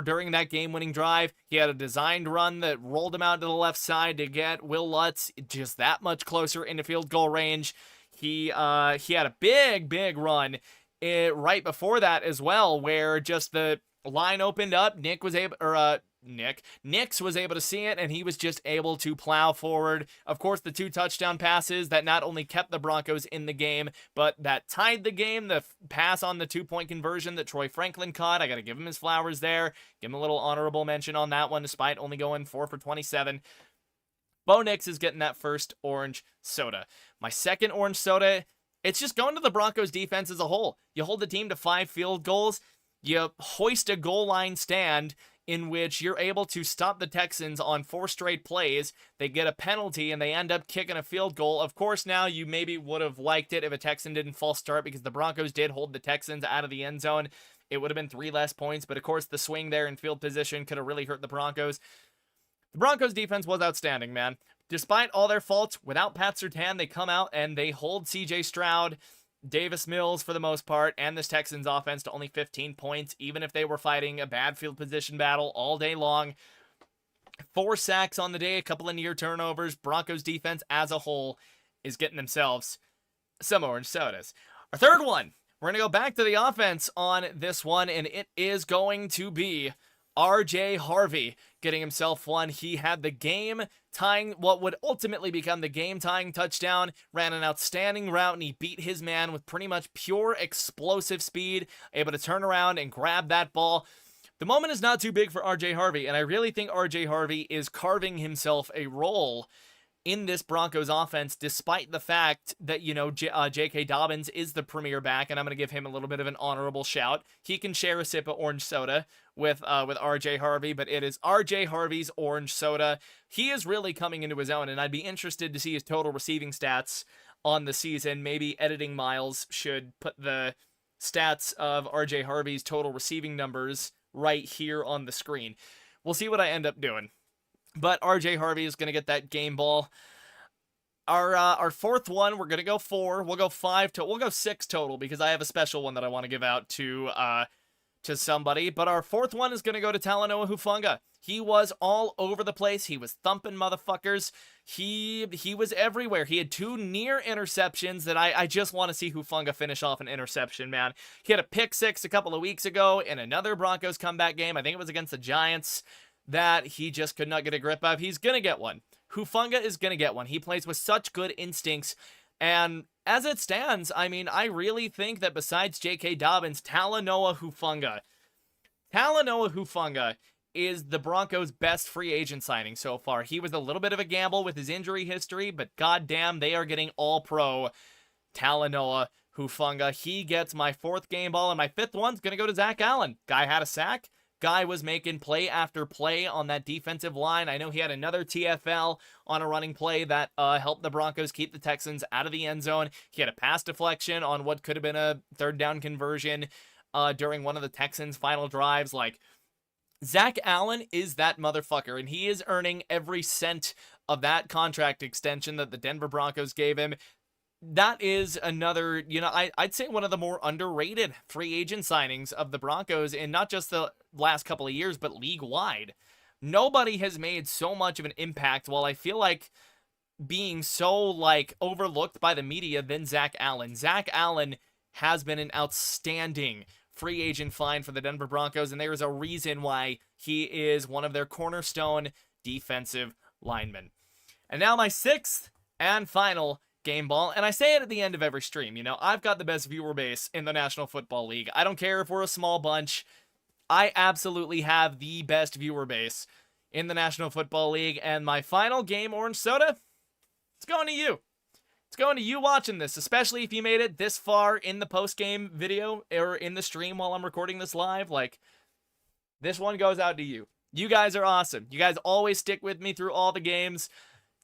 during that game-winning drive. He had a designed run that rolled him out to the left side to get Will Lutz just that much closer into field goal range. He had a big run right before that as well, where just the line opened up. Nix was able to see it, and he was just able to plow forward. Of course, the 2 touchdown passes that not only kept the Broncos in the game, but that tied the game. The pass on the 2-point conversion that Troy Franklin caught, I got to give him his flowers there. Give him a little honorable mention on that one, despite only going 4 for 27. Bo Nix is getting that first orange soda. My second orange soda, it's just going to the Broncos defense as a whole. You hold the team to 5 field goals. You hoist a goal line stand in which you're able to stop the Texans on 4 straight plays. They get a penalty and they end up kicking a field goal. Of course, now you maybe would have liked it if a Texan didn't false start because the Broncos did hold the Texans out of the end zone. It would have been 3 less points, but of course the swing there in field position could have really hurt the Broncos. The Broncos defense was outstanding, man. Despite all their faults, without Pat Surtain, they come out and they hold CJ Stroud, Davis Mills for the most part, and this Texans offense to only 15 points, even if they were fighting a bad field position battle all day long. 4 sacks on the day, a couple of near turnovers. Broncos defense as a whole is getting themselves some orange sodas. Our third one, we're going to go back to the offense on this one, and it is going to be RJ Harvey getting himself one. He had the game-tying, what would ultimately become the game-tying touchdown, ran an outstanding route, and he beat his man with pretty much pure explosive speed, able to turn around and grab that ball. The moment is not too big for RJ Harvey, and I really think RJ Harvey is carving himself a role in this Broncos offense, despite the fact that, J.K. Dobbins is the premier back, and I'm going to give him a little bit of an honorable shout. He can share a sip of orange soda with RJ Harvey, but it is RJ Harvey's orange soda. He is really coming into his own, and I'd be interested to see his total receiving stats on the season. Maybe Editing Miles should put the stats of RJ Harvey's total receiving numbers right here on the screen. We'll see what I end up doing. But RJ Harvey is going to get that game ball. Our fourth one, we're going to go 4. We'll go 5 we'll go 6 total because I have a special one that I want to give out to somebody. But our fourth one is going to go to Talanoa Hufanga. He was all over the place. He was thumping motherfuckers. He was everywhere. He had 2 near interceptions that I just want to see Hufanga finish off an interception, man. He had a pick 6 a couple of weeks ago in another Broncos comeback game. I think it was against the Giants, that he just could not get a grip of. He's going to get one. Hufanga is going to get one. He plays with such good instincts. And as it stands, I mean, I really think that besides J.K. Dobbins, Talanoa Hufanga is the Broncos' best free agent signing so far. He was a little bit of a gamble with his injury history, but goddamn, they are getting all-pro Talanoa Hufanga. He gets my 4th game ball, and my 5th one's going to go to Zach Allen. Guy had a sack. Guy was making play after play on that defensive line. I know he had another TFL on a running play that helped the Broncos keep the Texans out of the end zone. He had a pass deflection on what could have been a 3rd down conversion during one of the Texans' final drives. Like, Zach Allen is that motherfucker, and he is earning every cent of that contract extension that the Denver Broncos gave him. That is another, I'd say one of the more underrated free agent signings of the Broncos in not just the last couple of years, but league-wide. Nobody has made so much of an impact, while I feel like being so, overlooked by the media than Zach Allen. Zach Allen has been an outstanding free agent find for the Denver Broncos, and there is a reason why he is one of their cornerstone defensive linemen. And now my 6th and final game ball, and I say it at the end of every stream, I've got the best viewer base in the National Football League. I don't care if we're a small bunch. I absolutely have the best viewer base in the National Football League, and my final game orange soda, it's going to you. It's going to you watching this, especially if you made it this far in the post-game video or in the stream while I'm recording this live. This one goes out to you. You guys are awesome. You guys always stick with me through all the games.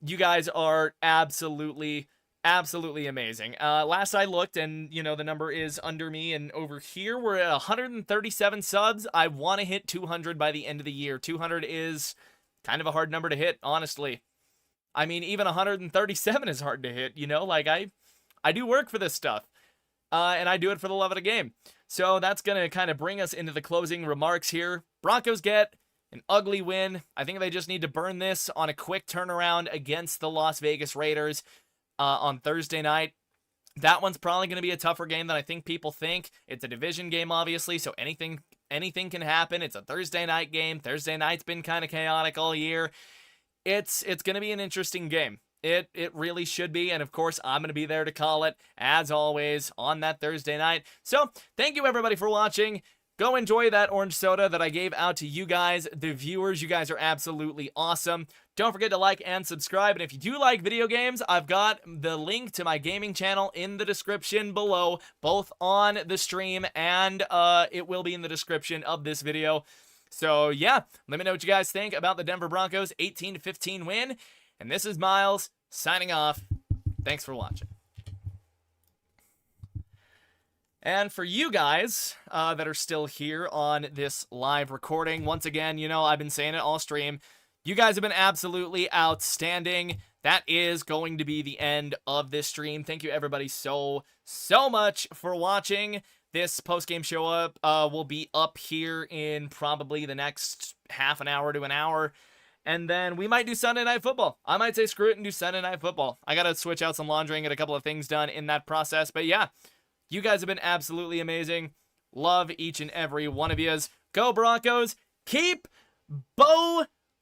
You guys are absolutely amazing. Last I looked, and the number is under me, and over here we're at 137 subs. I want to hit 200 by the end of the year. 200 is kind of a hard number to hit, honestly. I mean, even 137 is hard to hit, I do work for this stuff, and I do it for the love of the game. So that's going to kind of bring us into the closing remarks here. Broncos get an ugly win. I think they just need to burn this on a quick turnaround against the Las Vegas Raiders on Thursday night. That one's probably going to be a tougher game than I think people think. It's a division game, obviously, so anything can happen. It's a Thursday night game. Thursday night's been kind of chaotic all year. It's going to be an interesting game. It really should be, and of course, I'm going to be there to call it, as always, on that Thursday night. So, thank you everybody for watching. Go enjoy that orange soda that I gave out to you guys, the viewers. You guys are absolutely awesome. Don't forget to like and subscribe. And if you do like video games, I've got the link to my gaming channel in the description below, both on the stream and it will be in the description of this video. So yeah, let me know what you guys think about the Denver Broncos 18-15 win. And this is Miles signing off. Thanks for watching. And for you guys that are still here on this live recording, once again, you know, I've been saying it all stream. You guys have been absolutely outstanding. That is going to be the end of this stream. Thank you, everybody, so much for watching. This post-game show up will be up here in probably the next half an hour to an hour. And then we might do Sunday Night Football. I might say screw it and do Sunday Night Football. I got to switch out some laundry and get a couple of things done in that process. But yeah. You guys have been absolutely amazing. Love each and every one of yous. Go Broncos. Keep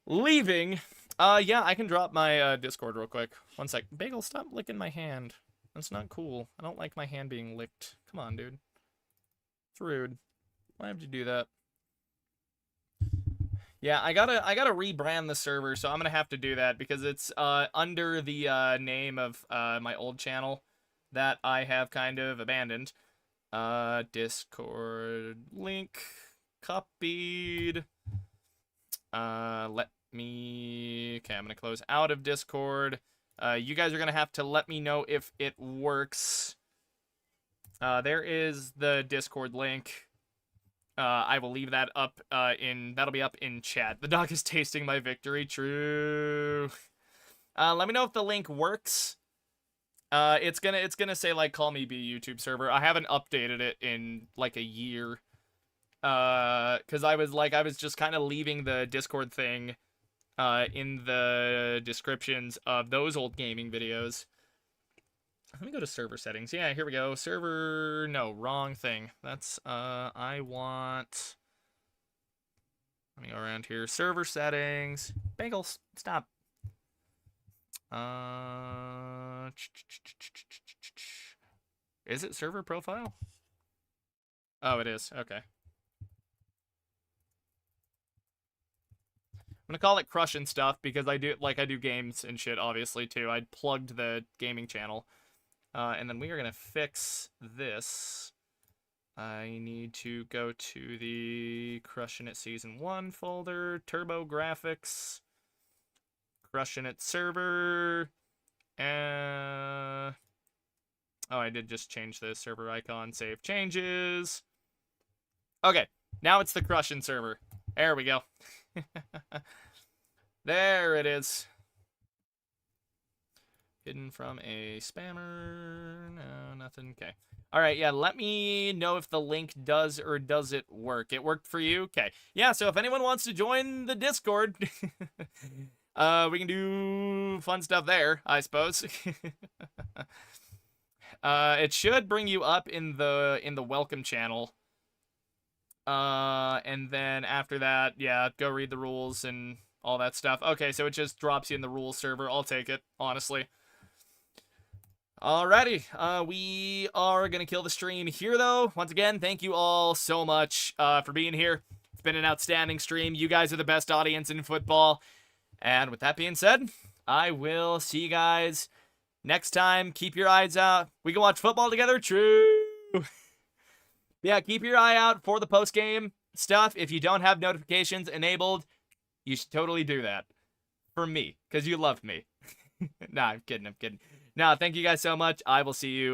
leaving. Yeah, I can drop my Discord real quick. One sec. Bagel, stop licking my hand. That's not cool. I don't like my hand being licked. Come on, dude. It's rude. Why would you do that? Yeah, I gotta rebrand the server, so I'm gonna have to do that because it's under the name of my old channel that I have kind of abandoned. Discord link copied. Okay, I'm gonna close out of Discord. You guys are gonna have to let me know if it works. There is the Discord link. I will leave that up that'll be up in chat. The dog is tasting my victory. True. Let me know if the link works. It's gonna say like call me B YouTube server. I haven't updated it in like a year. Cause I was just kind of leaving the Discord thing in the descriptions of those old gaming videos. Let me go to server settings. Yeah, here we go. Server, no, wrong thing. That's let me go around here. Server settings. Bengals, stop. Is it server profile? Oh, it is. Okay. I'm gonna call it Crush and Stuff because I do games and shit, obviously, too. I plugged the gaming channel. And then we are gonna fix this. I need to go to the Crushing It Season 1 folder, Turbo Graphics, Crushing It server, oh, I did just change the server icon, save changes. Okay, now it's the Crushing server. There we go. There it is. Hidden from a spammer. No, nothing. Okay. All right, yeah, let me know if the link does or doesn't work. It worked for you? Okay. Yeah, so if anyone wants to join the Discord, we can do fun stuff there, I suppose. It should bring you up in the welcome channel. And then after that, yeah, go read the rules and all that stuff. Okay, so it just drops you in the rules server. I'll take it, honestly. Alrighty, we are gonna kill the stream here, though. Once again, thank you all so much for being here. It's been an outstanding stream. You guys are the best audience in football. And with that being said, I will see you guys next time. Keep your eyes out. We can watch football together. True. Yeah, keep your eye out for the post-game stuff. If you don't have notifications enabled, you should totally do that. For me, because you love me. Nah, I'm kidding. No, thank you guys so much. I will see you